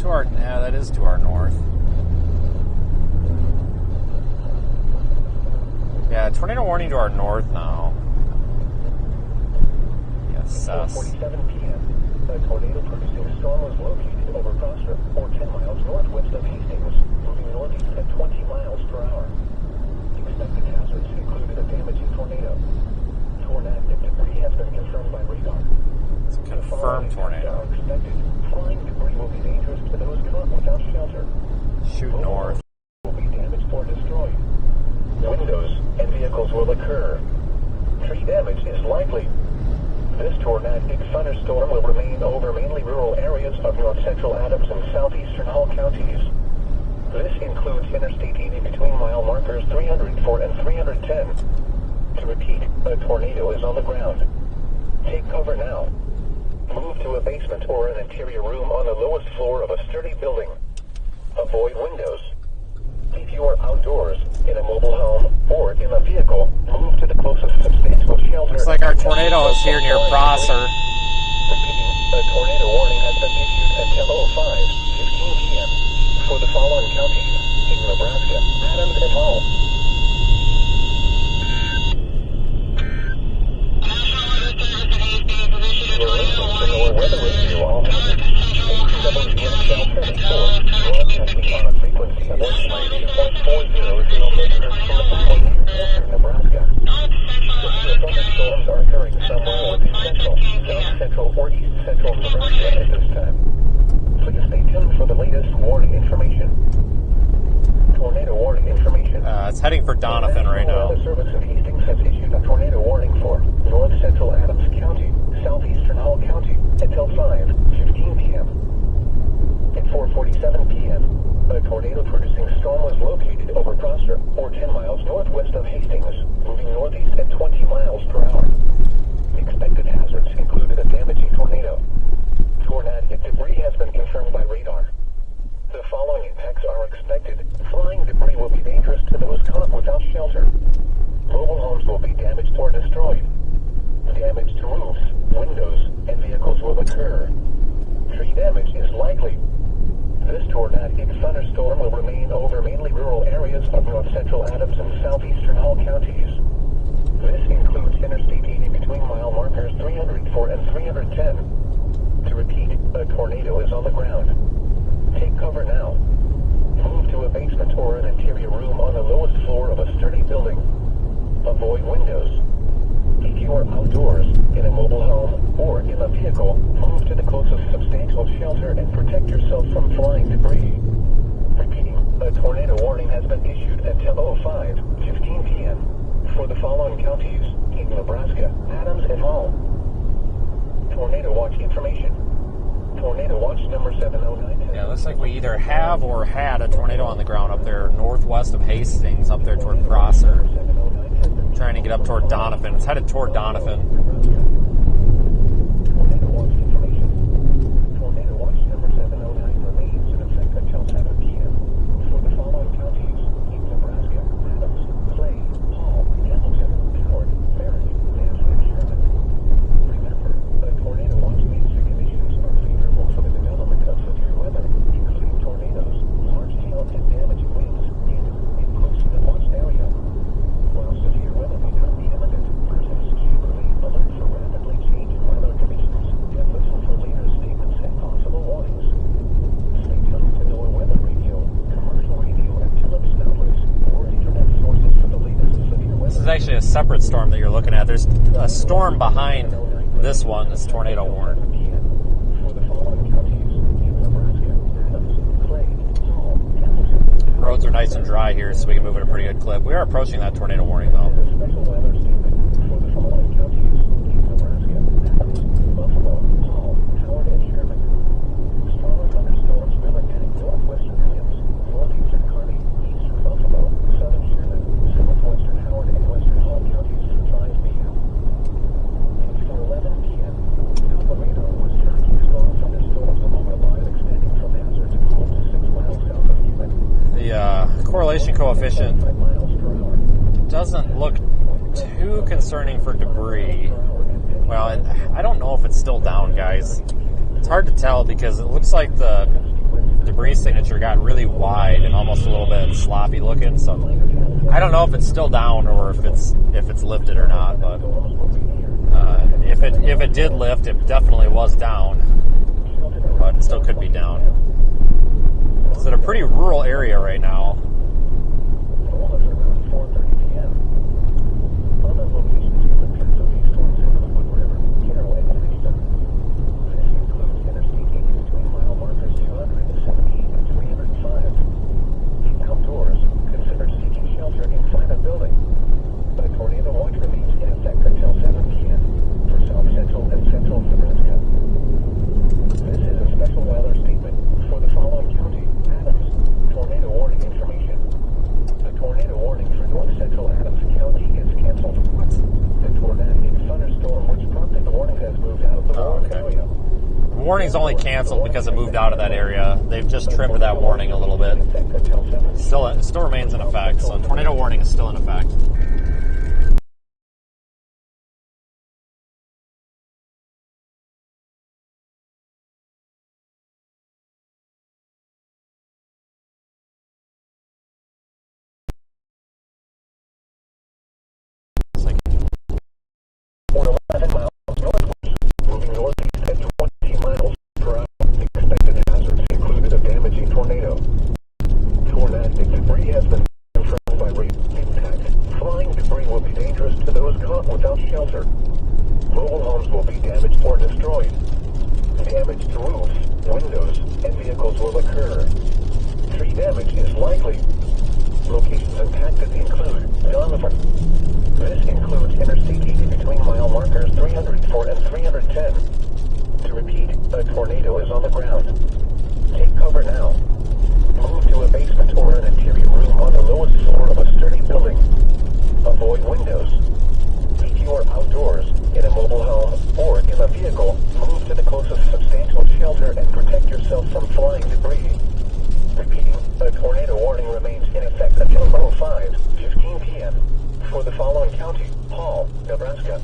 S2: to our, yeah, that is to our north. Yeah, tornado warning to our north now. Yes,
S5: 4:47 p.m. A tornado-producing storm was located over Foster, or 10 miles northwest of Hastings, moving northeast at 20 miles per hour. Expected hazards included a damaging tornado. Tornadic debris has been confirmed by radar.
S2: It's a confirmed tornado.
S5: Expected. Flying debris will be dangerous to those caught without shelter.
S2: Shoot north.
S5: Will be damaged or destroyed. Tree damage is likely. This tornadic thunderstorm will remain over mainly rural areas of north central Adams and southeastern Hall counties. This includes Interstate 80 between mile markers 304 and 310. To repeat, a tornado is on the ground. Take cover now. Move to a basement or an interior room on the lowest floor of a sturdy building. Avoid windows. If you are outdoors, in a mobile home, or in a vehicle, move to the closest substantial shelter.
S2: Looks like our tornado is here near Prosser.
S5: Repeating, a tornado warning has been issued until 05:15 p.m. for the following counties in Nebraska, Adams and Hall. Weather radio all broadcasting on a frequency of 192.400 MHz Nebraska. Severe thunderstorms are occurring somewhere within central, south central, or east central Nebraska at this time. Please stay tuned for the latest warning information. Tornado warning information.
S2: It's heading for Donovan right now.
S5: The Service of Hastings has issued a tornado warning for north central Adams County, southeastern Hall County, until 5:15 p.m. At 4:47 p.m., a tornado-producing storm was located over Prosser, or 10 miles northwest of Hastings, moving northeast at 20 miles per hour. Expected hazards included a damaging tornado. Tornadic debris has been confirmed by radar. The following impacts are expected. Flying debris will be dangerous to those caught without shelter. Mobile homes will be damaged or destroyed. Damage to roofs, windows, and vehicles will occur. Tree damage is likely. This tornadic thunderstorm will remain over mainly rural areas of north central Adams and southeastern Hall counties. This includes Interstate 80 between mile markers 304 and 310. To repeat, a tornado is on the ground. Take cover now. Move to a basement or an interior room on the lowest floor of a sturdy building. Avoid windows. If you are outdoors, in a mobile home, or in a vehicle, move to the closest substantial shelter and protect yourself from flying debris. Repeating, a tornado warning has been issued until 05:15 p.m. for the following counties in Nebraska, Adams and Hall. Tornado watch information. Tornado watch number 709.
S2: Yeah, looks like we either have or had a tornado on the ground up there northwest of Hastings, up there toward Prosser. Trying to get up toward Donovan. It's headed toward Donovan.
S5: Tornado watch information. Tornado watch number 709 remains in effect until 7 p.m. for the following counties in Nebraska, Adams, Clay, Hall, Hamilton, Howard, Merritt, Nancy, and Sherman. Remember, a tornado watch means the conditions are favorable for the development of severe weather, including tornadoes, large hail, and damaging winds in close to the watched area. While severe weather may not be imminent, persons should remain alert for rapidly changing weather conditions and listen for later statements and possible warnings. Stay tuned to NOAA weather radio, commercial radio, and television outlets, or internet sources for the latest severe weather.
S2: This is actually a separate storm that you're looking at. There's a storm behind this one, this tornado warning.
S5: For the following counties in Nebraska, Adams, Clay, Hall, Hamilton.
S2: Roads are nice and dry here, so we can move at a pretty good clip. We are approaching that tornado warning, though.
S5: A special weather statement for the following counties in Nebraska, Adams, Buffalo, Hall, Howard, and Sherman. Stronger thunderstorms will attack northwestern Adams, northeastern Kearney, eastern Buffalo, southern Sherman, southwestern Howard, and western Hall counties through 5 p.m. And for 11 p.m., the radar was tracking strong thunderstorms along a line extending from Hazard to Hall to 6 miles south of Cuban.
S2: The correlation coefficient doesn't look too concerning for debris. Well, I don't know if it's still down, guys. It's hard to tell because it looks like the debris signature got really wide and almost a little bit sloppy looking. So I don't know if it's still down or if it's lifted or not. But if it did lift, it definitely was down. But it still could be down. It's in a pretty rural area right now.
S5: Other locations in the path of these storms include Wood River, Carroll, and Livingston. This includes Interstate 80 between mile markers 278 and 305. If outdoors, consider seeking shelter inside a building. The tornado watch remains in effect until
S2: warning's only canceled because it moved out of that area. They've just trimmed that warning a little bit. Still remains in effect, so tornado warning is still in effect.
S5: Nebraska.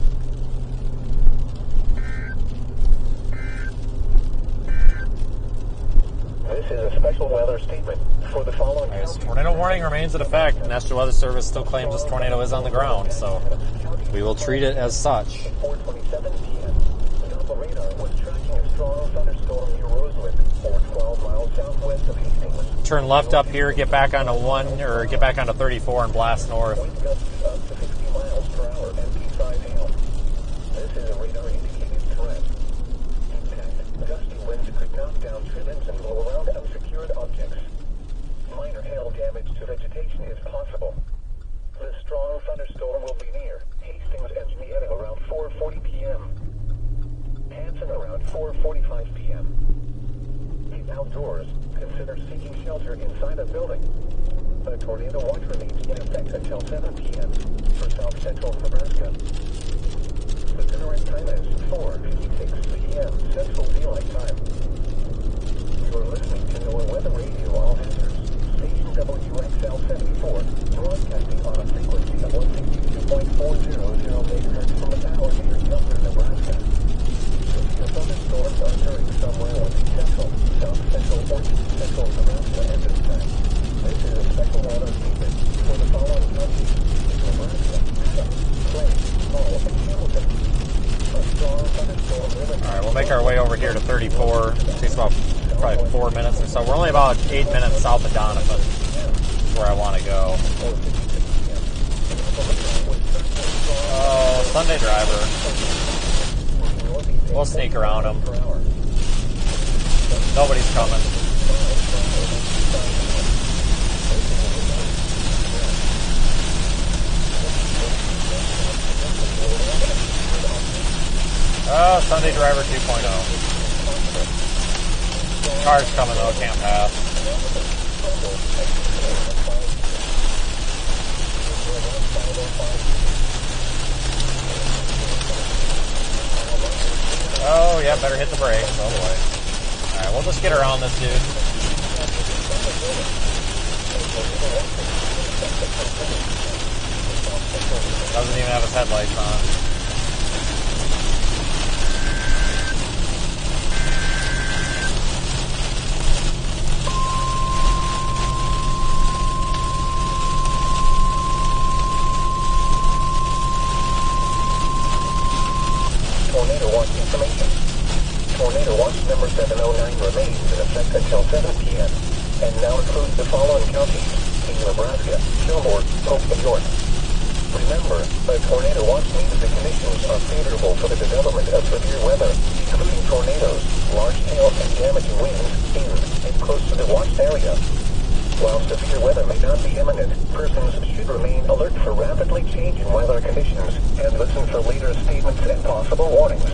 S5: This is a special weather statement for the following counties.
S2: Tornado warning remains in effect. National Weather Service still claims this tornado is on the ground, so we will treat it as such.
S5: At 4:27 p.m., the Doppler radar was tracking a strong thunderstorm near Rosewood, or 12 miles southwest of Hastings.
S2: Turn left up here, get back onto 34 and blast north.
S5: Wind gusts up to 60 miles per hour and P5 hail. This is a radar-indicated threat. Impact. Gusty winds could knock down trivets and blow around unsecured objects. Minor hail damage to vegetation is possible. The strong thunderstorm will be near Hastings and Juniata around 4:40 p.m. Hanson around 4:45 p.m. If outdoors, consider seeking shelter inside a building. A tornado watch remains in effect until 7 p.m. for south central Nebraska. The current time is 4:56 p.m. Central Daylight Time. You are listening to NOAA Weather Radio All Hazards, station WXL 74, broadcasting on a frequency of 162.400 MHz from the tower near Gilbert, Nebraska. Severe thunderstorms are occurring somewhere within central, south central, or east central Nebraska at this time. This is a special weather statement for the following counties: Nebraska, Plains, Hall, and Hamilton. A strong thunderstorm limit.
S2: All right, we'll make our way over here to 34. It takes about probably 4 minutes or so. We're only about 8 minutes south of Donovan. That's where I want to go. Oh, Sunday driver. We'll sneak around him. Nobody's coming. Oh, Sunday driver 2.0. Car's coming though, can't pass. Oh, yeah, better hit the brakes. Oh, boy. Alright, we'll just get around this dude. Doesn't even have his headlights on.
S5: Tornado watch information. Tornado watch number 709 remains in effect until 7 p.m. and now includes the following counties: in Nebraska, Fillmore, Polk, and York. Remember, a tornado watch means the conditions are favorable for the development of severe weather, including tornadoes, large hail, and damaging winds in and close to the watched area. While severe weather may not be imminent, persons should remain alert for rapidly changing weather conditions and listen for later statements and possible warnings.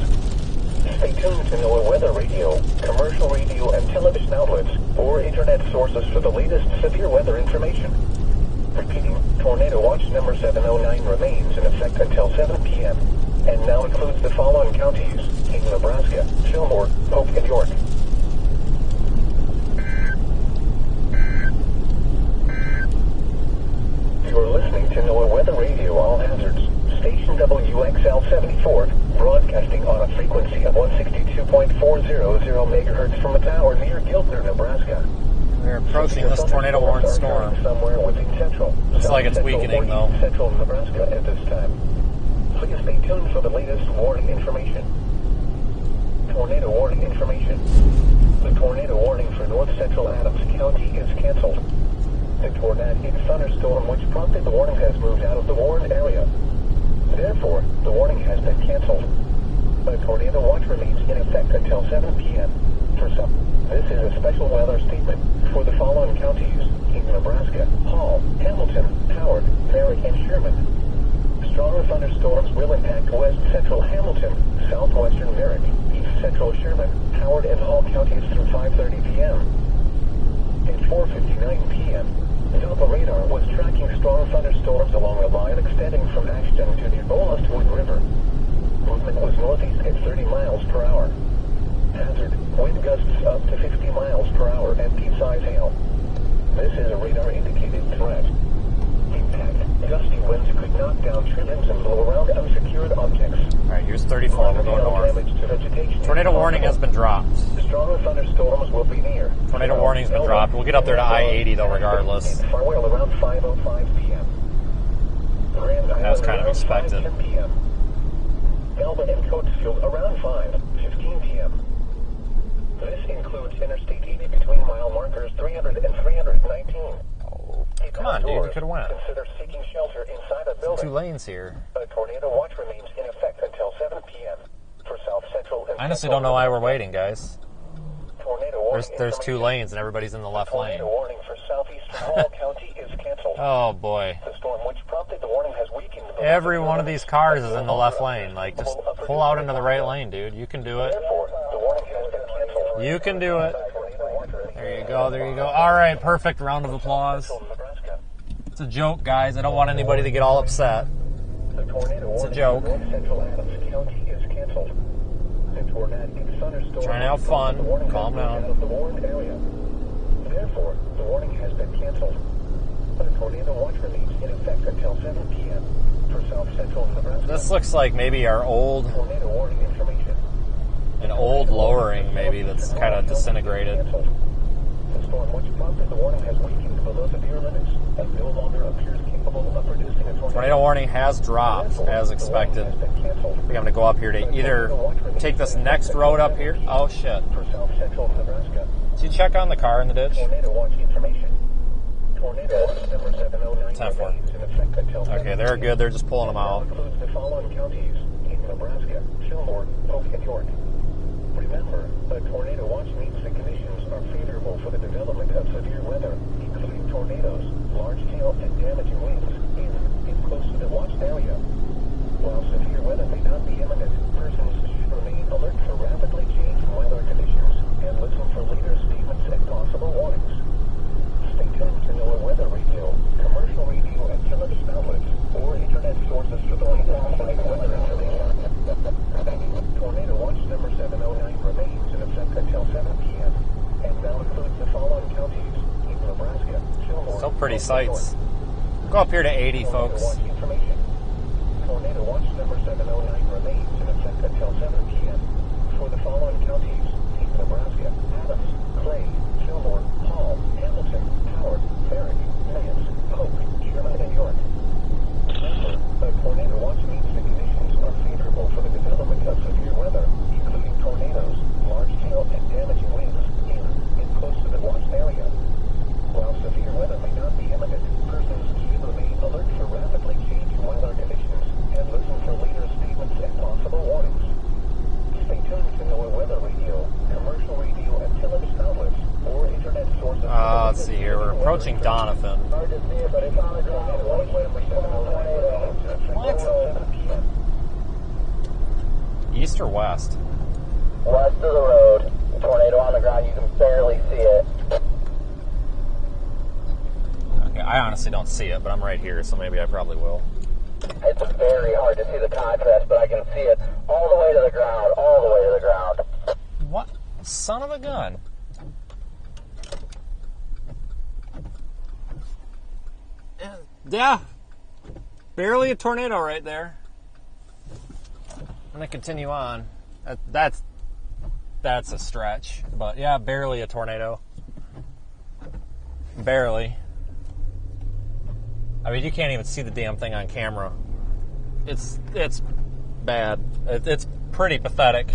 S5: Stay tuned to NOAA Weather Radio, commercial radio and television outlets, or internet sources for the latest severe weather information. Repeating, Tornado Watch number 709 remains in effect until 7 p.m. and now includes the following counties: in Nebraska, Fillmore, Polk, and York. You're listening to NOAA Weather Radio All Hazards. Station WXL 74, broadcasting on a frequency of 162.400 megahertz from a tower near Giltner, Nebraska.
S2: We're approaching this tornado-warned storm.
S5: Somewhere within central.
S2: Looks like it's weakening, though.
S5: Central Nebraska at this time. Please stay tuned for the latest warning information. Tornado warning information. The tornado warning for north central Adams County is canceled. The tornadic thunderstorm which prompted the warning has moved out of the warned area. Therefore, the warning has been canceled. A tornado watch remains in effect until 7 p.m. For some, this is a special weather statement for the following counties: in Nebraska, Hall, Hamilton, Howard, Merritt, and Sherman. Stronger thunderstorms will impact west central Hamilton, southwestern Merritt, east central Sherman, Howard, and Hall counties through 5:30 p.m. At 4:59 p.m., Doppler radar was tracking strong thunderstorms along a line extending from Ashton to the Wood River. Movement was northeast at 30 miles per hour. Hazard: wind gusts up to 50 miles per hour and pea-size hail. This is a radar-indicated threat. Impact: gusty winds could knock down tree limbs and blow around unsecured objects.
S2: All right, here's 34. We're going north. Tornado warning has been dropped.
S5: Stronger thunderstorms will be near.
S2: Tornado warning's been dropped. We'll get up there to I-80, though, regardless.
S5: Farwell around 5:05 p.m.
S2: That's kind of expected.
S5: 10 p.m. Elba and Coatesville around 5:15 p.m. This includes Interstate 80 between mile markers 300 and 319.
S2: Oh, come on, dude. You could have went.
S5: Consider seeking shelter inside a building.
S2: 2 lanes here.
S5: A tornado watch remains in effect until 7 p.m. for south central and
S2: I honestly don't know why we're waiting, guys.
S5: Tornado warning
S2: There's 2 lanes and everybody's in the left lane.
S5: Tornado warning for southeastern Hall County is canceled.
S2: Oh, boy.
S5: The storm which prompted the warning has weakened.
S2: Every one of these cars is in the left lane. Like, just pull out into the right lane, dude. You can do it.
S5: Therefore, the warning has been canceled.
S2: You can do it. There you go. There you go. All right, perfect. Round of applause. It's a joke, guys. I don't want anybody to get all upset. It's a joke.
S5: Central Adams County is canceled. The tornadic thunderstorm
S2: Trying to have fun. Calm down.
S5: out of the warned area. Therefore, the warning has been canceled. A tornado watch remains in effect until 7 p.m. for south central Nebraska.
S2: This looks like maybe our old,
S5: Tornado warning information.
S2: an old lowering maybe that's kind of disintegrated.
S5: The storm which prompted the warning has weakened below severe limits and no longer appears capable of producing a tornado.
S2: Tornado warning has dropped, as expected. I think I'm going to go up here to either take this next road up here. Oh, shit.
S5: For south central Nebraska.
S2: Did you check on the car in the ditch?
S5: Tornado watch information. Tornado watch number 709
S2: 10-4.
S5: remains in effect until 7
S2: Okay, they're good. They're just pulling them out.
S5: includes the following counties: in Nebraska, Fillmore, Polk, and York. Remember, a tornado watch means the conditions are favorable for the development of severe weather, including tornadoes, large hail, and damaging winds in close to the watched area. While severe weather may not be imminent, persons should remain alert for rapidly changing weather conditions and listen for later statements and possible warnings. Stay tuned to NOAA Weather Radio, commercial radio, and television outlets, or internet sources for the latest weather information. Tornado watch number 709 remains in effect until 7 p.m. and now includes the following counties: in Nebraska, Fillmore,
S2: Still pretty
S5: Polk,
S2: sights. Go up here to 80,
S5: Tornado
S2: folks.
S5: watch information. Tornado watch number 709 remains in effect until 7 p.m. for the following counties: in Nebraska, Adams, Clay, Fillmore, Hall, Hamilton, Howard, Merritt, Vance, Polk, Sherman, and York. Remember, a tornado watch means the conditions are favorable for the development of severe weather, including tornadoes, large hail, and damaging winds in close to the watched area. While severe weather may not be imminent, persons should remain alert for rapidly changing weather conditions and listen for later statements and possible warnings. Stay tuned to NOAA Weather Radio, commercial radio, and television outlets, or internet sources.
S2: Let's see here. We're approaching Donovan.
S5: Hard to see, but it's on the ground.
S2: What?
S5: 7 p.m.
S2: East or west?
S8: West of the road, tornado on the ground, you can barely see it.
S2: Okay, I honestly don't see it, but I'm right here, so maybe I probably will.
S8: It's very hard to see the contrast, but I can see
S2: of a gun. Yeah, barely a tornado right there. I'm gonna continue on. That's a stretch, but yeah, barely a tornado. Barely. I mean, you can't even see the damn thing on camera. It's bad. It's pretty pathetic.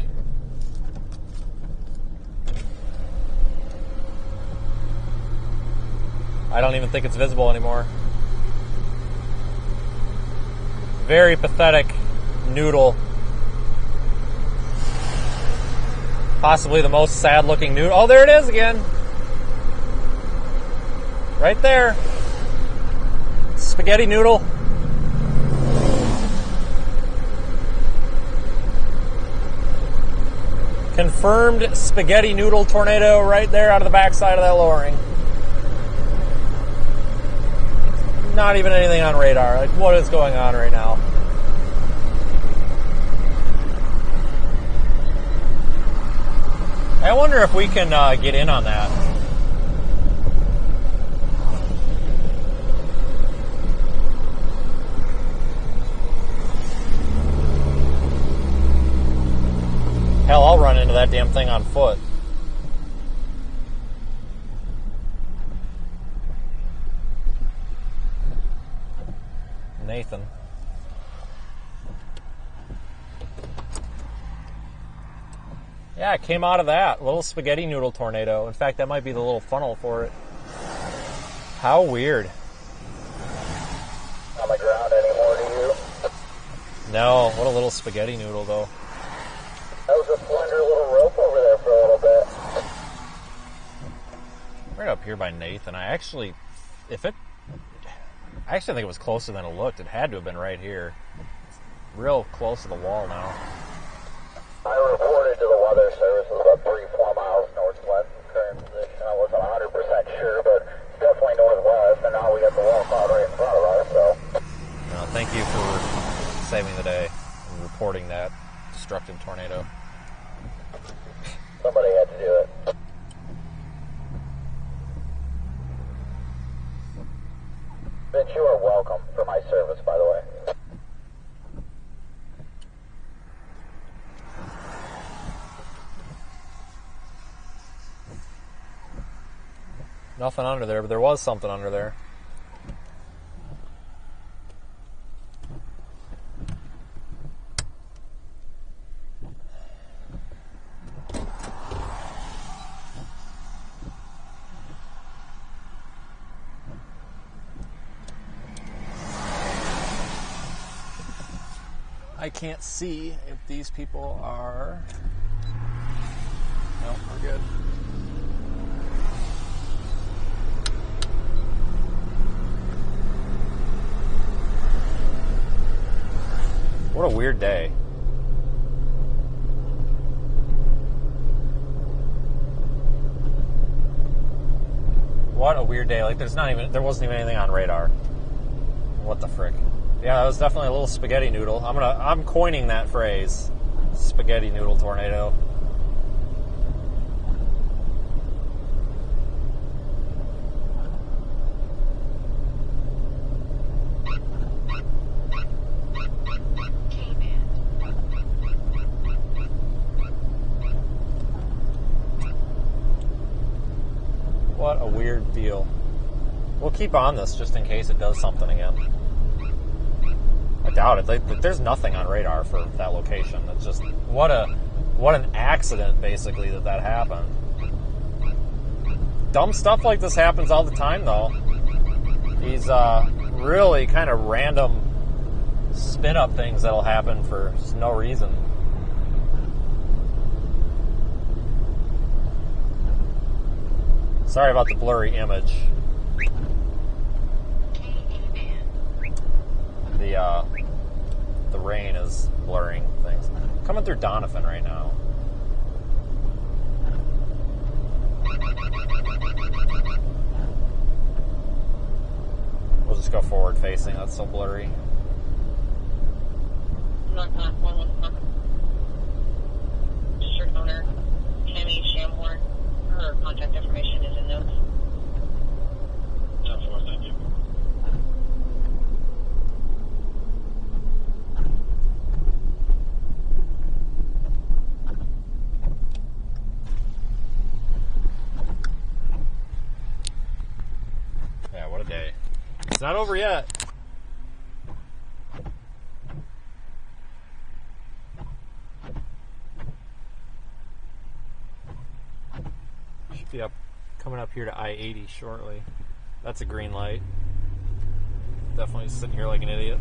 S2: I don't even think it's visible anymore. Very pathetic noodle. Possibly the most sad-looking noodle. Oh, there it is again. Right there. Spaghetti noodle. Confirmed spaghetti noodle tornado right there out of the backside of that lowering. Not even anything on radar. Like, what is going on right now? I wonder if we can get in on that. Hell, I'll run into that damn thing on foot. Nathan. Yeah, it came out of that. Little spaghetti noodle tornado. In fact, that might be the little funnel for it. How weird.
S8: On the ground anymore to you?
S2: No, what a little spaghetti noodle, though.
S8: That was a slender little rope over there for a little bit.
S2: Right up here by Nathan. I actually think it was closer than it looked. It had to have been right here. It's real close to the wall now.
S8: I reported to the Weather Service it was about 3-4 miles northwest of current position. I wasn't 100% sure, but it's definitely northwest, and now we got the wall cloud right in front of us, so.
S2: No, thank you for saving the day and reporting that destructive tornado.
S8: Somebody had to do it. Vince, you are welcome for my service, by the way.
S2: Nothing under there, but there was something under there. I can't see if these people are... No, we're good. What a weird day. What a weird day. Like, there wasn't even anything on radar. What the frick? Yeah, that was definitely a little spaghetti noodle. I'm coining that phrase. Spaghetti noodle tornado. What a weird deal. We'll keep on this just in case it does something again. I doubt it. There's nothing on radar for that location. It's just what an accident, basically, that happened. Dumb stuff like this happens all the time, though. These really kind of random spin-up things that'll happen for no reason. Sorry about the blurry image. The rain is blurring things. Coming through Donovan right now. We'll just go forward facing. That's so blurry.
S7: Not that one. District owner, Kenny Shamhorn.
S2: It's not over yet. Should be coming up here to I-80 shortly. That's a green light. Definitely sitting here like an idiot.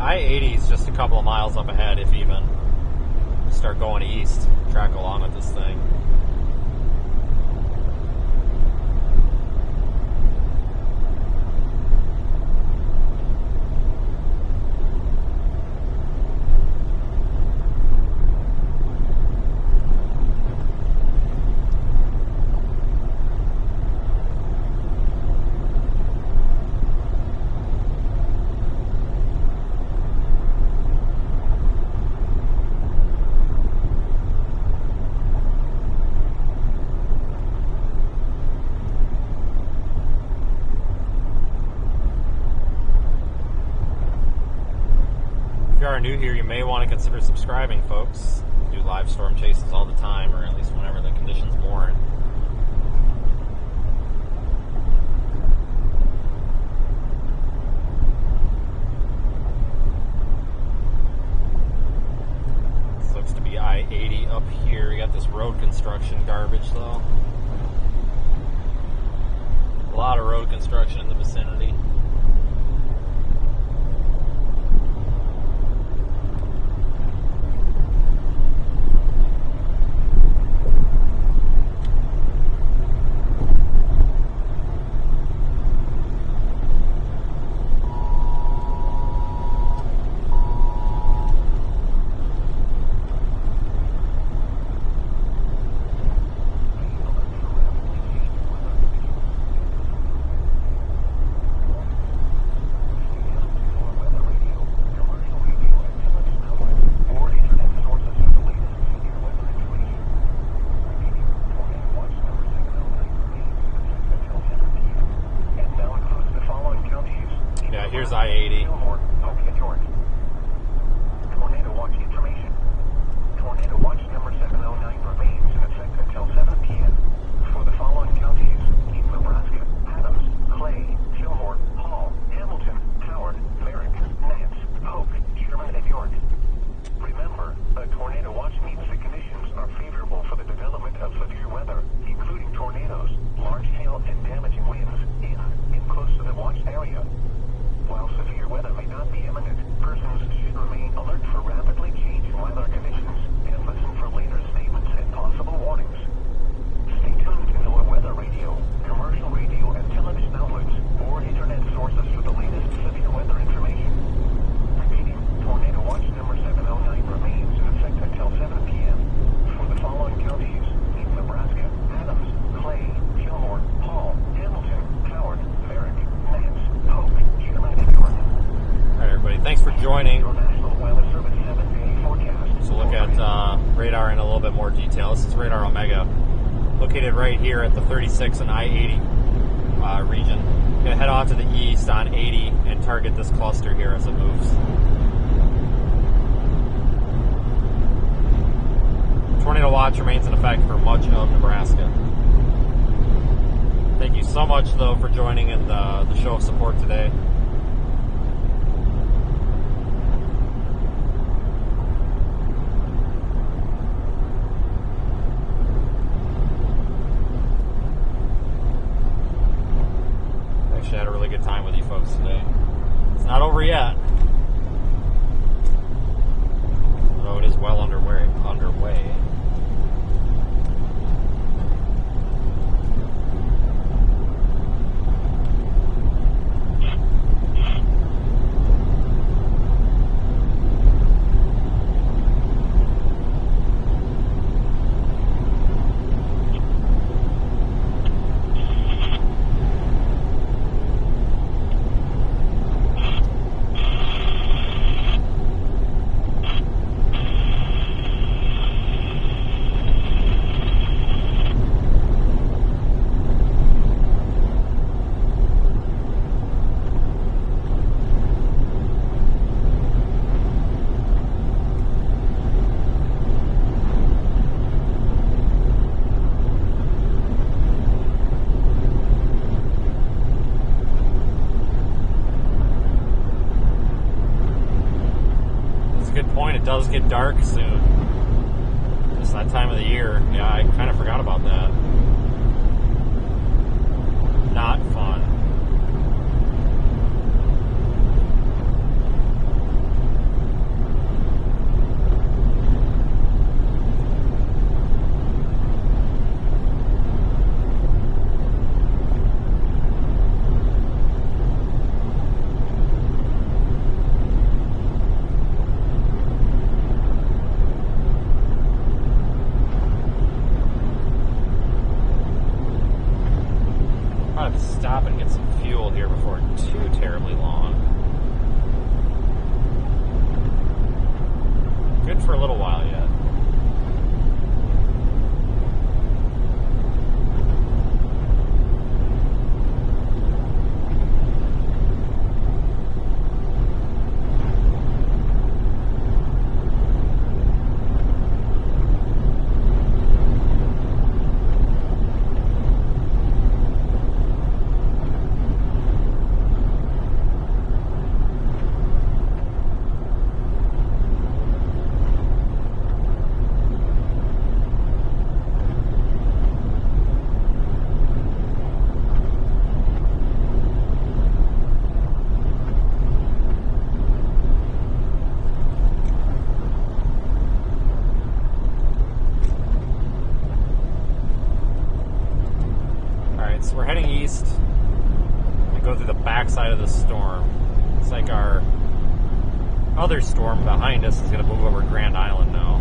S2: I-80 is just a couple of miles up ahead, if even. Start going east, track along with this thing. If you are new here, you may want to consider subscribing, folks. We do live storm chases all the time, or at least whenever the conditions warrant. This looks to be I-80 up here. You got this road construction garbage, though. A lot of road construction in the vicinity. Yeah, here's I-80.
S4: Tornado watch information. Tornado watch number 709 remains in effect until 7 p.m. for the following counties: in Nebraska, Adams, Clay, Fillmore, Hall, Hamilton, Howard, Merrick, Nance, Polk, Sherman, and York. Remember, a tornado watch means the conditions are favorable for the development of severe weather, including tornadoes, large hail, and damaging winds in close to the watched area. While severe weather may not be imminent, persons should remain alert for rapidly changing weather conditions and listen for later statements and possible warnings. Stay tuned to our weather radio, commercial radio and television outlets, or internet sources for the latest severe weather information. Repeating, Tornado Watch number 709 remains in effect until 7 p.m. for the following counties: in Nebraska, Adams, Clay, Fillmore, Hall, Hamilton, Howard, Merrick, Nance, Polk, Sherman, and York.
S2: Alright, everybody, thanks for joining.
S4: National Weather Service 7-day forecast.
S2: So look at radar in a little bit more detail. This is radar Omega, located right here at the 36 and I-80 region. Going to head off to the east on 80 and target this cluster here as it moves. Tornado watch remains in effect for much of Nebraska. Thank you so much, though, for joining in the show of support today. Actually, I had a really good time with you folks today. It's not over yet, although it is well underway. dark soon. It's that time of the year. Yeah, I kind of forgot about that. Not fun. I'll have to stop and get some fuel here before too terribly long. Good for a little while yet. So we're heading east. We go through the backside of the storm. It's like our other storm behind us is going to move over Grand Island now.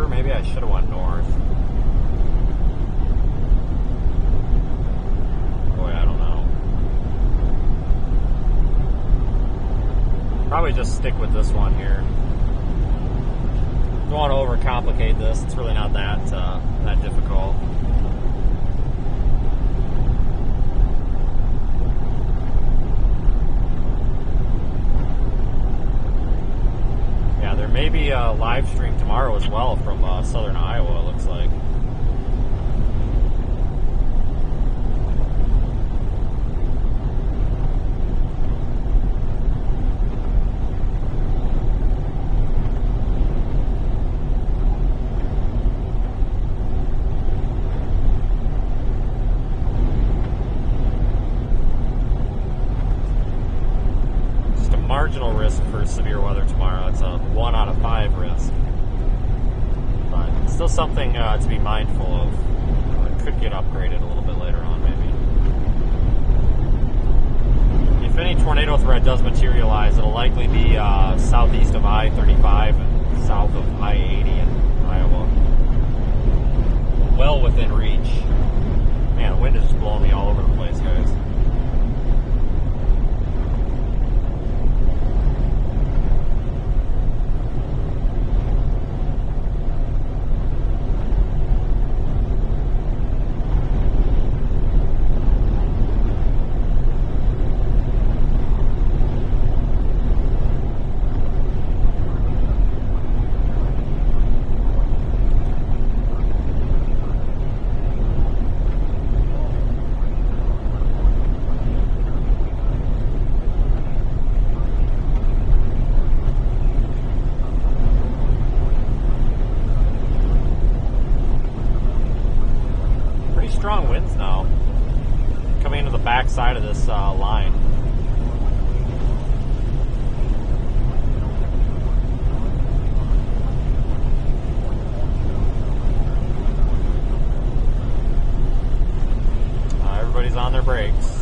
S2: Maybe I should have went north. Boy, I don't know. Probably just stick with this one here. Don't want to overcomplicate this. It's really not that difficult. Yeah, there may be a live stream tomorrow as well from southern Iowa, it looks like. Marginal risk for severe weather tomorrow. It's a 1 out of 5 risk. But still something to be mindful of. It could get upgraded a little bit later on, maybe. If any tornado threat does materialize, it'll likely be southeast of I-35 and south of I-80 in Iowa. Well within reach. Man, the wind is just blowing me all over the place, guys. Strong winds now coming into the back side of this line. Everybody's on their brakes.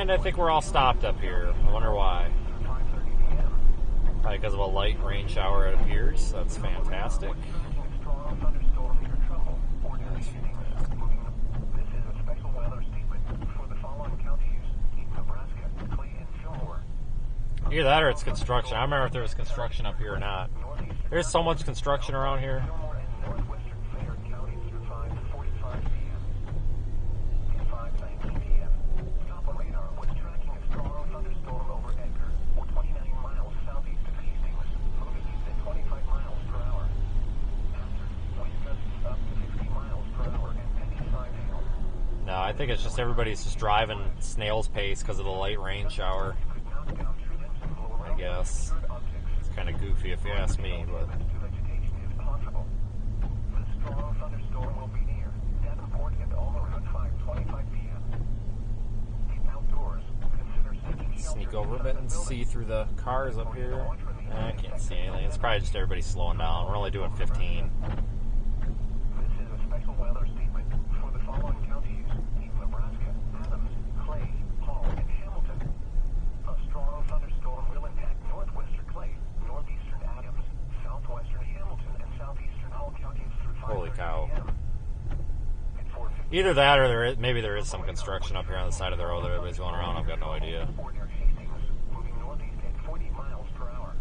S2: And I think we're all stopped up here. I wonder why. Probably because of a light rain shower, it appears. That's fantastic. Either that or it's construction. I don't remember if there was construction up here or not. There's so much construction around here. No, I think it's just everybody's just driving snail's pace because of the light rain shower. I guess. It's kind of goofy if you ask me, but... Sneak over a bit and see through the cars up here. I can't see anything. It's probably just everybody slowing down. We're only doing 15.
S4: This is a special weather statement for the following counties: Nebraska, Adams, Clay, Hall, and Hamilton. A strong thunderstorm will impact northwestern Clay, northeastern Adams, southwestern Hamilton, and southeastern Hall counties through 5:30
S2: Holy cow.
S4: p.m.
S2: Either that or maybe there is some construction up here on the side of the road that everybody's going around. I've got no idea.
S4: Moving northeast at 40 miles per hour.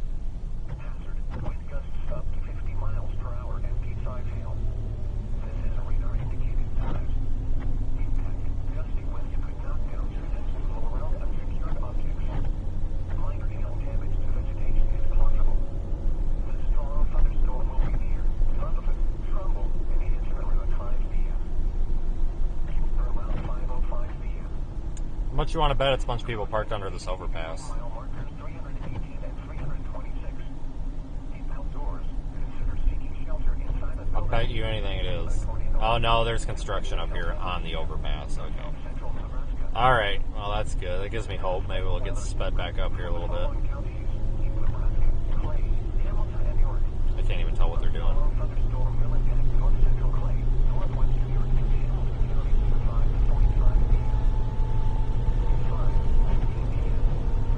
S4: Hazard, wind gusts up to 50 miles per hour and deep side hail. This is a radar indicated threat. Impact, gusty winds could knock down trees and blow around unsecured objects. Minor hail damage to vegetation is possible. The strong thunderstorm will be near Donovan, Trumbull, and Hanson around 5 p.m. Around 5:05 p.m.
S2: How much you want to bet it's a bunch of people parked under this overpass?
S4: Mile markers 318 and 326. Deep outdoors. Consider seeking shelter inside a
S2: I'll
S4: building.
S2: bet you anything it is. Oh no, there's construction up here on the overpass. Okay.
S4: Central Nebraska.
S2: Alright, well that's good. That gives me hope. Maybe we'll get sped back up here a little bit.
S4: Counties, Nebraska, Clay, Hamilton, and York.
S2: I can't even tell what they're doing.
S4: Thunderstorm will impact north central Clay, northwestern York, and Hamilton counties through 5:45 p.m. 5:15 p.m.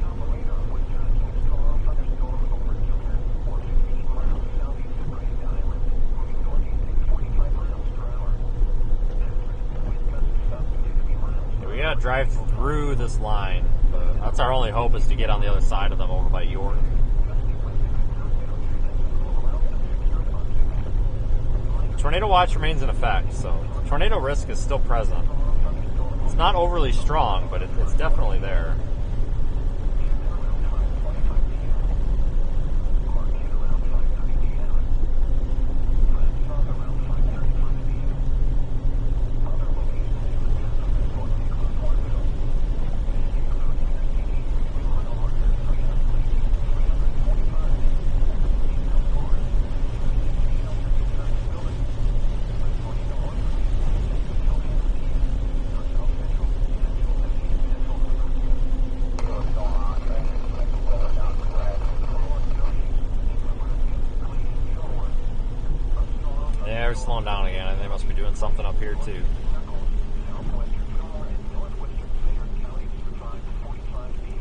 S4: Top of radar with tracking a strong thunderstorm over Gilmer, or 15 miles southeast of Grand Island, moving northeast at 45 miles per hour. Hazard, wind gusts up to 50 miles per
S2: Yeah, we gotta drive through this line. But that's our only hope, is to get on the other side of them over by York. Tornado watch remains in effect, so tornado risk is still present. It's not overly strong, but it's definitely there. Yeah, they're slowing down again, and they must be doing something up here too.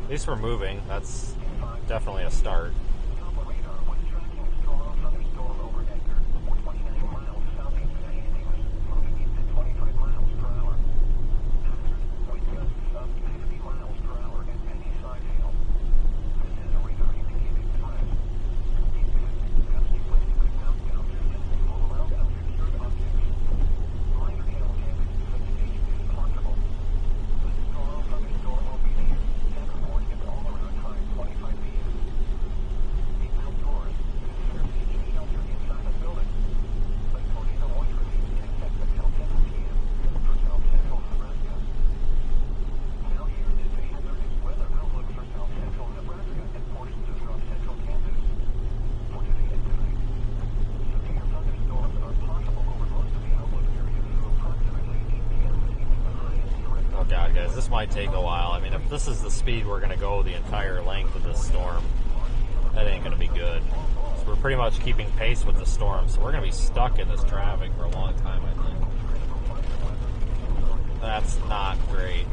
S2: At least we're moving. That's definitely a start. God, guys, this might take a while. I mean, if this is the speed we're going to go the entire length of this storm, that ain't going to be good. So we're pretty much keeping pace with the storm, so we're going to be stuck in this traffic for a long time, I think. That's not great.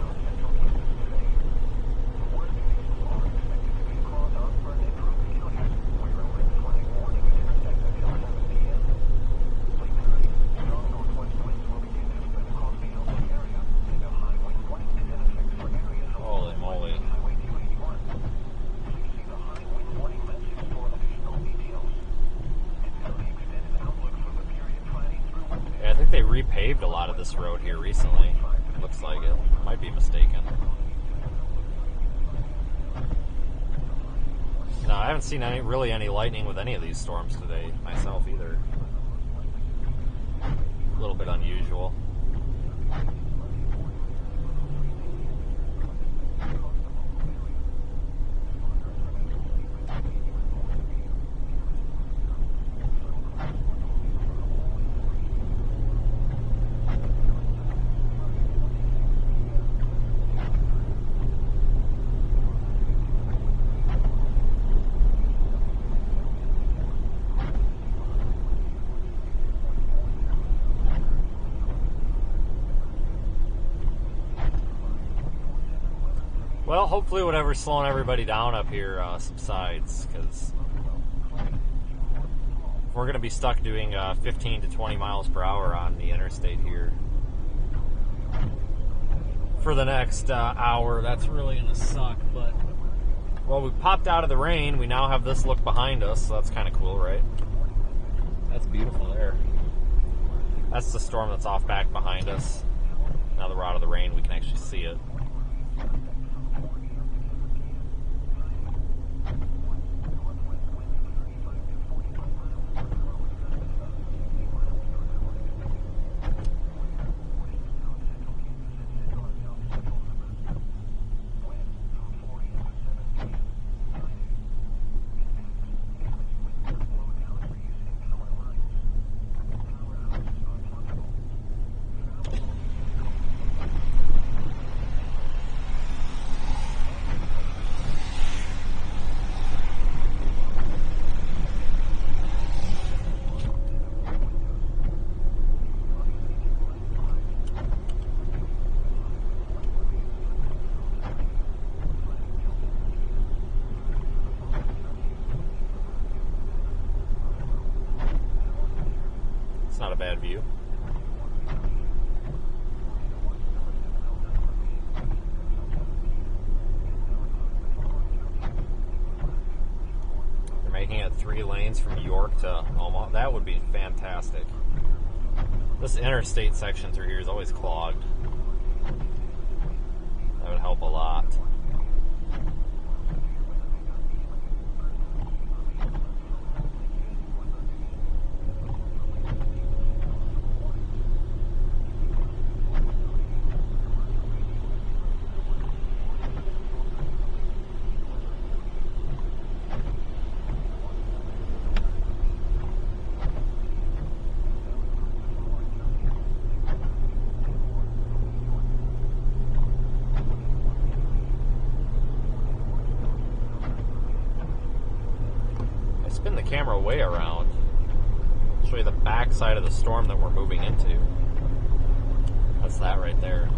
S2: paved a lot of this road here recently. Looks like it. Might be mistaken. No, I haven't seen really any lightning with any of these storms today myself either. A little bit unusual. Well, hopefully whatever's slowing everybody down up here subsides, because we're going to be stuck doing 15 to 20 miles per hour on the interstate here for the next hour. That's really going to suck, but, well, we popped out of the rain. We now have this look behind us, so that's kind of cool, right? That's beautiful there. That's the storm that's off back behind us. Now that we're out of the rain, we can actually see it. Not a bad view. They're making it 3 lanes from York to Omaha. That would be fantastic. This interstate section through here is always clogged. That would help a lot. Spin the camera way around. Show you the back side of the storm that we're moving into. That's that right there.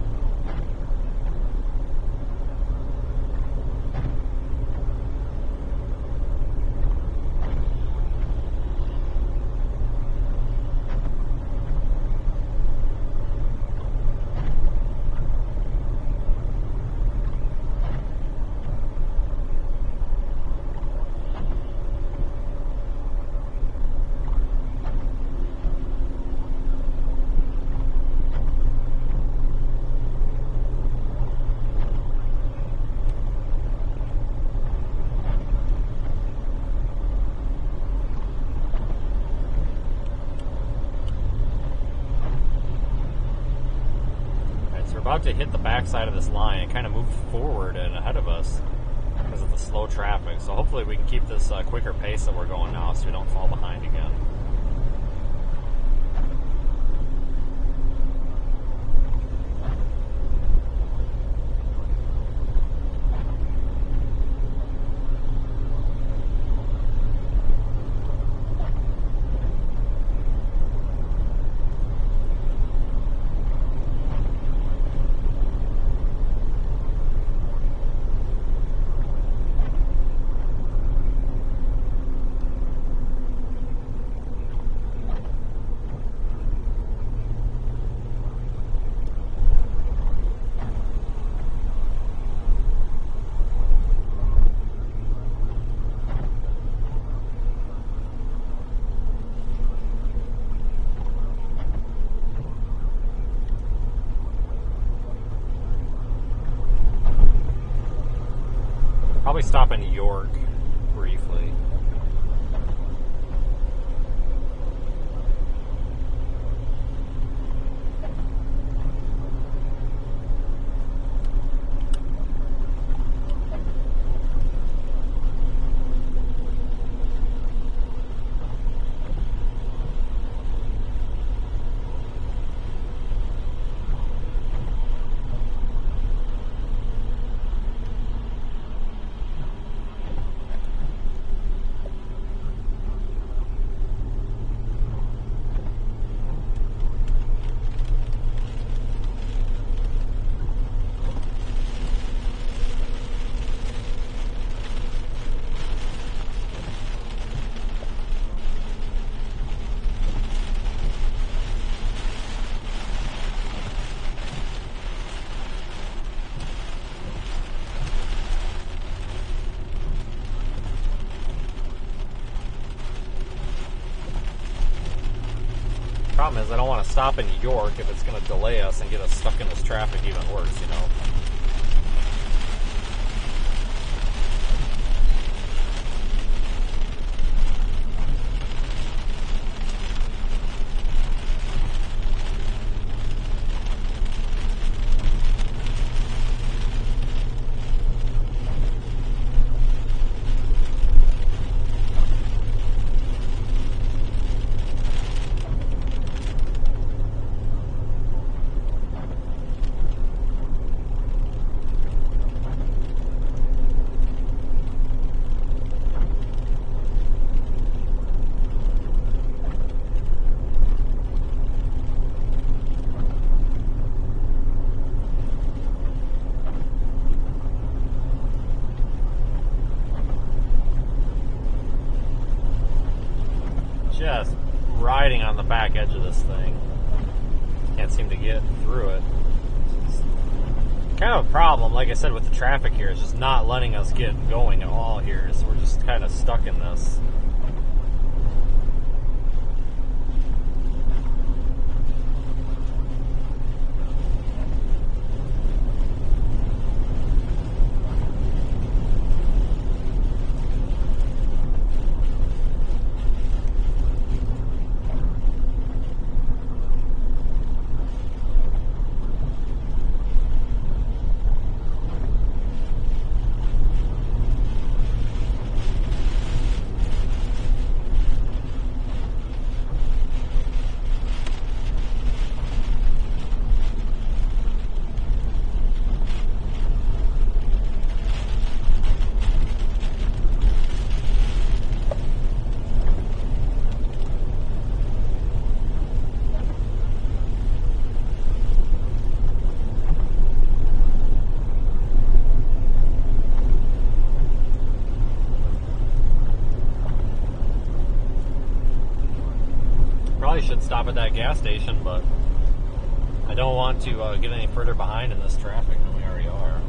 S2: About to hit the backside of this line and kind of move forward and ahead of us because of the slow traffic. So hopefully we can keep this quicker pace that we're going now so we don't fall behind again. probably stop in York briefly. Problem is, I don't want to stop in York if it's going to delay us and get us stuck in this traffic even worse, you know? Just riding on the back edge of this thing. Can't seem to get through it. It's kind of a problem, like I said, with the traffic here. It's just not letting us get going at all here. So we're just kind of stuck in this. Should stop at that gas station, but I don't want to get any further behind in this traffic than we already are.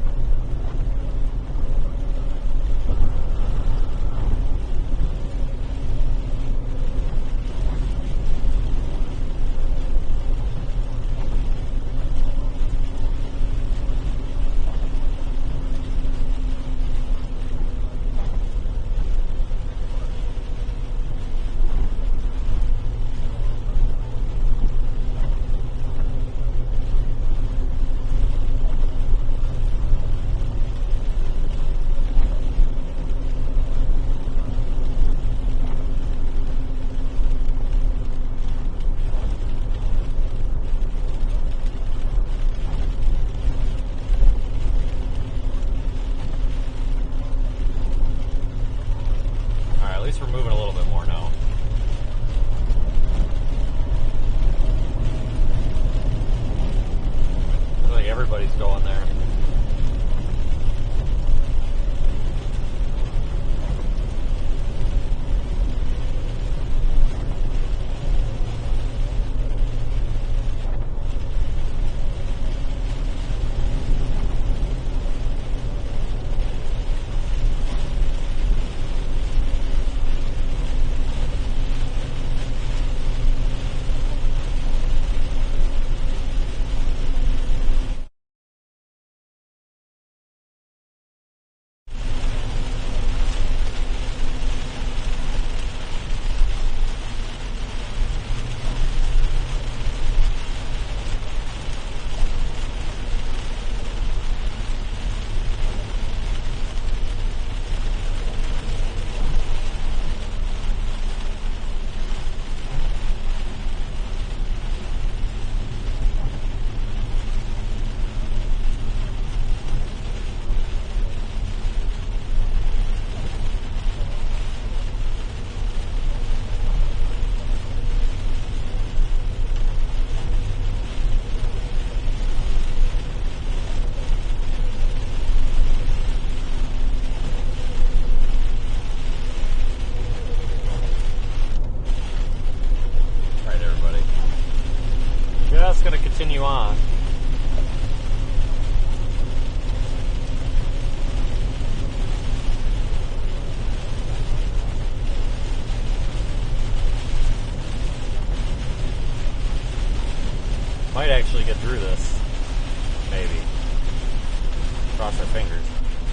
S2: Cross our fingers.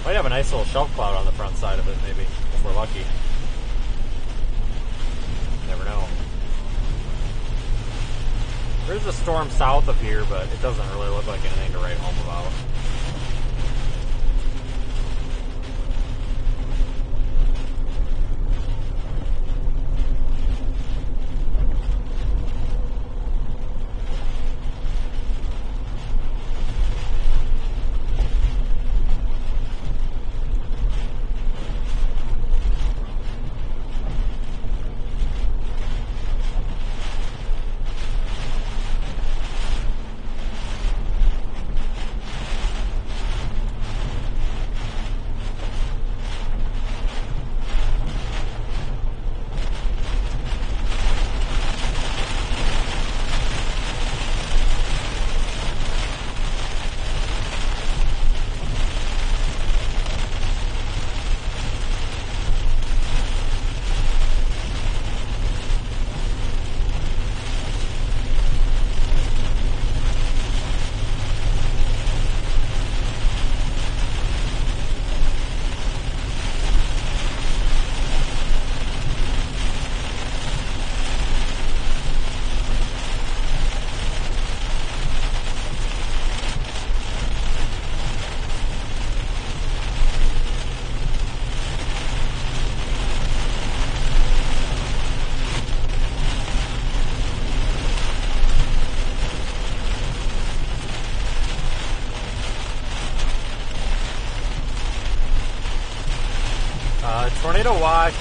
S2: Might have a nice little shelf cloud on the front side of it, maybe, if we're lucky. Never know. There's a storm south of here, but it doesn't really look like anything to write home about. Tornado watch,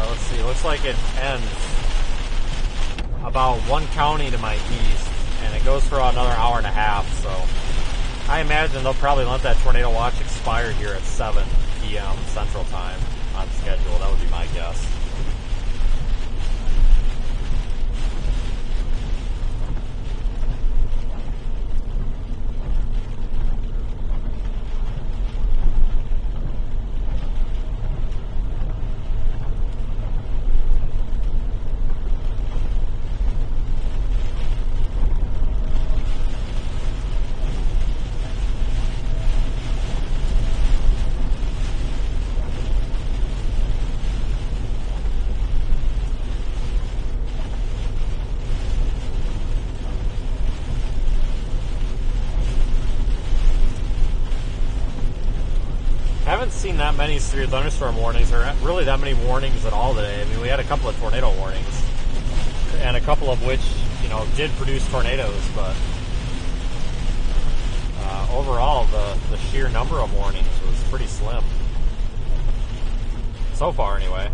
S2: let's see, looks like it ends about one county to my east, and it goes for another hour and a half, so I imagine they'll probably let that tornado watch expire here at 7 p.m. Central Time on schedule. That would be my guess. Haven't seen that many severe thunderstorm warnings, or really that many warnings at all today. I mean, we had a couple of tornado warnings, and a couple of which, you know, did produce tornadoes, but overall, the sheer number of warnings was pretty slim. So far, anyway.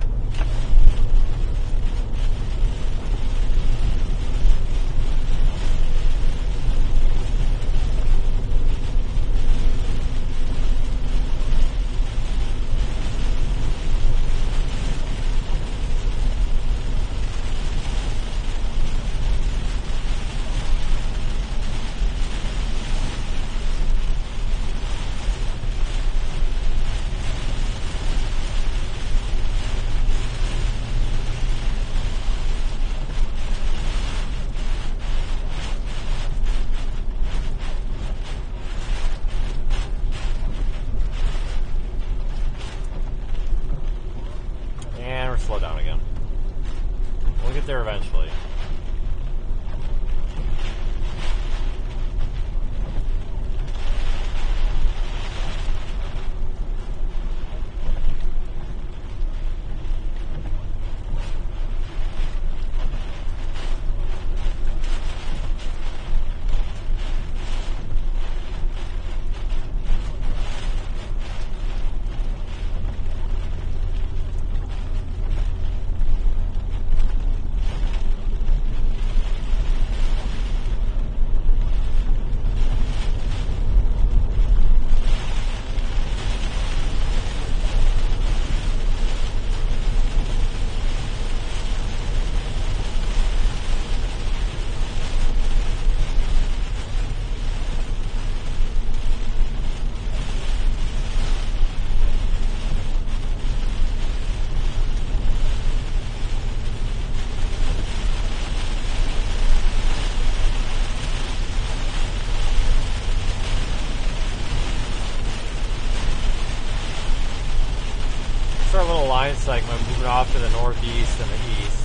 S2: That's our little line segment moving off to the northeast and the east.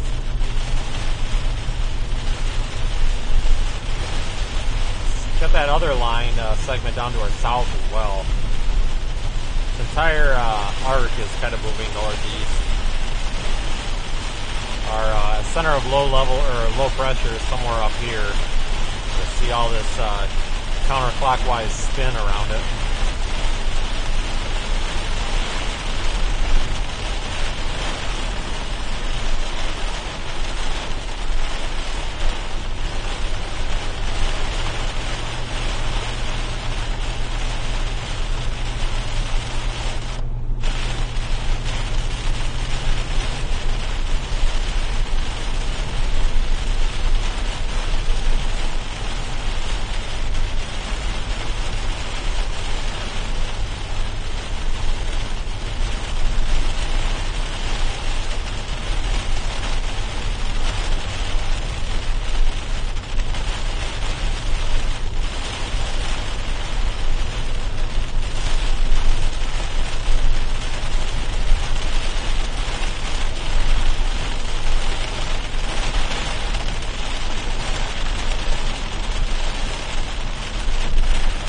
S2: Got that other line segment down to our south as well. The entire arc is kind of moving northeast. Our center of low level or low pressure is somewhere up here. You see all this counterclockwise spin around it.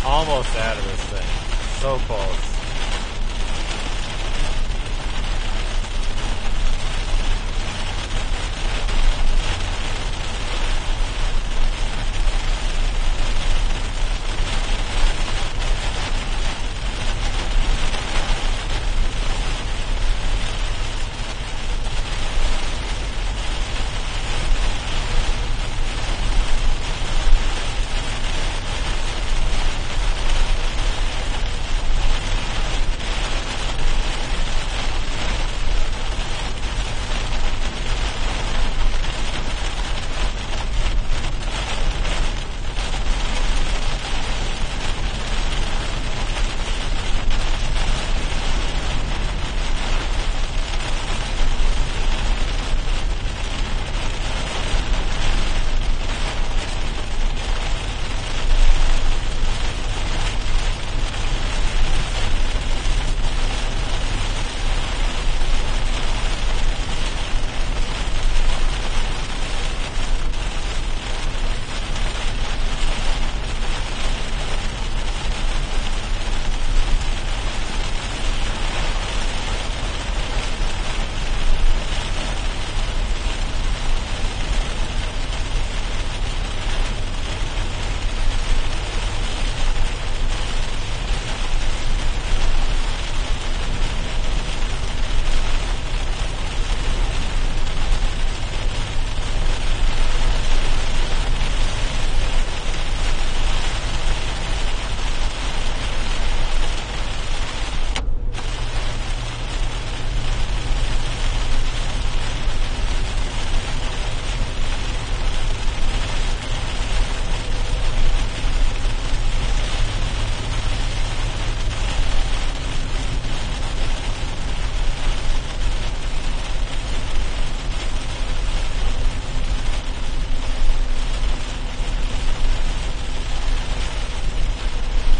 S2: Almost out of this thing. So close.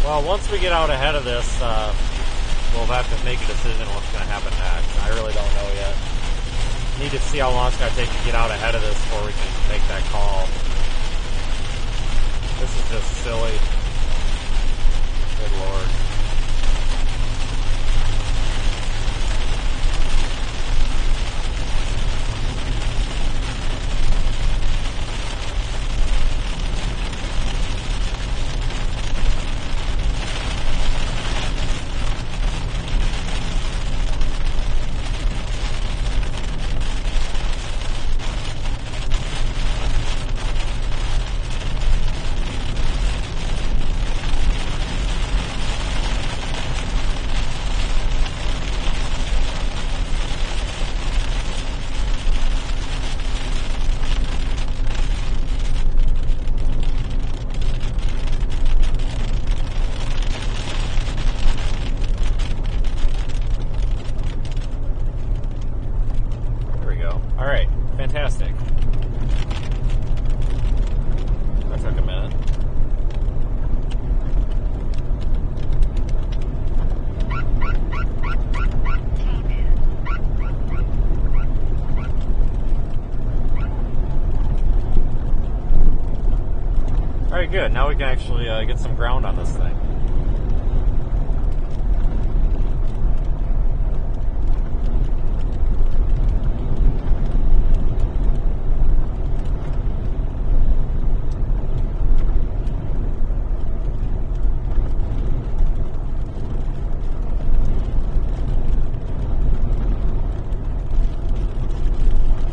S2: Well, once we get out ahead of this, we'll have to make a decision on what's going to happen next. I really don't know yet. Need to see how long it's going to take to get out ahead of this before we can make that call. This is just silly. Good Lord. good. Now we can actually get some ground on this thing.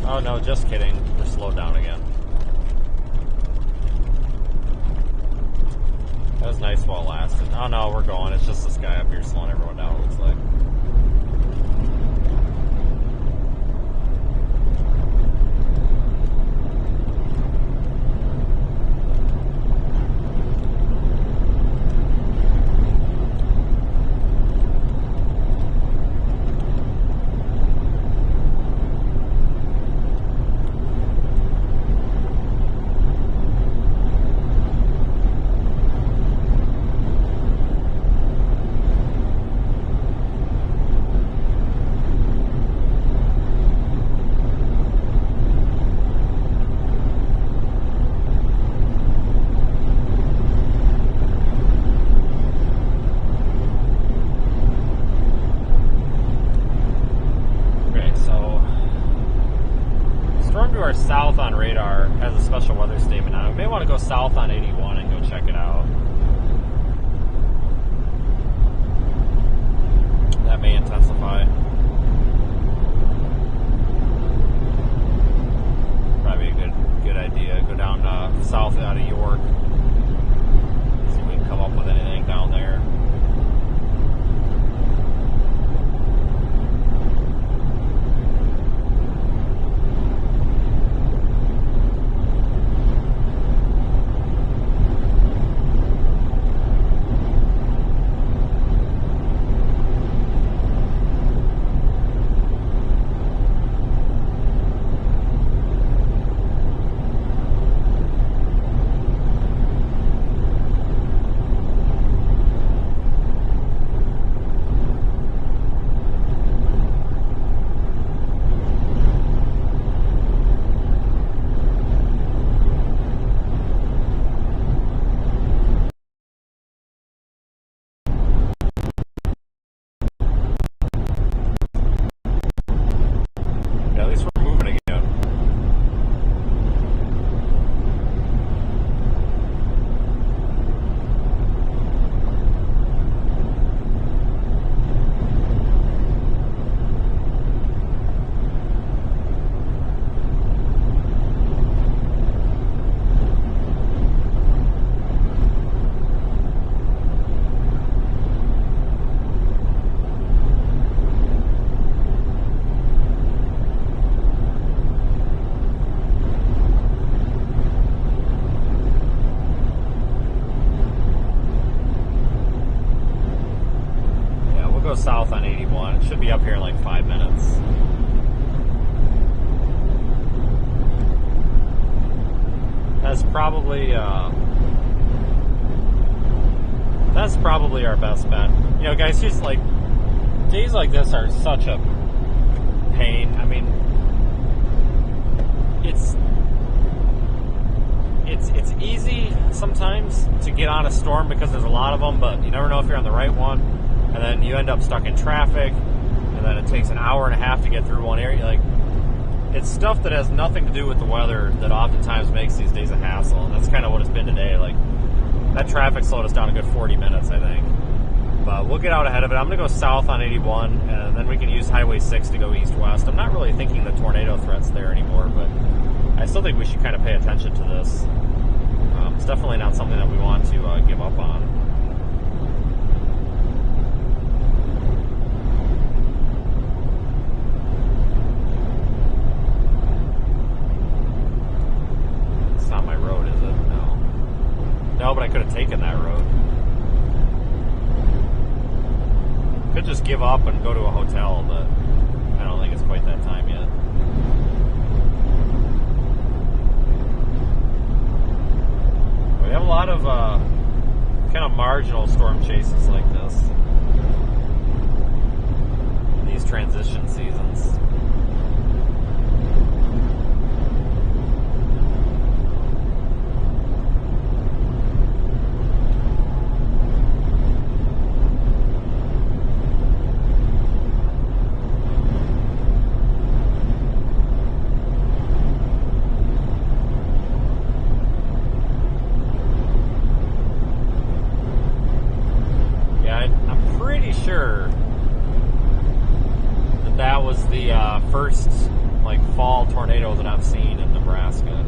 S2: Oh no, just kidding. We're slowed down again. That was nice while it lasted. Oh no, we're going. It's just this guy up here slowing everyone down, it looks like. South on radar has a special weather statement on it. We may want to go south on 81 and go check it out. That may intensify. Probably a good idea. Go down south out of York. See if we can come up with anything down there. South on 81. It should be up here in like 5 minutes. That's probably our best bet. You know, guys, just like days like this are such a pain. I mean, it's easy sometimes to get on a storm because there's a lot of them, but you never know if you're on the right one. And then you end up stuck in traffic, and then it takes an hour and a half to get through one area. Like, it's stuff that has nothing to do with the weather that oftentimes makes these days a hassle, and that's kind of what it's been today. Like, that traffic slowed us down a good 40 minutes, I think. But we'll get out ahead of it. I'm going to go south on 81, and then we can use Highway 6 to go east-west. I'm not really thinking the tornado threat's there anymore, but I still think we should kind of pay attention to this. It's definitely not something that we want to give up on. No, but I could have taken that road. Could just give up and go to a hotel, but I don't think it's quite that time yet. We have a lot of kind of marginal storm chases like this. These transition seasons. pretty sure that was the first like fall tornado that I've seen in Nebraska.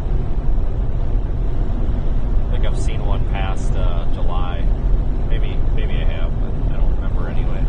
S2: I think I've seen one past July. Maybe I have, but I don't remember anyway.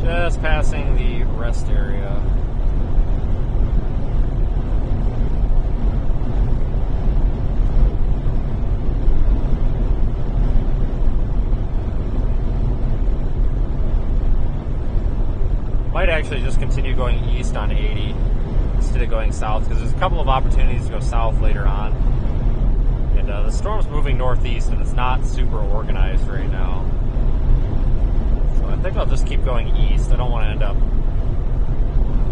S2: Just passing the rest area. Might actually just continue going east on 80 instead of going south, because there's a couple of opportunities to go south later on. And the storm's moving northeast, and it's not super organized right now. I think I'll just keep going east. I don't want to end up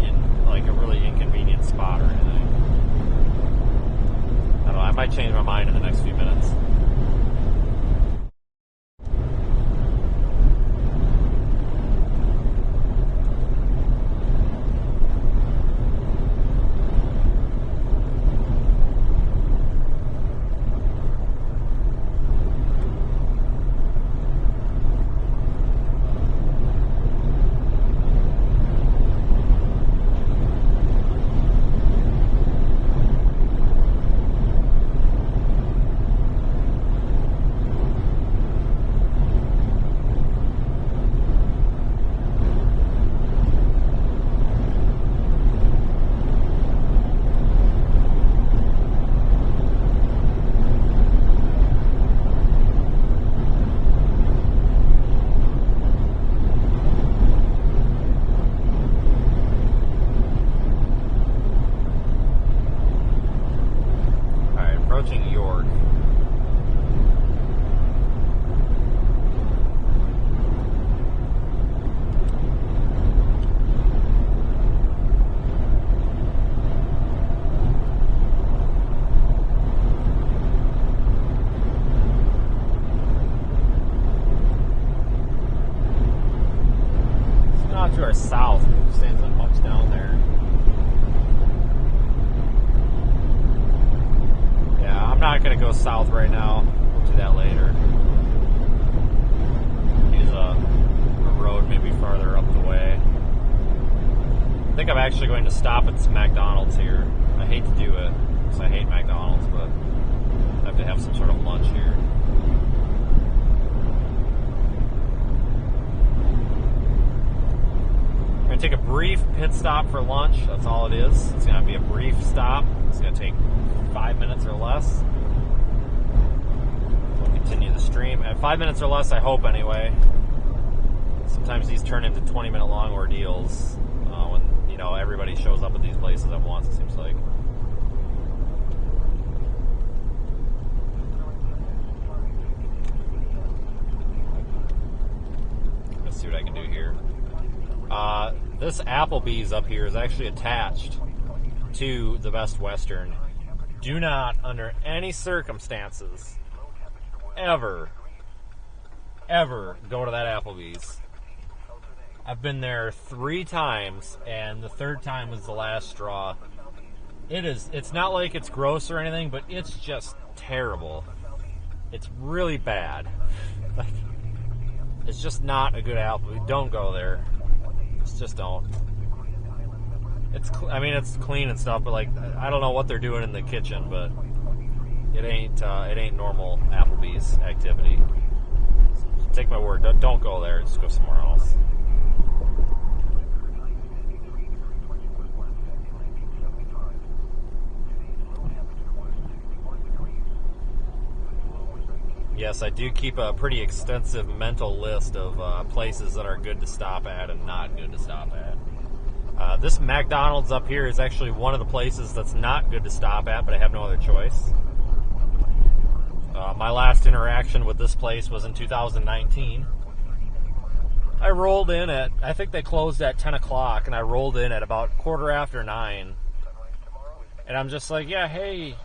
S2: in like a really inconvenient spot or anything. I don't know. I might change my mind in the next few minutes. York. It's not to our south. It stands up much down there. I'm not going to go south right now. We'll do that later. Use a road maybe farther up the way. I think I'm actually going to stop at some McDonald's here. I hate to do it, because I hate McDonald's, but I have to have some sort of lunch here. I'm going to take a brief pit stop for lunch. That's all it is. It's going to be a brief stop. It's going to take 5 minutes or less. We'll continue the stream at 5 minutes or less, I hope, anyway. Sometimes these turn into 20-minute long ordeals when, you know, everybody shows up at these places at once, it seems like. Let's see what I can do here. This Applebee's up here is actually attached to the Best Western. Do not, under any circumstances, ever go to that Applebee's. I've been there 3 times, and the 3rd time was the last straw. It's not like it's gross or anything, but it's just terrible. It's really bad. Like, it's just not a good Applebee's. Don't go there. Just don't. It's clean and stuff, but like, I don't know what they're doing in the kitchen, but it ain't normal Applebee's activity. So take my word, don't go there. Just go somewhere else. Yes, I do keep a pretty extensive mental list of places that are good to stop at and not good to stop at. This McDonald's up here is actually one of the places that's not good to stop at, but I have no other choice. My last interaction with this place was in 2019. I rolled in at, I think they closed at 10 o'clock, and I rolled in at about 9:15. And I'm just like, yeah, hey,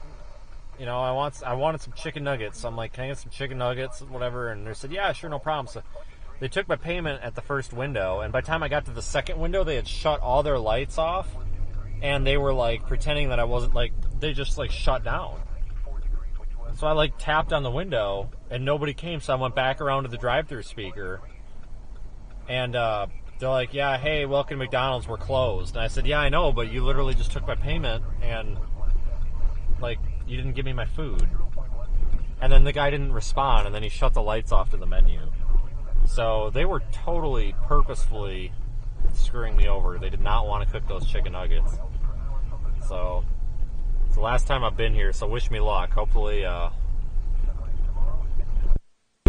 S2: you know, I wanted some chicken nuggets. So I'm like, can I get some chicken nuggets, whatever? And they said, yeah, sure, no problem. So they took my payment at the first window, and by the time I got to the second window, they had shut all their lights off, and they were like pretending that I wasn't, like, they just like shut down. So I like tapped on the window, and nobody came. So I went back around to the drive-through speaker, and they're like, yeah, hey, welcome to McDonald's, we're closed. And I said, yeah, I know, but you literally just took my payment, and like, you didn't give me my food. And then the guy didn't respond, and then he shut the lights off to the menu. So they were totally, purposefully screwing me over. They did not want to cook those chicken nuggets. So it's the last time I've been here, so wish me luck. Hopefully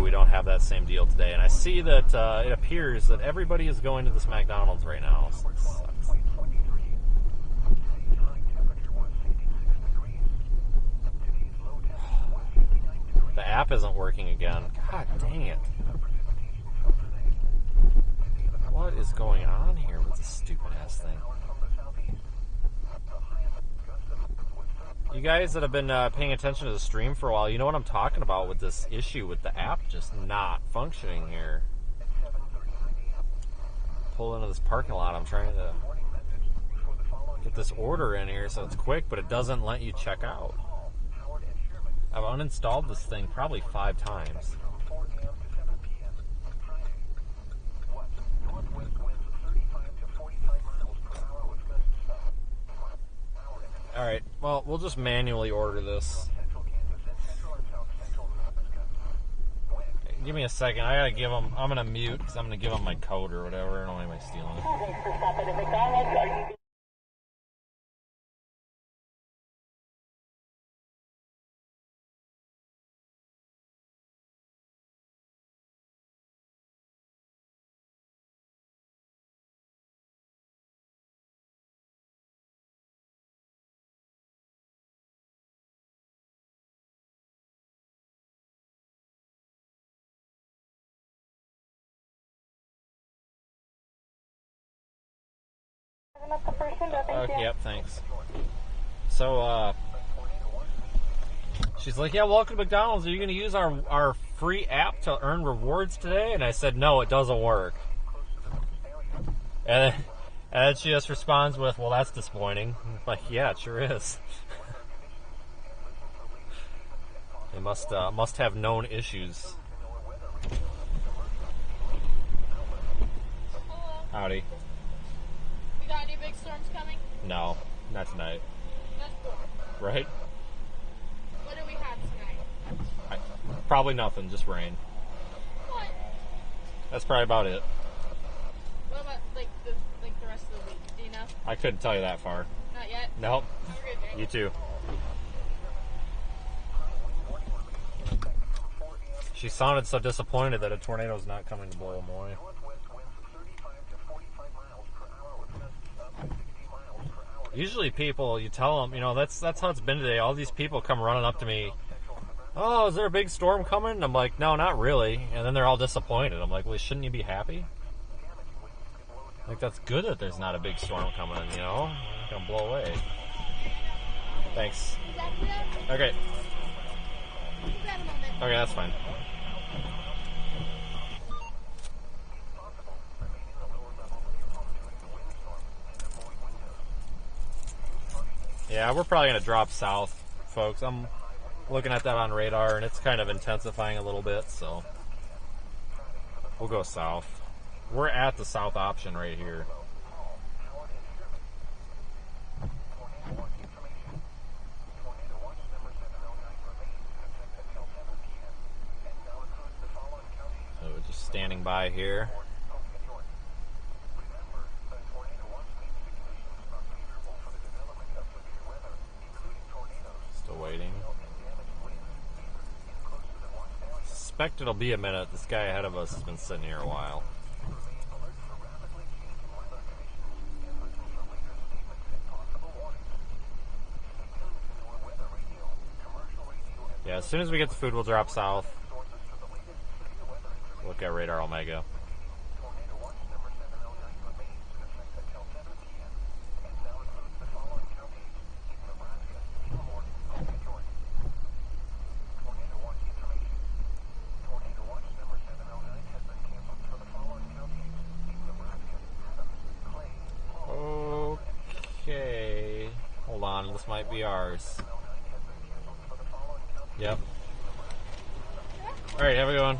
S2: we don't have that same deal today. And I see that it appears that everybody is going to this McDonald's right now. So it sucks. The app isn't working again. God dang it. What is going on here with this stupid ass thing? You guys that have been paying attention to the stream for a while, you know what I'm talking about with this issue with the app just not functioning here. Pull into this parking lot. I'm trying to get this order in here so it's quick, but it doesn't let you check out. I've uninstalled this thing probably 5 times. Alright, well, we'll just manually order this. Give me a second. I gotta give them, I'm gonna mute because I'm gonna give them my code or whatever. I don't know anybody stealing it.
S3: Thanks for stopping at McDonald's. Are you
S2: Yep, thanks. So, she's like, yeah, welcome to McDonald's. Are you going to use our free app to earn rewards today? And I said, no, it doesn't work. And then she just responds with, well, that's disappointing. I'm like, yeah, it sure is. They must have known issues. Howdy.
S9: You got any big storms coming?
S2: No, not tonight.
S9: That's cool.
S2: Right?
S9: What do we have tonight?
S2: Probably nothing, just rain.
S9: What?
S2: That's probably about it.
S9: What about like the rest of the week? Do you know?
S2: I couldn't tell you that far.
S9: Not yet?
S2: Nope.
S9: You're good, right?
S2: You too. She sounded so disappointed that a tornado's not coming to blow them away. Usually people, you tell them, you know, that's how it's been today. All these people come running up to me, oh, is there a big storm coming? And I'm like, no, not really. And then they're all disappointed. I'm like, well, shouldn't you be happy? Like, that's good that there's not a big storm coming, you know? It's going to blow away. Thanks. Okay. Okay, that's fine. Yeah, we're probably going to drop south, folks. I'm looking at that on radar, and it's kind of intensifying a little bit, so we'll go south. We're at the south option right here. So we're just standing by here. Still waiting. Suspect it'll be a minute. This guy ahead of us has been sitting here a while. Yeah, as soon as we get the food, we'll drop south. Look at Radar Omega. on. This might be ours. Yep. Alright, have a good one.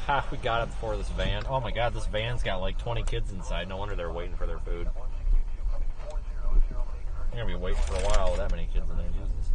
S2: Ha, we got it before this van. Oh my god, this van's got like 20 kids inside. No wonder they're waiting for their food. They're gonna be waiting for a while with that many kids in there. Jesus.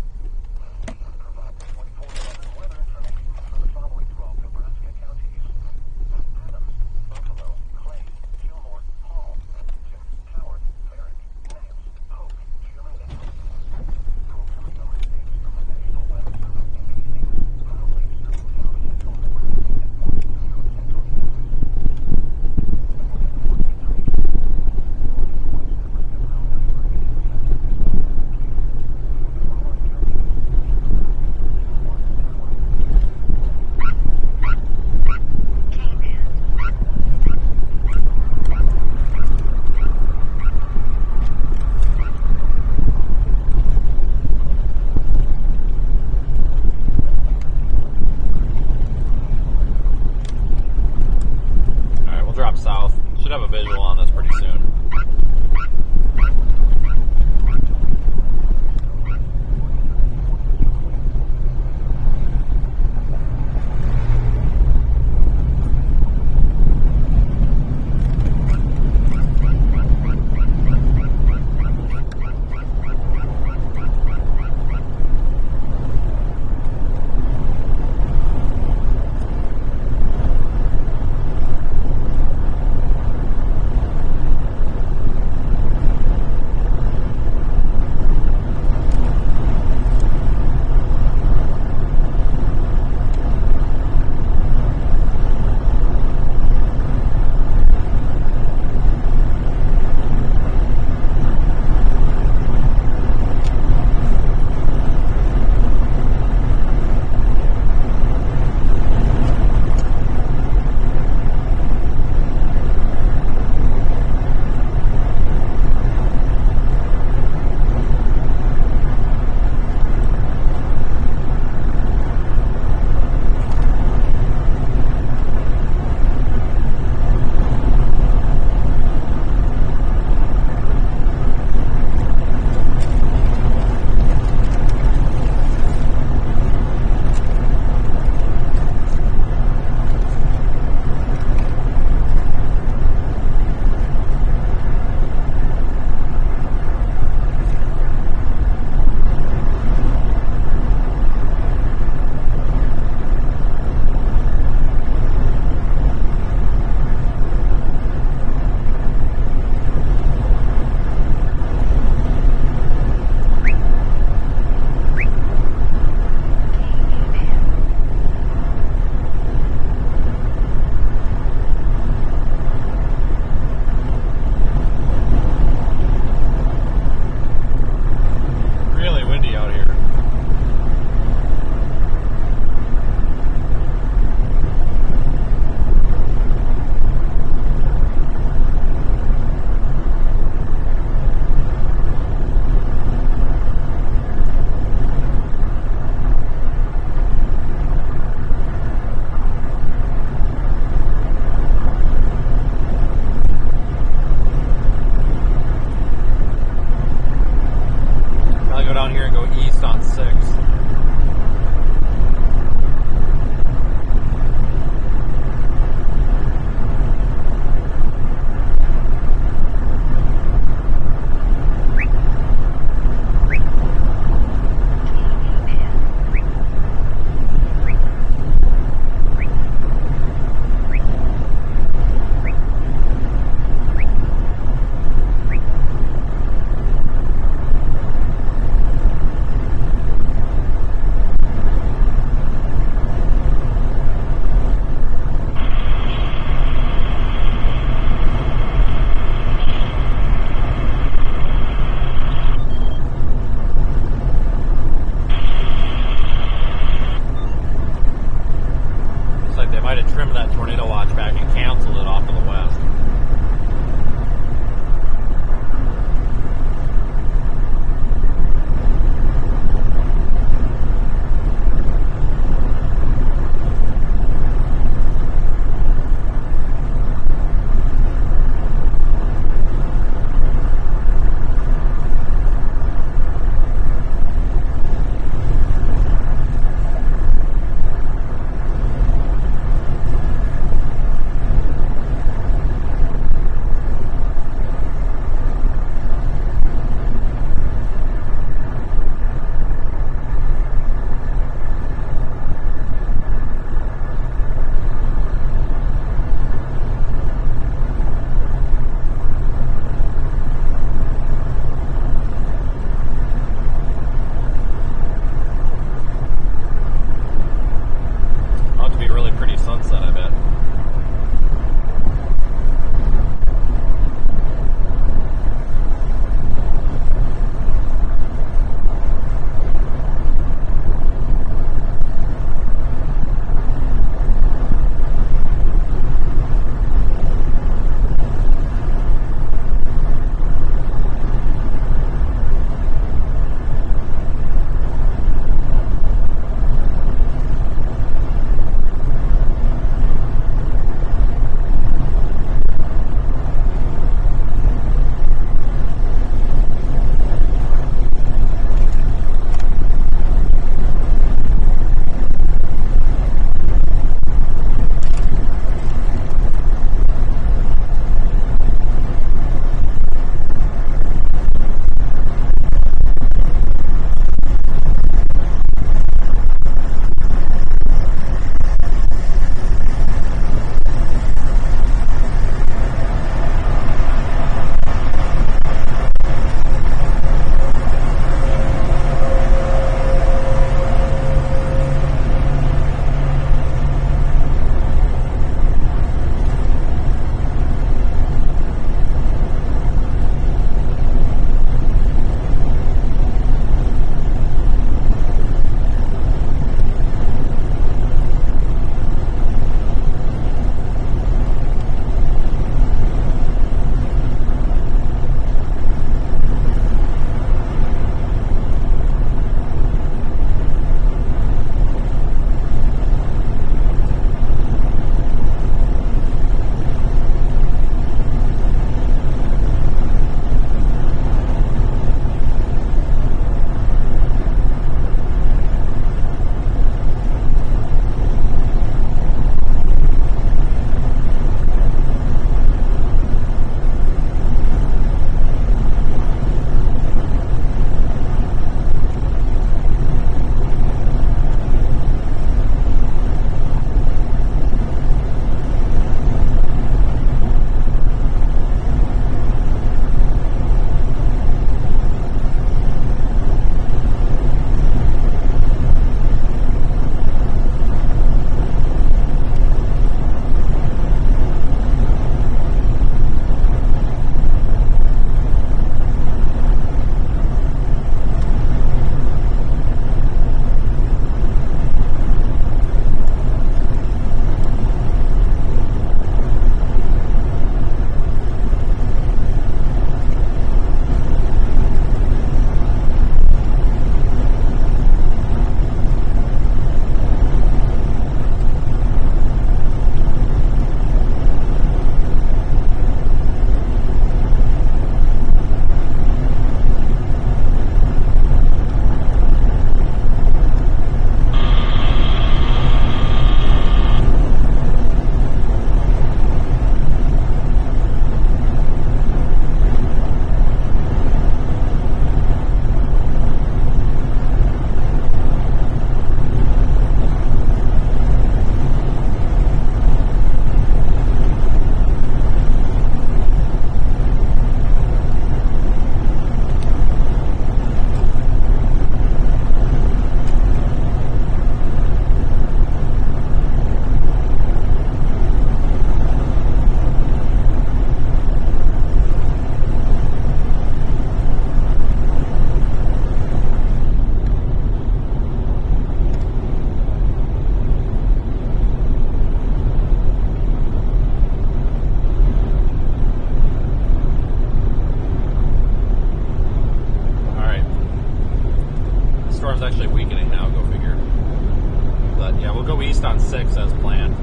S2: 6 as planned.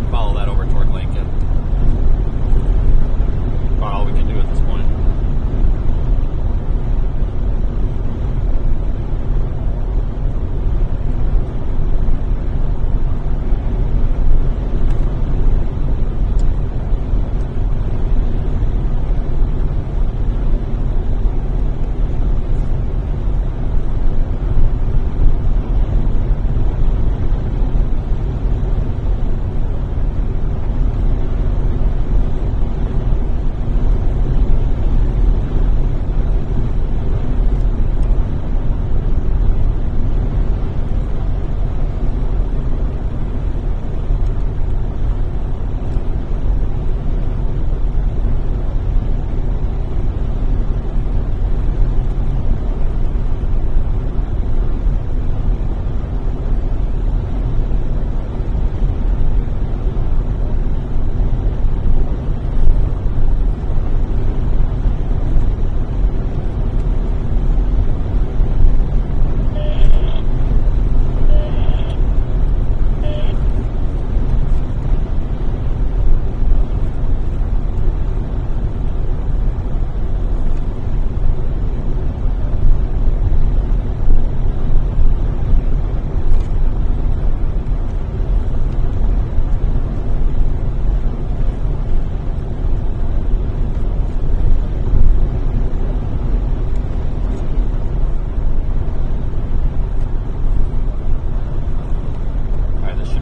S2: Follow that over toward Lincoln. About all we can do at this point.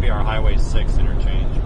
S2: Highway 6 interchange.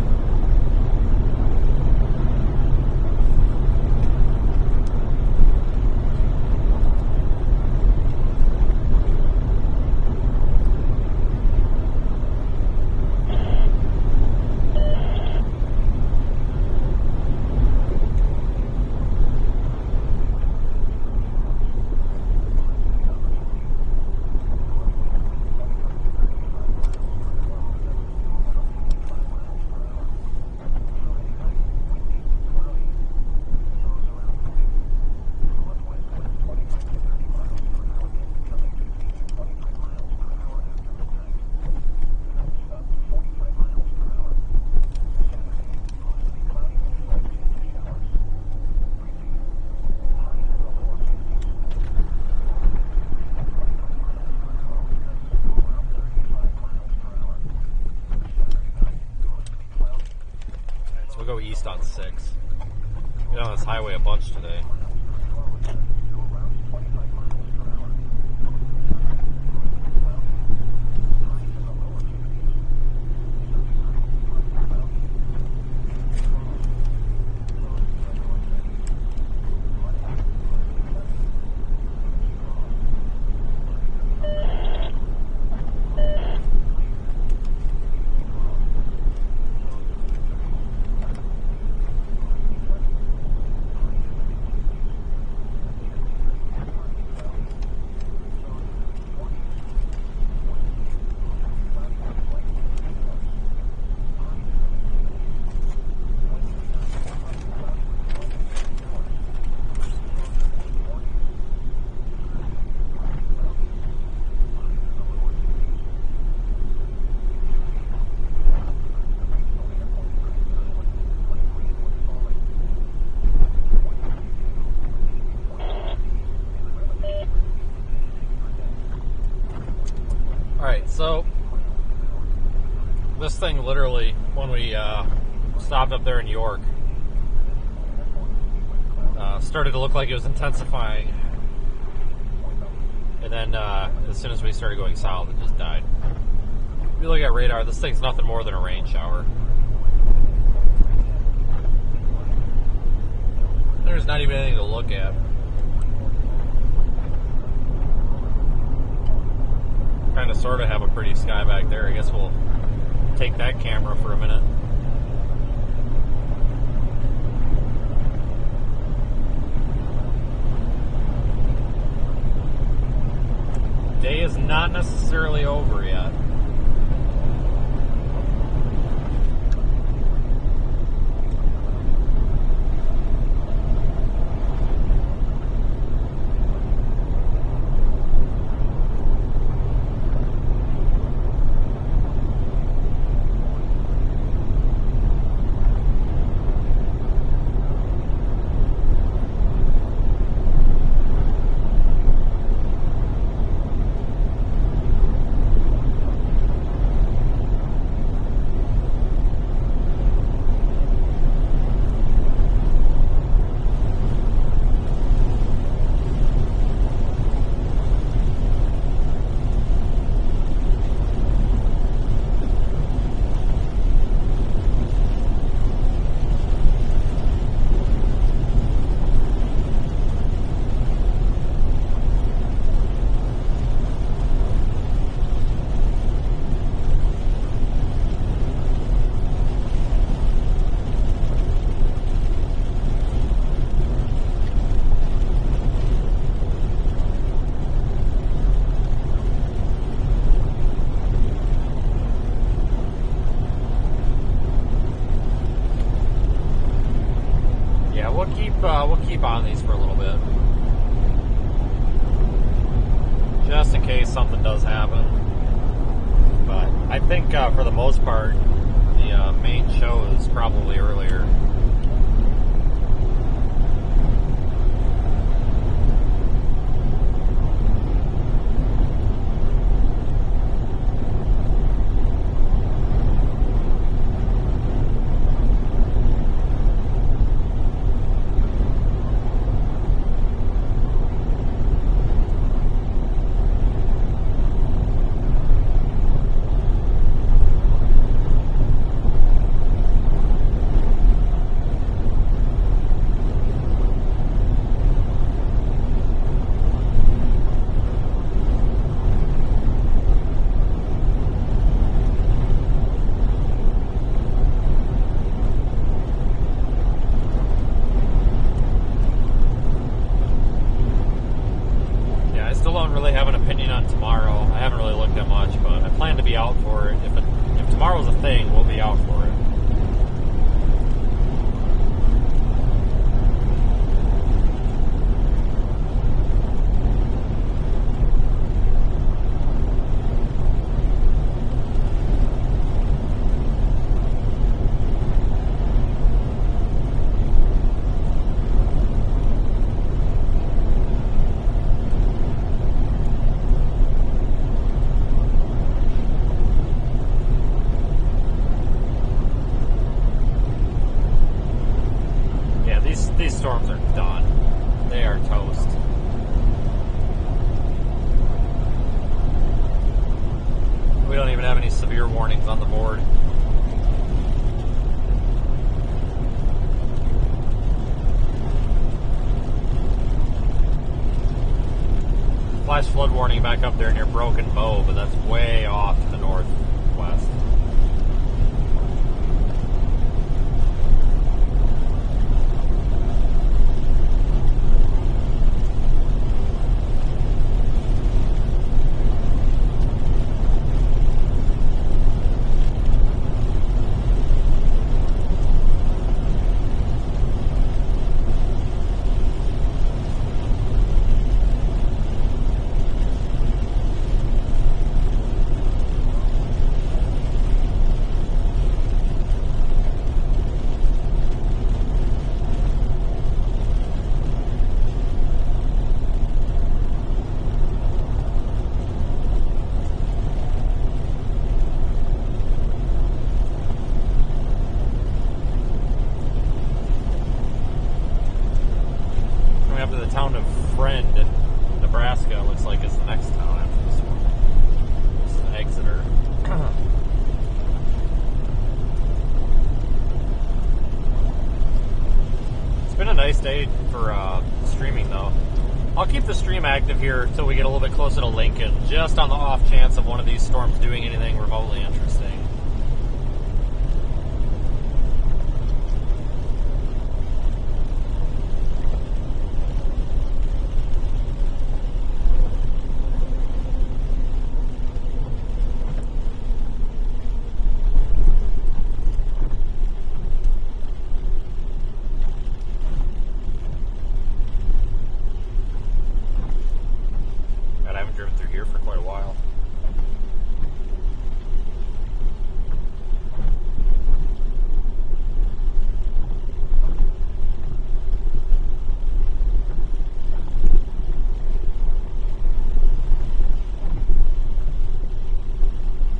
S2: We'll go east on 6. Been on this highway a bunch today. So, this thing literally, when we stopped up there in York, started to look like it was intensifying. And then, as soon as we started going south, it just died. If you look at radar, this thing's nothing more than a rain shower. There's not even anything to look at. Kind of sort of have a pretty sky back there. I guess we'll take that camera for a minute. Day is not necessarily over yet. we'll keep on these for a little bit, just in case something does happen. But I think for the most part, the main show is probably earlier. These storms are done. They are toast. We don't even have any severe warnings on the board. Flash flood warning back up there near Broken Bow, but that's way off to the northwest. Nebraska looks like is the next town after this one. This is Exeter. It's been a nice day for streaming though. I'll keep the stream active here until we get a little bit closer to Lincoln, just on the off chance of one of these storms doing anything remotely interesting.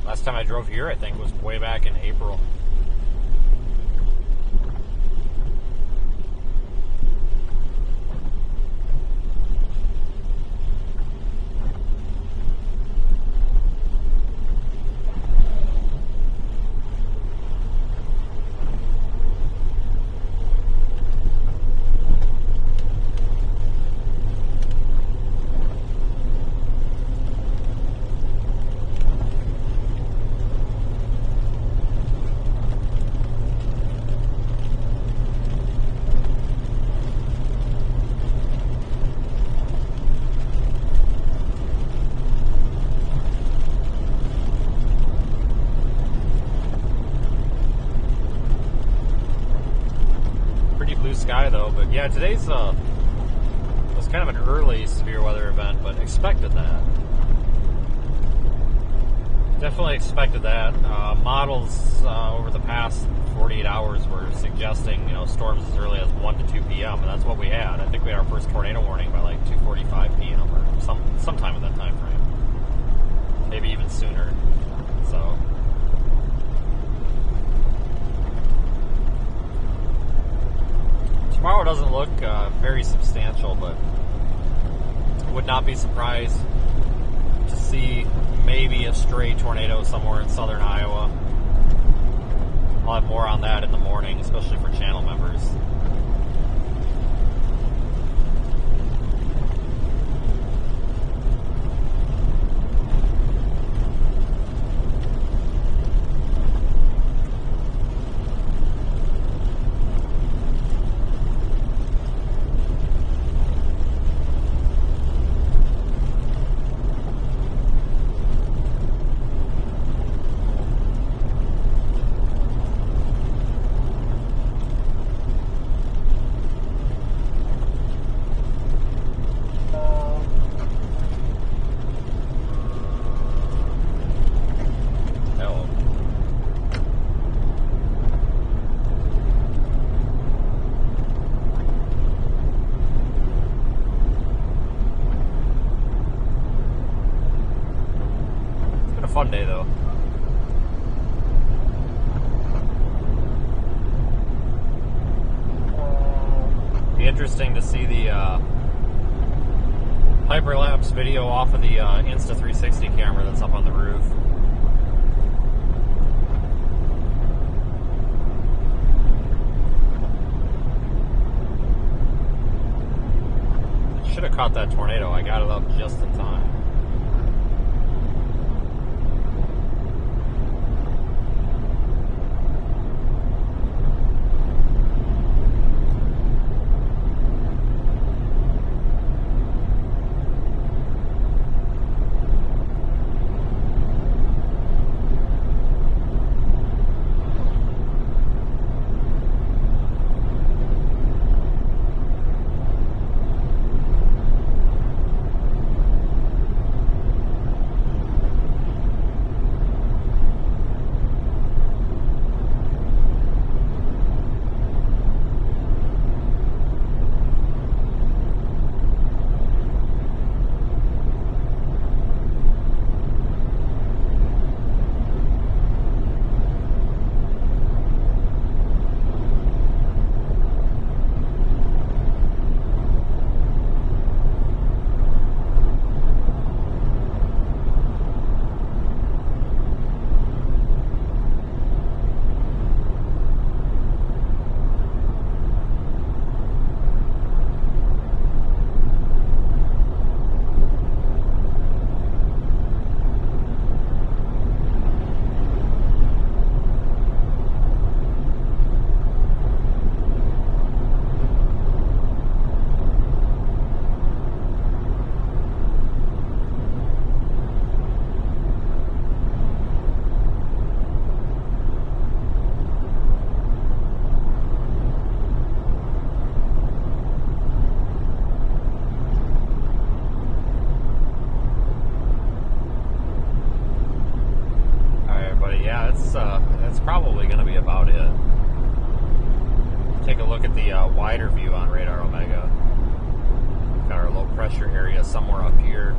S2: Last time I drove here, I think, was way back in April. blue sky though. But yeah, today's was kind of an early severe weather event, but expected that. Definitely expected that. Models over the past 48 hours were suggesting, storms as early as 1 to 2 p.m. and that's what we had. I think we had our first tornado warning by like 2:45 p.m. or sometime in that time frame. Maybe even sooner. So. Tomorrow doesn't look very substantial, but would not be surprised to see maybe a stray tornado somewhere in southern Iowa. I'll have more on that in the morning, especially for channel members. Fun day though. Be interesting to see the hyperlapse video off of the Insta360 camera that's up on the roof. Should have caught that tornado. I got it up just in time. That's probably going to be about it. Take a look at the wider view on Radar Omega. Got our low pressure area somewhere up here.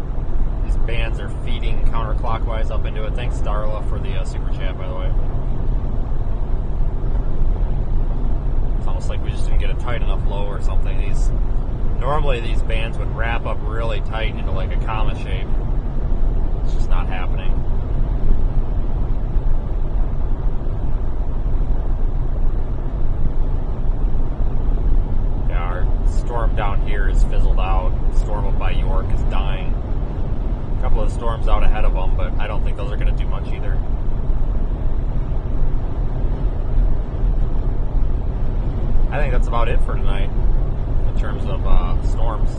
S2: These bands are feeding counterclockwise up into it. Thanks, Darla, for the super chat, by the way. It's almost like we just didn't get a tight enough low or something. Normally these bands would wrap up really tight into like a comma shape. It's just not happening. Yeah, our storm down here is fizzled out. The storm up by York is dying. A couple of storms out ahead of them, but I don't think those are going to do much either. I think that's about it for tonight in terms of storms,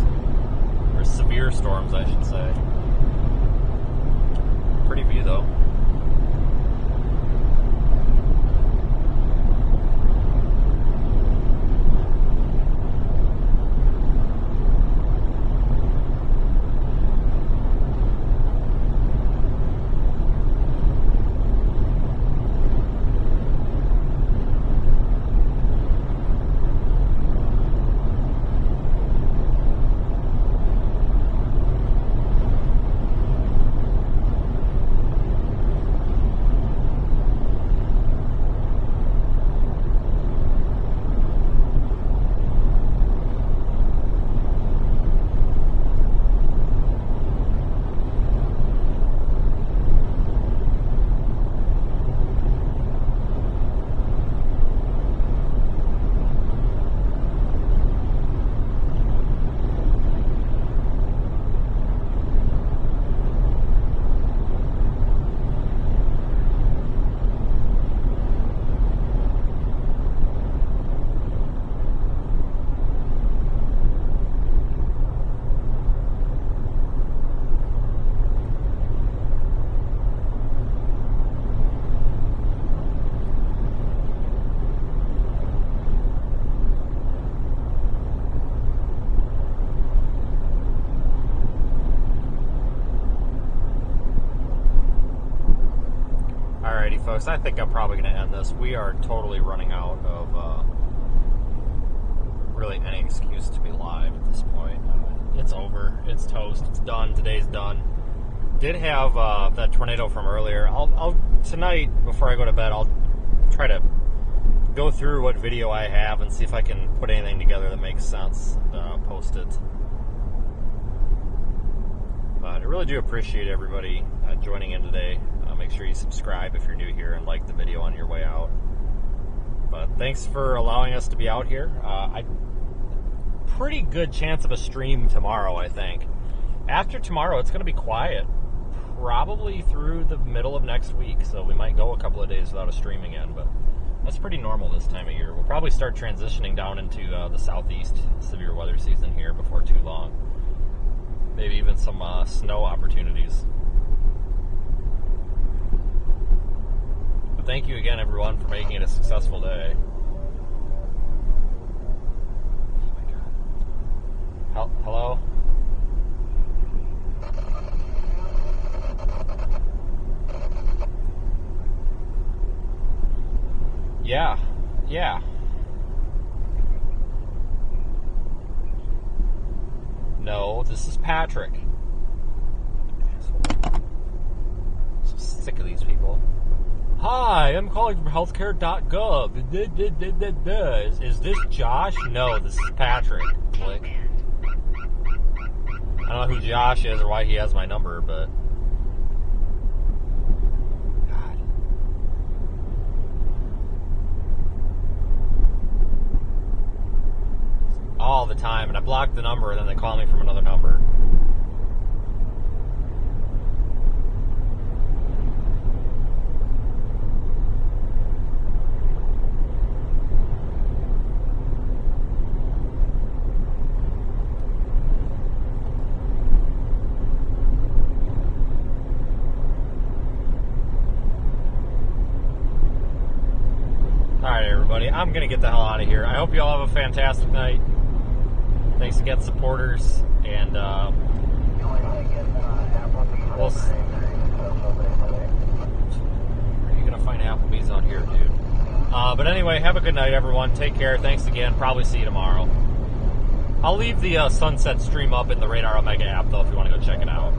S2: or severe storms, I should say. Pretty view though. folks, I think I'm probably going to end this. We are totally running out of really any excuse to be live at this point. It's over. It's toast. It's done. Today's done. Did have that tornado from earlier. I'll tonight, before I go to bed, I'll try to go through what video I have and see if I can put anything together that makes sense. Post it. But I really do appreciate everybody joining in today. Make sure you subscribe if you're new here and like the video on your way out. But thanks for allowing us to be out here. Pretty good chance of a stream tomorrow, I think. After tomorrow, it's going to be quiet. Probably through the middle of next week. So we might go a couple of days without a stream again. But that's pretty normal this time of year. We'll probably start transitioning down into the southeast severe weather season here before too long. Maybe even some snow opportunities. But thank you again, everyone, for making it a successful day. Oh my God. Hello? Yeah. No, this is Patrick. I'm so sick of these people. Hi, I'm calling from healthcare.gov. Is this Josh? No, this is Patrick. Click. I don't know who Josh is or why he has my number, but... God. All the time, and I block the number, and then they call me from another number. Alright, everybody, I'm going to get the hell out of here. I hope you all have a fantastic night. Thanks again, supporters, and where are you going to find Applebee's out here, dude? But anyway, have a good night, everyone. Take care. Thanks again. Probably see you tomorrow. I'll leave the Sunset stream up in the Radar Omega app, though, if you want to go check it out.